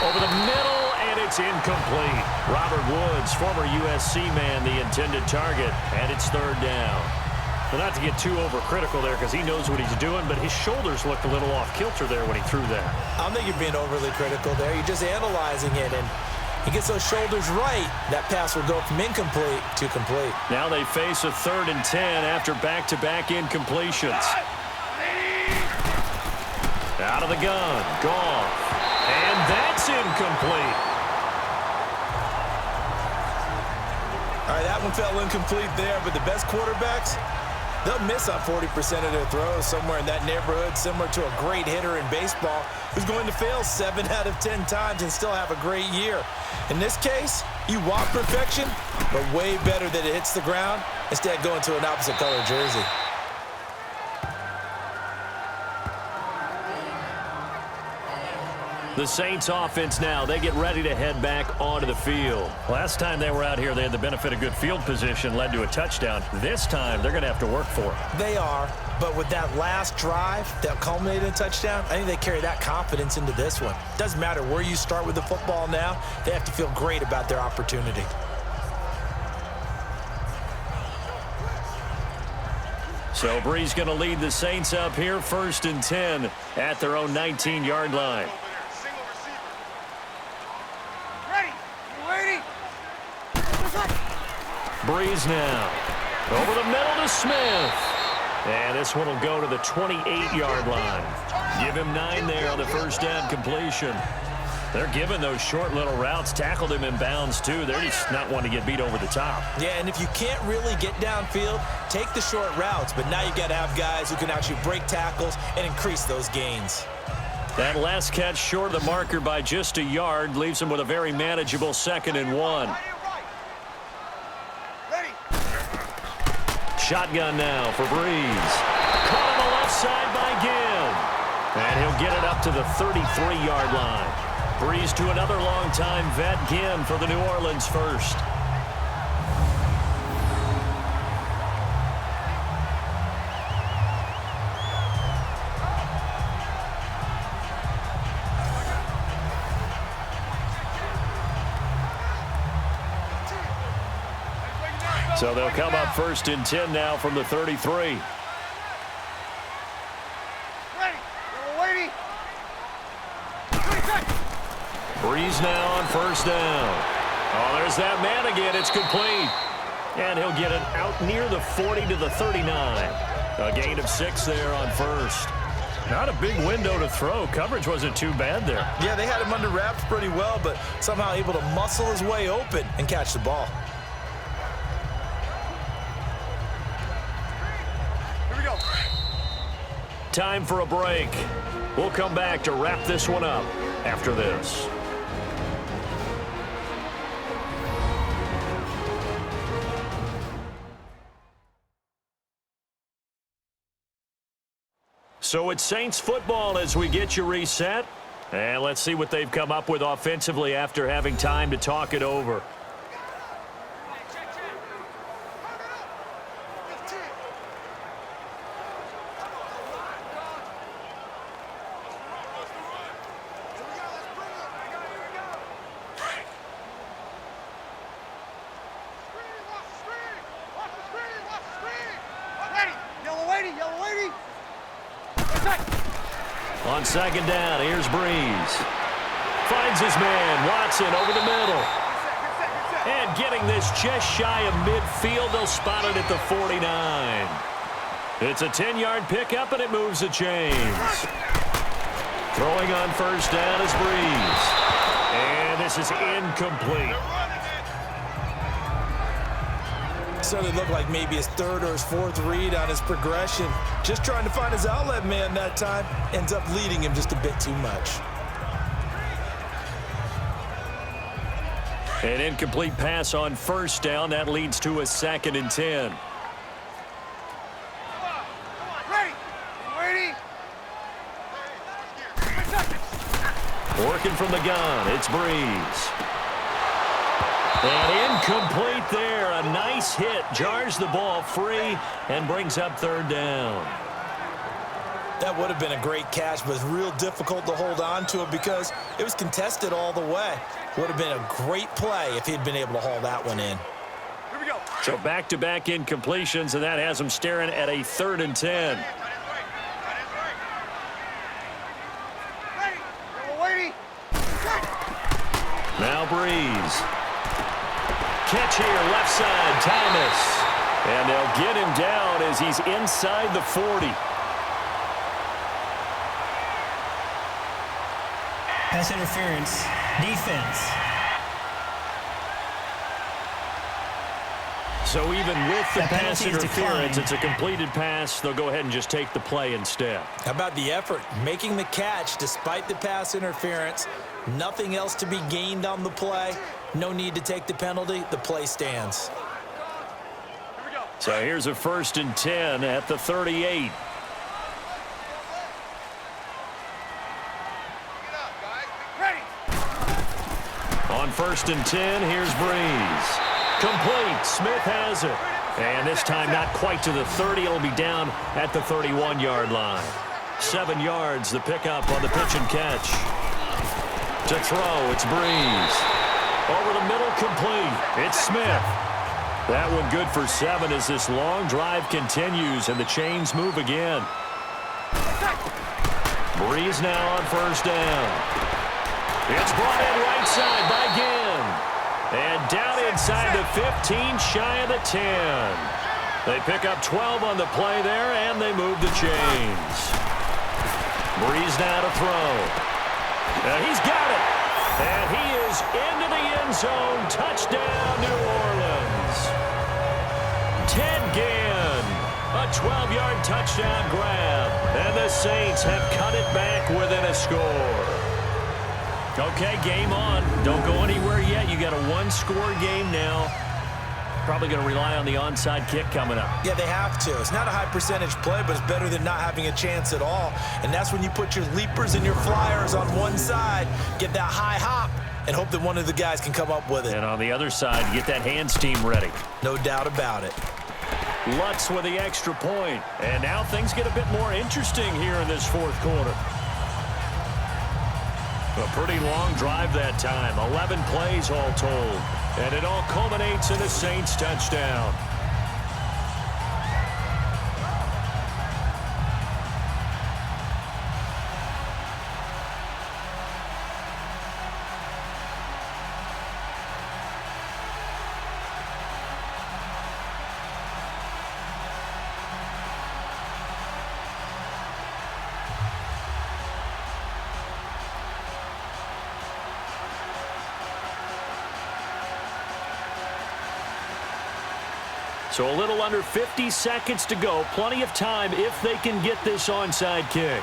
S2: Over the middle, and it's incomplete. Robert Woods, former USC man, the intended target, and it's 3rd down. Well, not to get too overcritical there because he knows what he's doing, but his shoulders looked a little off kilter there when he threw that.
S3: I don't think you're being overly critical there. You're just analyzing it, and he gets those shoulders right. That pass will go from incomplete to complete.
S2: Now they face a 3rd and 10 after back-to-back incompletions. Out of the gun, Goff, and that's incomplete.
S3: All right, that one fell incomplete there, but the best quarterbacks, they'll miss on 40% of their throws somewhere in that neighborhood, similar to a great hitter in baseball who's going to fail 7 out of 10 times and still have a great year. In this case, you want perfection, but way better that it hits the ground instead of going to an opposite color jersey.
S2: The Saints offense now, they get ready to head back onto the field. Last time they were out here, they had the benefit of good field position, led to a touchdown. This time, they're going to have to work for it.
S3: They are, but with that last drive that culminated in a touchdown, I think they carry that confidence into this one. Doesn't matter where you start with the football now, they have to feel great about their opportunity.
S2: So Brees going to lead the Saints up here, 1st and 10 at their own 19-yard line. Brees now. Over the middle to Smith. And this one will go to the 28-yard line. Give him 9 there on the first down completion. They're giving those short little routes. Tackled him in bounds, too. They're just not wanting to get beat over the top.
S3: Yeah, and if you can't really get downfield, take the short routes. But now you got to have guys who can actually break tackles and increase those gains.
S2: That last catch short of the marker by just a yard leaves him with a very manageable 2nd and 1. Shotgun now for Brees. Caught on the left side by Ginn. And he'll get it up to the 33-yard line. Brees to another long-time vet, Ginn, for the New Orleans first. So they'll come up 1st and 10 now from the 33. Brees now on 1st down. Oh, there's that man again. It's complete. And he'll get it out near the 40 to the 39. A gain of 6 there on 1st. Not a big window to throw. Coverage wasn't too bad there.
S3: Yeah, they had him under wraps pretty well, but somehow able to muscle his way open and catch the ball.
S2: Time for a break. We'll come back to wrap this one up after this. So it's Saints football as we get you reset. And let's see what they've come up with offensively after having time to talk it over. On 2nd down, here's Brees. Finds his man, Watson, over the middle. And getting this just shy of midfield, they'll spot it at the 49. It's a 10-yard pickup, and it moves the chains. Throwing on 1st down is Brees. And this is incomplete.
S3: Certainly looked like maybe his 3rd or his 4th read on his progression. Just trying to find his outlet man that time. Ends up leading him just a bit too much.
S2: An incomplete pass on 1st down. That leads to a 2nd and 10. Working from the gun, it's Brees. And incomplete there. A nice hit. Jars the ball free and brings up 3rd down.
S3: That would have been a great catch, but it's real difficult to hold on to it because it was contested all the way. Would have been a great play if he'd been able to haul that one in.
S5: Here we go.
S2: So back-to-back incompletions, and that has them staring at a 3rd and 10. Now Breeze. Catch here, left side, Thomas. And they'll get him down as he's inside the 40.
S4: Pass interference. Defense.
S2: So even with the pass
S4: penalty is
S2: interference,
S4: declined.
S2: it's a completed pass. They'll go ahead and just take the play instead.
S3: How about the effort? Making the catch despite the pass interference. Nothing else to be gained on the play. No need to take the penalty. The play stands.
S2: So here's a 1st and 10 at the 38. On 1st and 10, here's Breeze. Complete. Smith has it. And this time not quite to the 30. It'll be down at the 31-yard line. 7 yards, the pickup on the pitch and catch. To throw, it's Breeze. Over the middle, complete. It's Smith. That one good for 7 as this long drive continues and the chains move again. Breeze now on 1st down. It's brought in right side by Ginn. And down inside the 15, shy of the 10. They pick up 12 on the play there, and they move the chains. Breeze now to throw. He's got it. And he is into the end zone. Touchdown, New Orleans. Ted Ginn. A 12-yard touchdown grab. And the Saints have cut it back within a score. Okay, game on. Don't go anywhere yet. You got a 1-score game now. Probably going to rely on the onside kick coming up.
S3: Yeah, they have to. It's not a high percentage play, but it's better than not having a chance at all. And that's when you put your leapers and your flyers on one side, get that high hop, and hope that one of the guys can come up with it.
S2: And on the other side, get that hands team ready.
S3: No doubt about it.
S2: Lutz with the extra point. And now things get a bit more interesting here in this 4th quarter. A pretty long drive that time. 11 plays all told. And it all culminates in a Saints touchdown. So a little under 50 seconds to go. Plenty of time if they can get this onside kick.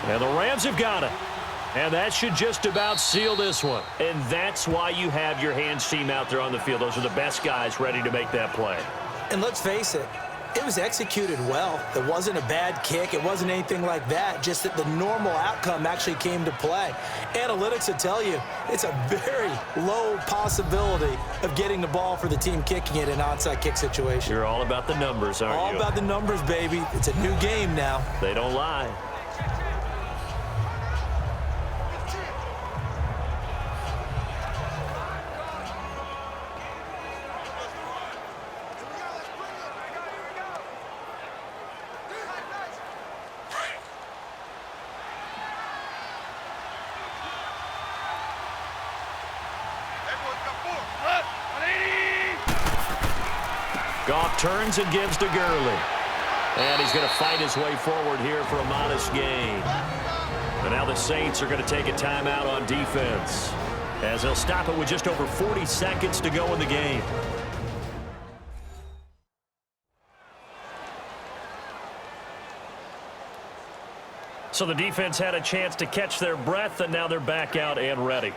S2: And the Rams have got it. And that should just about seal this one. And that's why you have your hands team out there on the field. Those are the best guys ready to make that play.
S3: And let's face it, it was executed well. It wasn't a bad kick. It wasn't anything like that. Just that the normal outcome actually came to play. Analytics will tell you it's a very low possibility of getting the ball for the team kicking it in an onside kick situation.
S2: You're all about the numbers, aren't you?
S3: All about the numbers, baby. It's a new game now.
S2: They don't lie. Goff turns and gives to Gurley. And he's going to fight his way forward here for a modest gain. And now the Saints are going to take a timeout on defense, as they'll stop it with just over 40 seconds to go in the game. So the defense had a chance to catch their breath, and now they're back out and ready.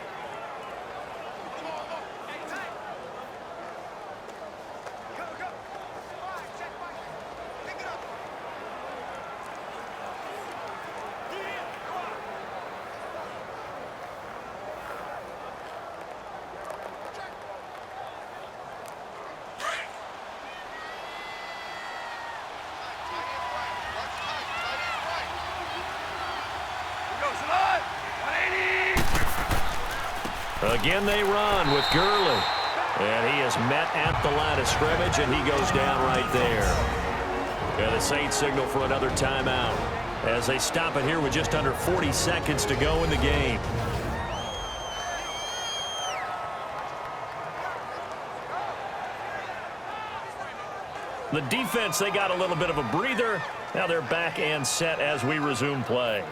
S2: Again they run with Gurley. And he is met at the line of scrimmage, and he goes down right there. And the Saints signal for another timeout as they stop it here with just under 40 seconds to go in the game. The defense, they got a little bit of a breather. Now they're back and set as we resume play.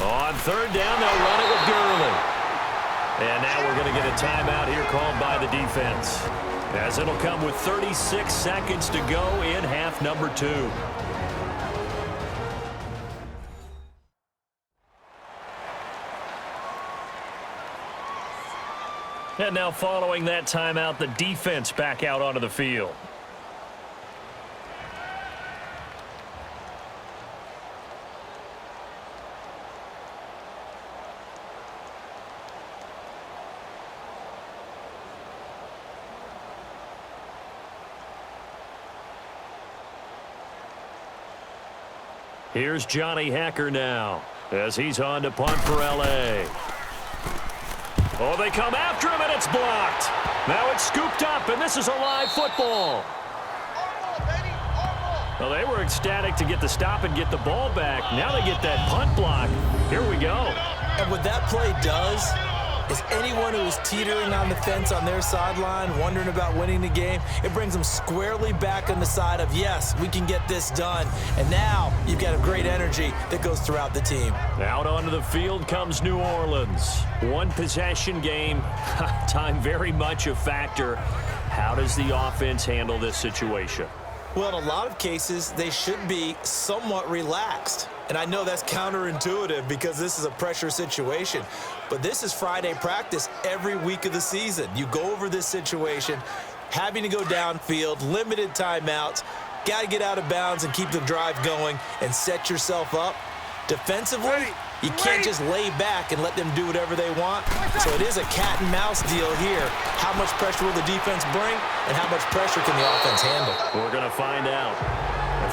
S2: On third down, they'll run it with Gurley. And now we're going to get a timeout here called by the defense, as it'll come with 36 seconds to go in half number 2. And now following that timeout, the defense back out onto the field. Here's Johnny Hacker now as he's on to punt for L.A. Oh, they come after him, and it's blocked. Now it's scooped up, and this is a live football. Well, they were ecstatic to get the stop and get the ball back. Now they get that punt block. Here we go.
S3: And what that play does is anyone who is teetering on the fence on their sideline, wondering about winning the game, it brings them squarely back on the side of, yes, we can get this done. And now you've got a great energy that goes throughout the team.
S2: Out onto the field comes New Orleans. One possession game. Time very much a factor. How does the offense handle this situation?
S3: Well, in a lot of cases, they should be somewhat relaxed. And I know that's counterintuitive because this is a pressure situation. But this is Friday practice every week of the season. You go over this situation, having to go downfield, limited timeouts, got to get out of bounds and keep the drive going and set yourself up. Defensively, you can't just lay back and let them do whatever they want. So it is a cat and mouse deal here. How much pressure will the defense bring and how much pressure can the offense handle?
S2: We're going to find out.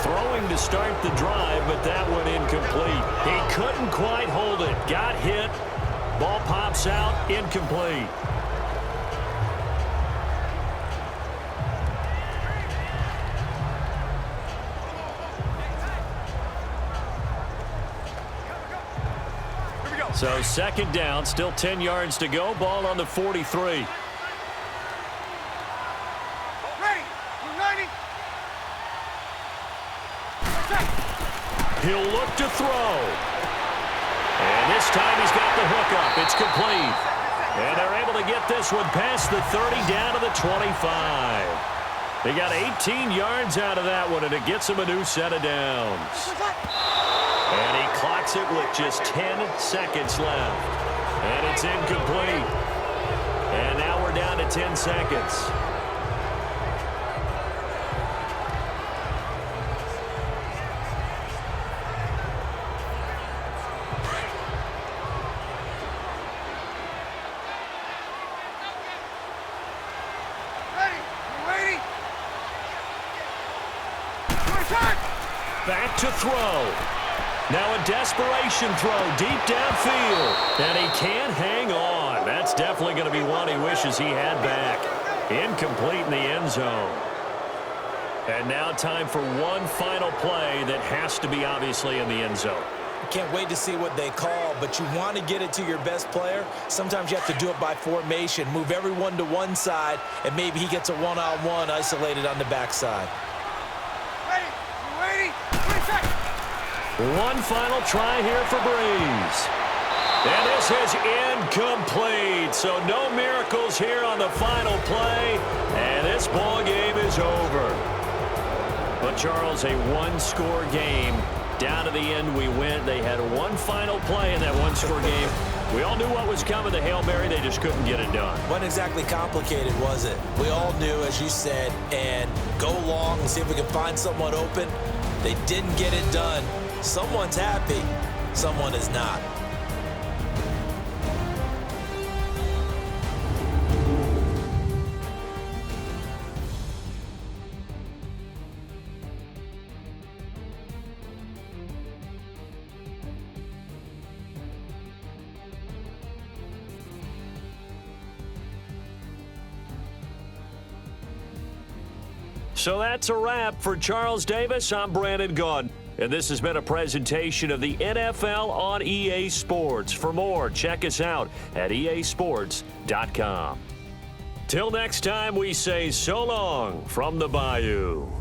S2: Throwing to start the drive, but that one incomplete. He couldn't quite hold it. Got hit. Ball pops out. Incomplete. So second down, still 10 yards to go. Ball on the 43. He'll look to throw. And this time he's got the hook up. It's complete. And they're able to get this one past the 30 down to the 25. They got 18 yards out of that one, and it gets him a new set of downs. And he clocks it with just 10 seconds left. And it's incomplete. And now we're down to 10 seconds. Back to throw. Now a desperation throw deep downfield. And he can't hang on. That's definitely going to be one he wishes he had back. Incomplete in the end zone. And now time for one final play that has to be obviously in the end zone.
S3: Can't wait to see what they call, but you want to get it to your best player. Sometimes you have to do it by formation. Move everyone to one side, and maybe he gets a one-on-one isolated on the backside.
S2: One final try here for Breeze. And this is incomplete. So no miracles here on the final play. And this ball game is over. But Charles, a one-score game. Down to the end, we went. They had one final play in that one-score game. We all knew what was coming, the Hail Mary. They just couldn't get it done.
S3: Wasn't exactly complicated, was it? We all knew, as you said, and go long and see if we can find someone open. They didn't get it done. Someone's happy. Someone is not.
S2: So that's a wrap for Charles Davis. I'm Brandon Gaudin, and this has been a presentation of the NFL on EA Sports. For more, check us out at easports.com. Till next time, we say so long from the Bayou.